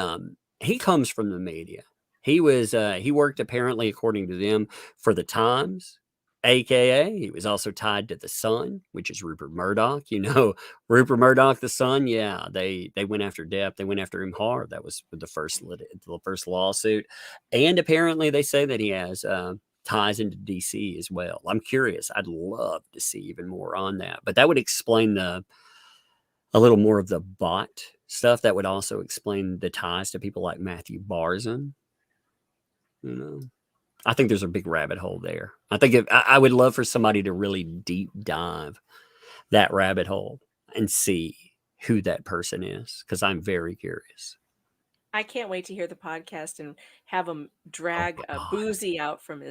comes from the media. He worked apparently, according to them, for the Times, aka he was also tied to the Sun, which is Rupert Murdoch. You know, Rupert Murdoch, the Sun. Yeah, they went after Depp. They went after him hard. That was the first lawsuit, and apparently they say that he has ties into DC as well. I'm curious. I'd love to see even more on that, but that would explain a little more of the bot stuff. That would also explain the ties to people like Matthew Barzun. You know, I think there's a big rabbit hole there. I think I would love for somebody to really deep dive that rabbit hole and see who that person is, because I'm very curious. I can't wait to hear the podcast and have him drag a Boozy out from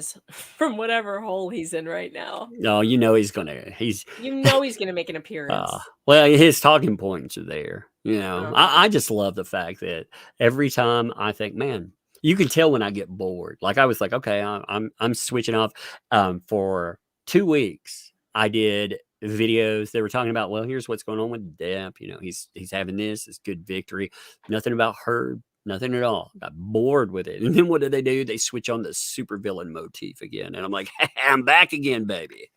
whatever hole he's in right now. No, you know he's gonna make an appearance. Well, his talking points are there. You know, I just love the fact that every time I think, man, you can tell when I get bored. Like I was like, okay, I'm switching off. For 2 weeks, I did videos. They were talking about, well, here's what's going on with Depp. You know, he's having this good victory. Nothing about her. Nothing at all. Got bored with it. And then what do? They switch on the supervillain motif again. And I'm like, hey, I'm back again, baby.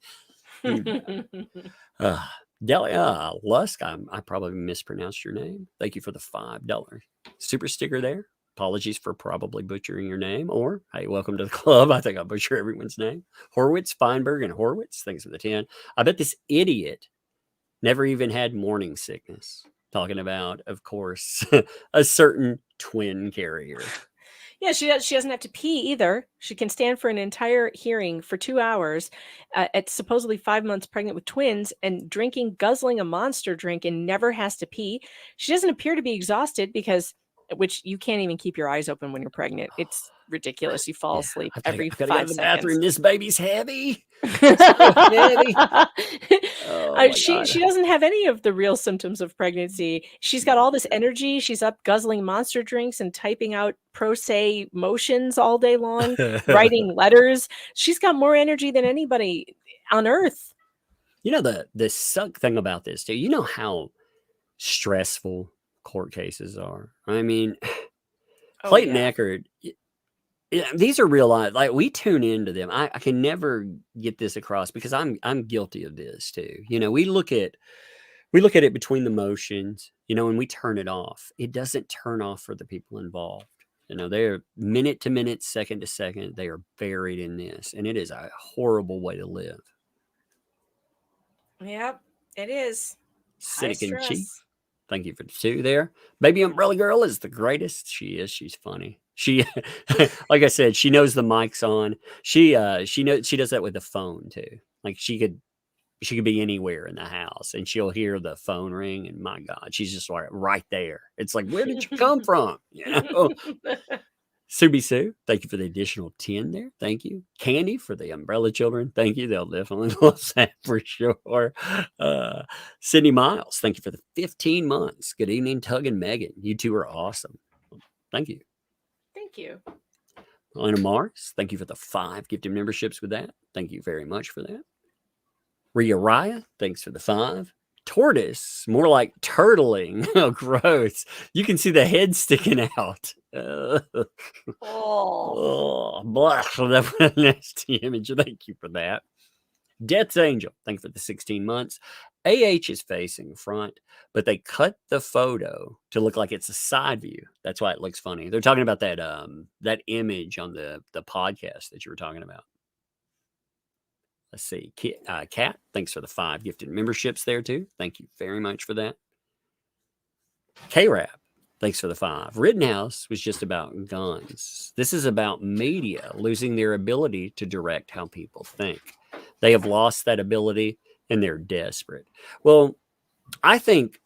Delia Lusk, I probably mispronounced your name. Thank you for the $5 super sticker there. Apologies for probably butchering your name. Or, hey, welcome to the club. I think I butcher everyone's name. Horwitz, Feinberg, and Horwitz. Thanks for the 10. I bet this idiot never even had morning sickness. Talking about, of course, a certain twin carrier. Yeah, she doesn't have to pee either. She can stand for an entire hearing for 2 hours at supposedly 5 months pregnant with twins and guzzling a Monster drink and never has to pee. She doesn't appear to be exhausted which you can't even keep your eyes open when you're pregnant. It's ridiculous. You fall asleep every 5 seconds. Bathroom. This baby's heavy. She doesn't have any of the real symptoms of pregnancy. She's got all this energy. She's up guzzling Monster drinks and typing out pro se motions all day long, writing letters. She's got more energy than anybody on earth. You know, the suck thing about this too, you know how stressful court cases are. I mean, Clayton Echard, these are real life. Like, we tune into them. I can never get this across because I'm guilty of this too. You know, we look at it between the motions, you know, and we turn it off. It doesn't turn off for the people involved. You know, they're minute to minute, second to second. They are buried in this, and it is a horrible way to live. Yep, it is. Cynic in Chief. Thank you for the 2 there. Baby Umbrella Girl is the greatest. She is. She's funny. She, like I said, she knows the mic's on. She knows, she does that with the phone too. Like she could be anywhere in the house and she'll hear the phone ring, and my God, she's just like right there. It's like, where did you come from? You know? Subi Sue, thank you for the additional 10 there. Thank you. Candy for the Umbrella Children. Thank you. They'll definitely love that for sure. Sydney Miles, thank you for the 15 months. Good evening, Tug and Megan. You two are awesome. Thank you. Thank you. Elena Mars, thank you for the 5 gifted memberships with that. Thank you very much for that. Rhea Raya, thanks for the 5. Tortoise, more like turtling. Oh, gross. You can see the head sticking out. Blah. That was a nasty image. Thank you for that. Death's Angel, thank you for the 16 months. AH is facing front, but they cut the photo to look like it's a side view. That's why it looks funny. They're talking about that that image on the podcast that you were talking about. Let's see. Kat, thanks for the 5 gifted memberships there too. Thank you very much for that. K-Rap, thanks for the 5. Rittenhouse was just about guns. This is about media losing their ability to direct how people think. They have lost that ability and they're desperate. Well, I think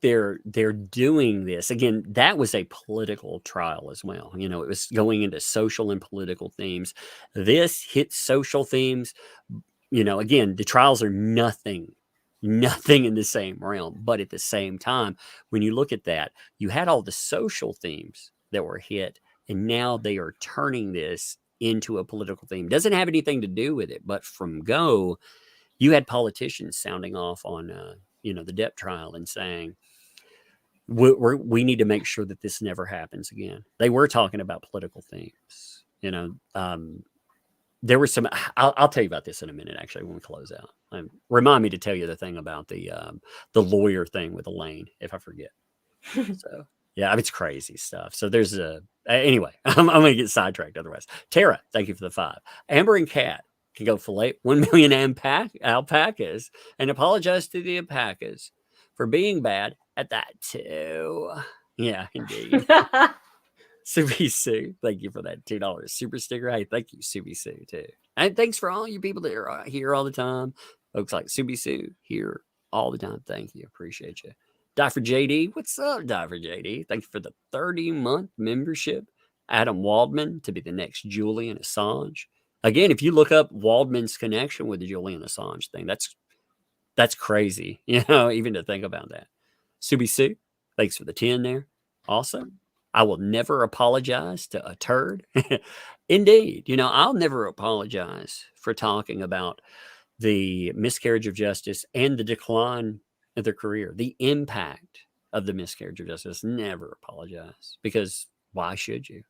they're doing this. Again, that was a political trial as well. You know, it was going into social and political themes. This hits social themes. You know, again, the trials are nothing in the same realm. But at the same time, when you look at that, you had all the social themes that were hit, and now they are turning this into a political theme. Doesn't have anything to do with it, but from go, you had politicians sounding off on the Depp trial and saying, we need to make sure that this never happens again. They were talking about political themes. You know, there were some. I'll tell you about this in a minute. Actually, when we close out, remind me to tell you the thing about the lawyer thing with Elaine if I forget. So yeah, it's crazy stuff. So there's anyway. I'm going to get sidetracked otherwise. Tara, thank you for the 5. Amber and Kat can go fillet 1 million alpacas and apologize to the alpacas for being bad at that too. Yeah, indeed. Subi Sue, thank you for that $2 super sticker. Hey, thank you, Subi Sue, too. And thanks for all you people that are here all the time. Folks like Subi Sue here all the time. Thank you. Appreciate you. Die for JD. What's up, Die for JD? Thank you for the 30-month membership. Adam Waldman to be the next Julian Assange. Again, if you look up Waldman's connection with the Julian Assange thing, that's crazy, you know, even to think about that. Subi Sue, thanks for the 10 there. Also, I will never apologize to a turd. Indeed, you know, I'll never apologize for talking about the miscarriage of justice and the decline of their career, the impact of the miscarriage of justice. Never apologize, because why should you?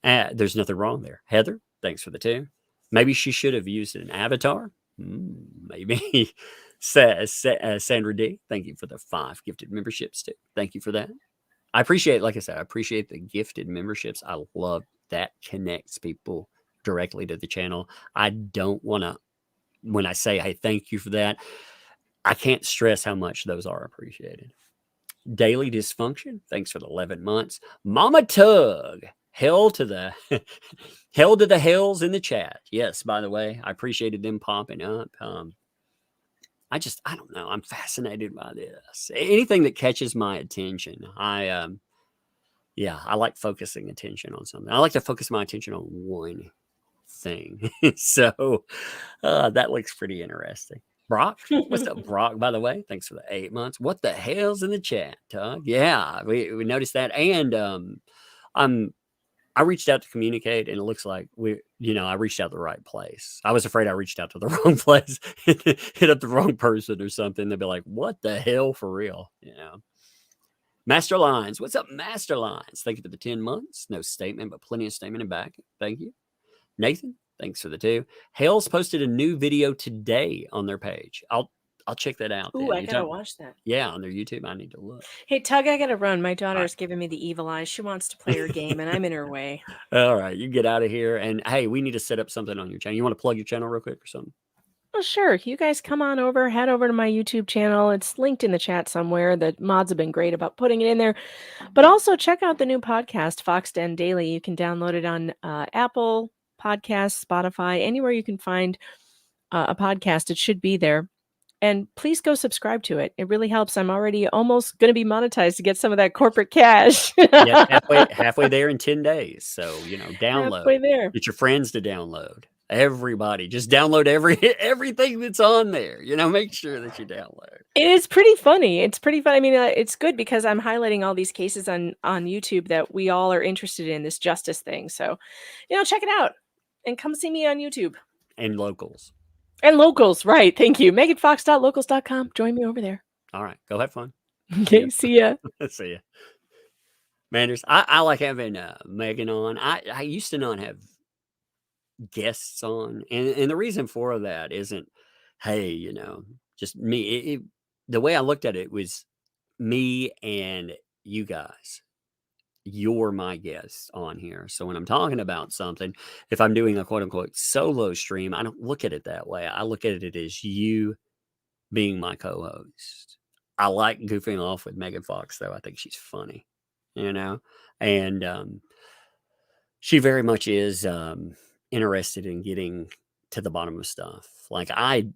There's nothing wrong there. Heather, thanks for the 2. Maybe she should have used an avatar. Maybe. Sandra D, thank you for the 5 gifted memberships too. Thank you for that. I appreciate, like I said, I appreciate the gifted memberships. I love that connects people directly to the channel. I don't want to, when I say, hey, thank you for that, I can't stress how much those are appreciated. Daily Dysfunction, thanks for the 11 months. Mama Tug, Hale to the Hells in the chat. Yes, by the way, I appreciated them popping up. I don't know. I'm fascinated by this. Anything that catches my attention. I like focusing attention on something. I like to focus my attention on one thing. So that looks pretty interesting. Brock, what's up, Brock, by the way? Thanks for the 8 months. What the hell's in the chat, Tug? Yeah, we noticed that. And I reached out to communicate, and it looks like I reached out to the right place. I was afraid I reached out to the wrong place, hit up the wrong person or something. They'd be like, what the hell, for real? You know. Master Lines, what's up, Master Lines? Thank you for the 10 months. No statement, but plenty of statement in back. Thank you. Nathan, thanks for the 2. Hale's posted a new video today on their page. I'll check that out. Ooh, I gotta watch that. Yeah, on their YouTube. I need to look. Hey, Tug, I gotta run. My daughter's giving me the evil eye. She wants to play her game, and I'm in her way. All right, you get out of here. And hey, we need to set up something on your channel. You want to plug your channel real quick or something? Well, sure. You guys come on over, head over to my YouTube channel. It's linked in the chat somewhere. The mods have been great about putting it in there. But also check out the new podcast, Fox Den Daily. You can download it on Apple Podcasts, Spotify, anywhere you can find a podcast. It should be there. And please go subscribe to it. It really helps. I'm already almost going to be monetized to get some of that corporate cash. Yeah, halfway there in 10 days. So, download. Halfway there. Get your friends to download. Everybody, just download everything that's on there. Make sure that you download. It's pretty funny. It's pretty fun. I mean, it's good because I'm highlighting all these cases on YouTube that we all are interested in, this justice thing. So, check it out and come see me on YouTube. And locals. And locals, right. Thank you. MeganFox.locals.com. Join me over there. All right. Go have fun. Okay, see ya. See ya. Manders, I like having Megan on. I used to not have guests on. And the reason for that isn't, hey, just me. The way I looked at it was me and you guys. You're my guest on here. So when I'm talking about something, if I'm doing a quote unquote solo stream, I don't look at it that way. I look at it as you being my co-host. I like goofing off with Megan Fox, though. I think she's funny, and she very much is interested in getting to the bottom of stuff. Like I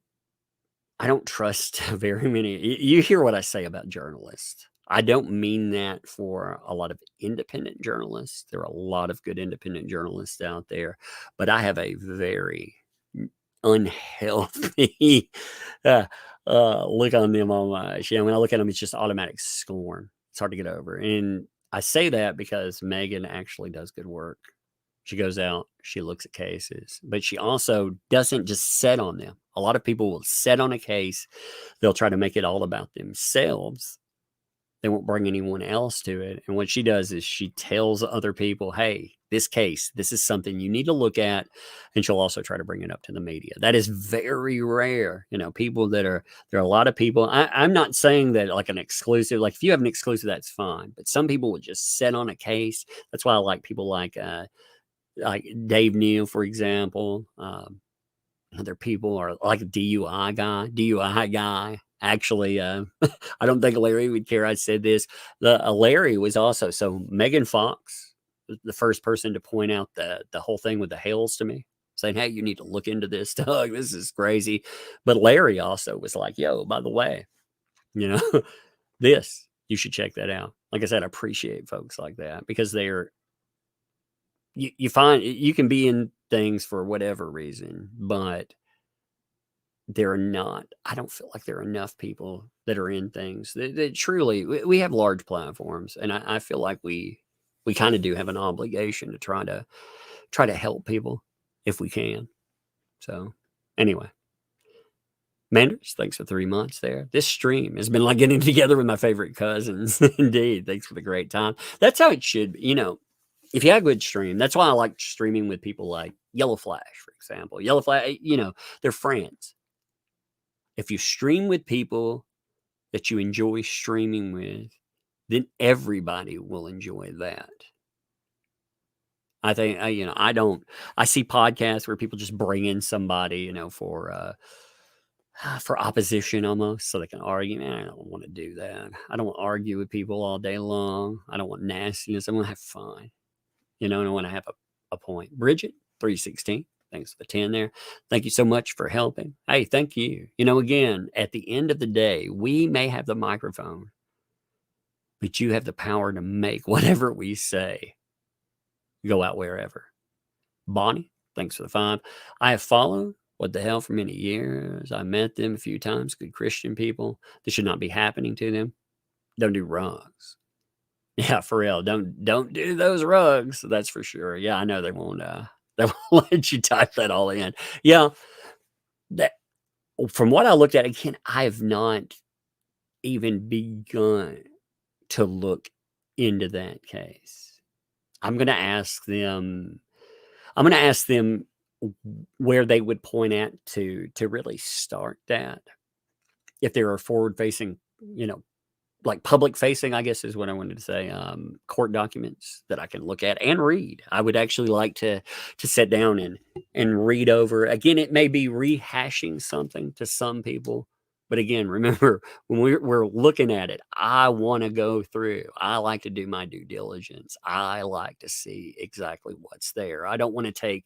don't trust very many. You hear what I say about journalists. I don't mean that for a lot of independent journalists. There are a lot of good independent journalists out there, but I have a very unhealthy look on them on my, when I look at them, it's just automatic scorn. It's hard to get over. And I say that because Megan actually does good work. She goes out, she looks at cases, but she also doesn't just set on them. A lot of people will set on a case. They'll try to make it all about themselves. They won't bring anyone else to it. And what she does is she tells other people, hey, this case, this is something you need to look at. And she'll also try to bring it up to the media. That is very rare. People there are a lot of people. I'm not saying that like an exclusive, like if you have an exclusive, that's fine. But some people would just set on a case. That's why I like people like Dave Neal, for example. Other people are like a DUI guy. Actually, I don't think Larry would care I said this. Larry was also, so Megan Fox was the first person to point out the whole thing with the Hales to me, saying, hey, you need to look into this, Doug. This is crazy. But Larry also was like, yo, by the way, this, you should check that out. Like I said, I appreciate folks like that because you find you can be in things for whatever reason, but I don't feel like there are enough people that are in things that truly, we have large platforms. And I feel like we kind of do have an obligation to try to help people if we can. So anyway, Manders, thanks for 3 months there. This stream has been like getting together with my favorite cousins. Indeed. Thanks for the great time. That's how it should be. If you have a good stream, that's why I like streaming with people like Yellow Flash, for example. Yellow Flash, they're friends. If you stream with people that you enjoy streaming with, then everybody will enjoy that. I think, I see podcasts where people just bring in somebody, for opposition almost so they can argue. Man, I don't want to do that. I don't want to argue with people all day long. I don't want nastiness. I want to have fun. I want to have a point. Bridget, 316. Thanks for the 10 there. Thank you so much for helping. Hey, thank you. Again, at the end of the day, we may have the microphone, but you have the power to make whatever we say go out wherever. Bonnie, thanks for the 5. I have followed What the Hell for many years. I met them a few times. Good Christian people. This should not be happening to them. Don't do rugs. Yeah, for real. Don't do those rugs. That's for sure. Yeah, I know they won't let you type that all in. Yeah. That from what I looked at, again, I have not even begun to look into that case. I'm gonna ask them where they would point at to really start that. If there are forward facing, like public facing, I guess is what I wanted to say, court documents that I can look at and read. I would actually like to sit down and read over. Again, it may be rehashing something to some people, but again, remember when we're looking at it, I want to go through. I like to do my due diligence. I like to see exactly what's there. I don't want to take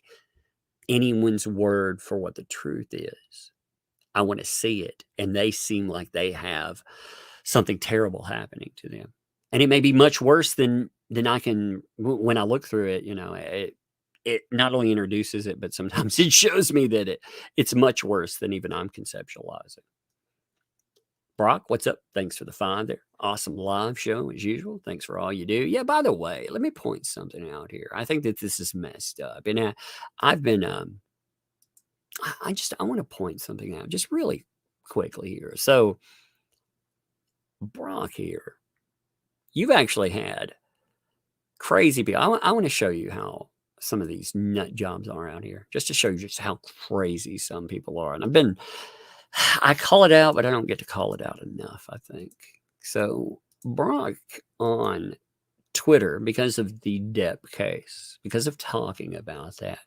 anyone's word for what the truth is. I want to see it. And they seem like they have something terrible happening to them. And it may be much worse than I can, when I look through it, it not only introduces it, but sometimes it shows me that it's much worse than even I'm conceptualizing. Brock, what's up? Thanks for the 5 there. Awesome live show as usual. Thanks for all you do. Yeah, by the way, let me point something out here. I think that this is messed up. And I've been, I want to point something out just really quickly here. So, Brock here, you've actually had crazy people. I want to show you how some of these nut jobs are out here, just to show you just how crazy some people are. And I call it out, but I don't get to call it out enough, I think. So Brock on Twitter, because of the Depp case, because of talking about that,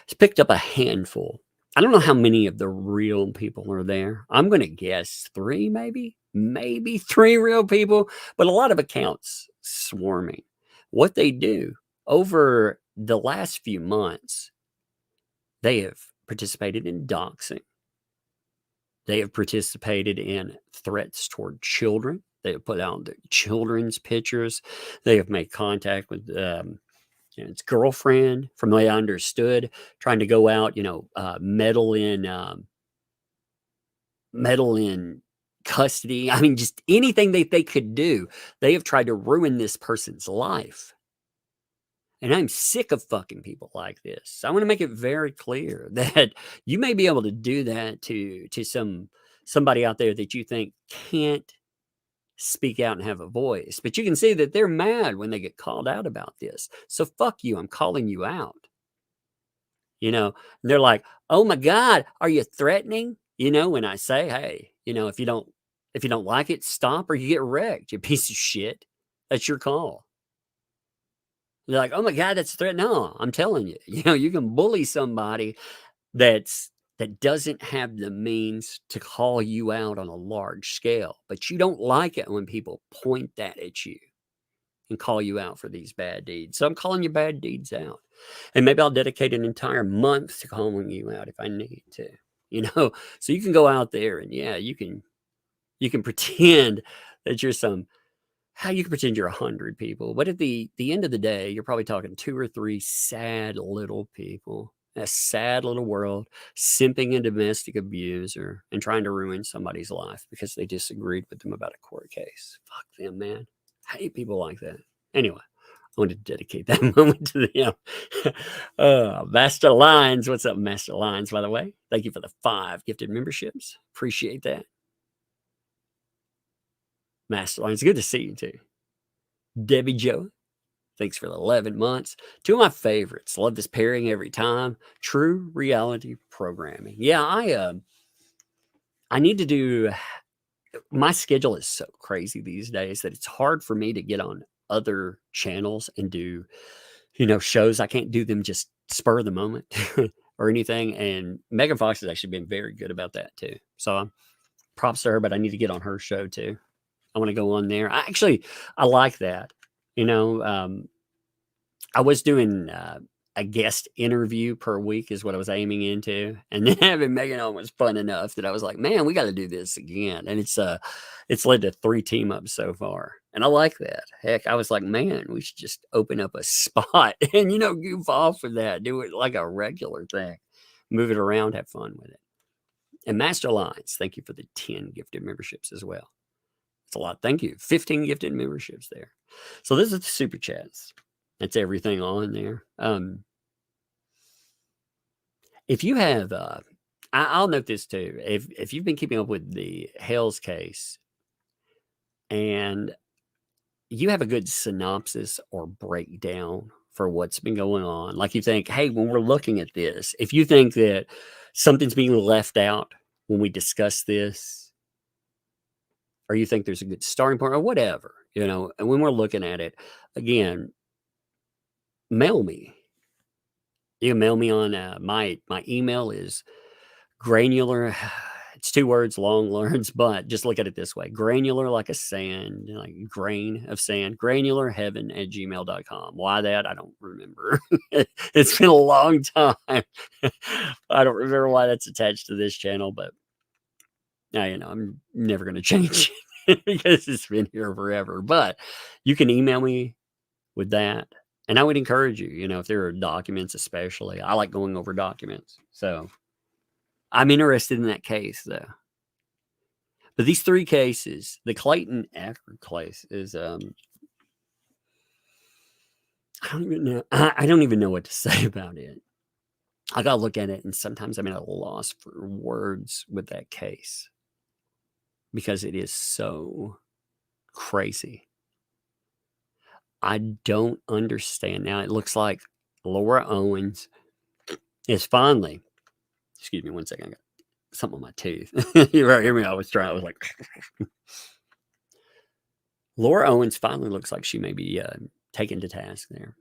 has picked up a handful. I don't know how many of the real people are there. I'm going to guess 3, maybe 3 real people, but a lot of accounts swarming. What they do over the last few months, they have participated in doxing. They have participated in threats toward children. They have put out their children's pictures. They have made contact with its girlfriend, from what I understood, trying to go out, meddle in custody. I mean, just anything that they could do. They have tried to ruin this person's life. And I'm sick of fucking people like this. I want to make it very clear that you may be able to do that to somebody out there that you think can't speak out and have a voice. But you can see that they're mad when they get called out about this. So fuck you. I'm calling you out. And they're like, oh my God, are you threatening? When I say, hey, if you don't like it, stop or you get wrecked, you piece of shit. That's your call. They're like, oh my God, that's a threat. No, I'm telling you, you can bully somebody that doesn't have the means to call you out on a large scale, but you don't like it when people point that at you and call you out for these bad deeds. So I'm calling your bad deeds out. And maybe I'll dedicate an entire month to calling you out if I need to, so you can go out there and you can pretend that you're you can pretend you're 100 people, but at the end of the day, you're probably talking 2 or 3 sad little people, a sad little world, simping a domestic abuser and trying to ruin somebody's life because they disagreed with them about a court case. Fuck them, man. I hate people like that. Anyway, I wanted to dedicate that moment to them. Master Lines, what's up, Master Lines, by the way? Thank you for the 5 gifted memberships. Appreciate that. Masterlines, good to see you too. Debbie Joe, thanks for the 11 months. 2 of my favorites. Love this pairing every time. True reality programming. Yeah, I need to do. My schedule is so crazy these days that it's hard for me to get on other channels and do, shows. I can't do them just spur of the moment or anything. And Megan Fox has actually been very good about that too. So props to her, but I need to get on her show too. I want to go on there. I like that. I was doing a guest interview per week is what I was aiming into. And then having Megan on was fun enough that I was like, man, we got to do this again. And it's led to 3 team ups so far. And I like that. Heck, I was like, man, we should just open up a spot and, goof off with that. Do it like a regular thing. Move it around, have fun with it. And Master Lines, thank you for the 10 gifted memberships as well. It's a lot. Thank you. 15 gifted memberships there. So this is the super chats. That's everything on there. If you have, I'll note this too. If you've been keeping up with the Hale's case and you have a good synopsis or breakdown for what's been going on, like you think, hey, when we're looking at this, if you think that something's being left out when we discuss this, or you think there's a good starting point or whatever, and when we're looking at it, again, mail me. You can mail me on my email is granular. It's 2 words, long words, but just look at it this way. Granular like a sand, like grain of sand, granularheaven@gmail.com. Why that? I don't remember. It's been a long time. I don't remember why that's attached to this channel, but Now, I'm never going to change it because it's been here forever. But you can email me with that. And I would encourage you, if there are documents, especially. I like going over documents. So I'm interested in that case, though. But these 3 cases, the Clayton Echard case is, I don't even know. I don't even know what to say about it. I got to look at it, and sometimes I'm at a loss for words with that case because it is so crazy. I don't understand. Now, it looks like Laura Owens is finally, excuse me one second, I got something on my tooth. You right, hear me? I was like, Laura Owens finally looks like she may be taken to task there.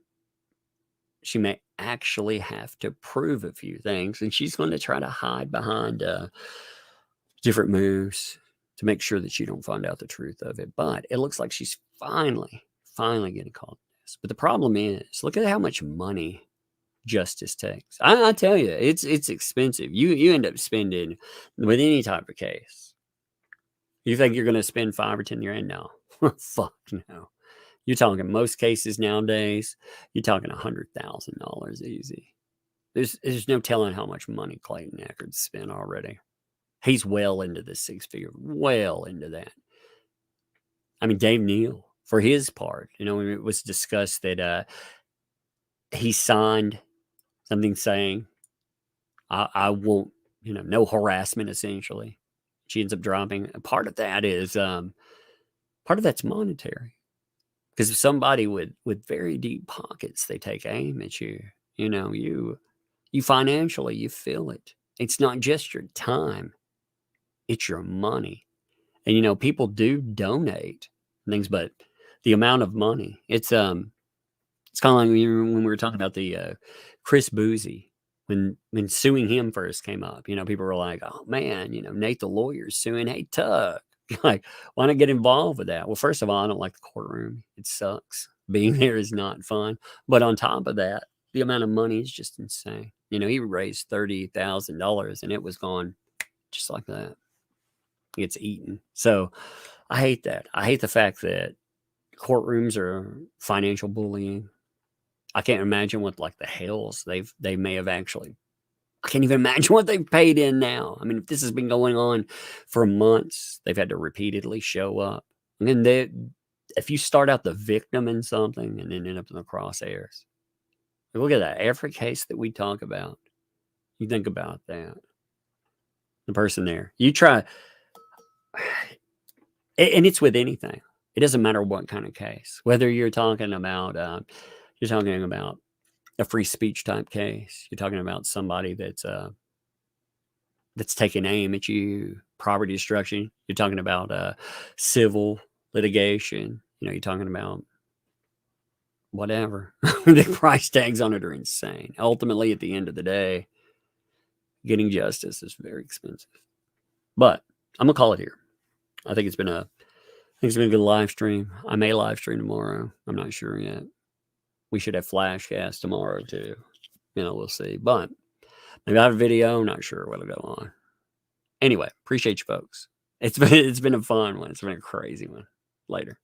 She may actually have to prove a few things, and she's going to try to hide behind different moves to make sure that you don't find out the truth of it. But it looks like she's finally getting called this. But the problem is, look at how much money justice takes. I tell you, it's expensive. You end up spending with any type of case. You think you're going to spend $5 or $10 grand? No, fuck no. You're talking most cases nowadays. You're talking $100,000 easy. There's no telling how much money Clayton Echard spent already. He's well into the 6-figure, well into that. I mean, Dave Neal, for his part, it was discussed that he signed something saying, I won't, no harassment, essentially. She ends up dropping. Part of that is, part of that's monetary. Because if somebody with very deep pockets, they take aim at you, you financially, you feel it. It's not just your time, it's your money. And, people do donate things, but the amount of money, it's kind of like when we were talking about the Chris Boozy, when suing him first came up, people were like, oh man, Nate the lawyer's suing, hey, Tuck. Like, why not get involved with that? Well, first of all, I don't like the courtroom. It sucks. Being there is not fun. But on top of that, the amount of money is just insane. He raised $30,000 and it was gone just like that. It's eaten. So I hate that. I hate the fact that courtrooms are financial bullying. I can't imagine what like the Hales they may have actually. I can't even imagine what they've paid in now. I mean, if this has been going on for months, they've had to repeatedly show up. And then if you start out the victim in something and then end up in the crosshairs, look at that. Every case that we talk about, you think about that. The person there. You try, and it's with anything. It doesn't matter what kind of case. Whether you're talking about a free speech type case. You're talking about somebody that's taking aim at you, property destruction. You're talking about civil litigation. You're talking about whatever. The price tags on it are insane. Ultimately, at the end of the day, getting justice is very expensive. But I'm gonna call it here. I think it's been a good live stream. I may live stream tomorrow. I'm not sure yet. We should have Flashcast tomorrow too. We'll see. But maybe I have a video. I'm not sure what'll go on. Anyway, appreciate you folks. It's been a fun one. It's been a crazy one. Later.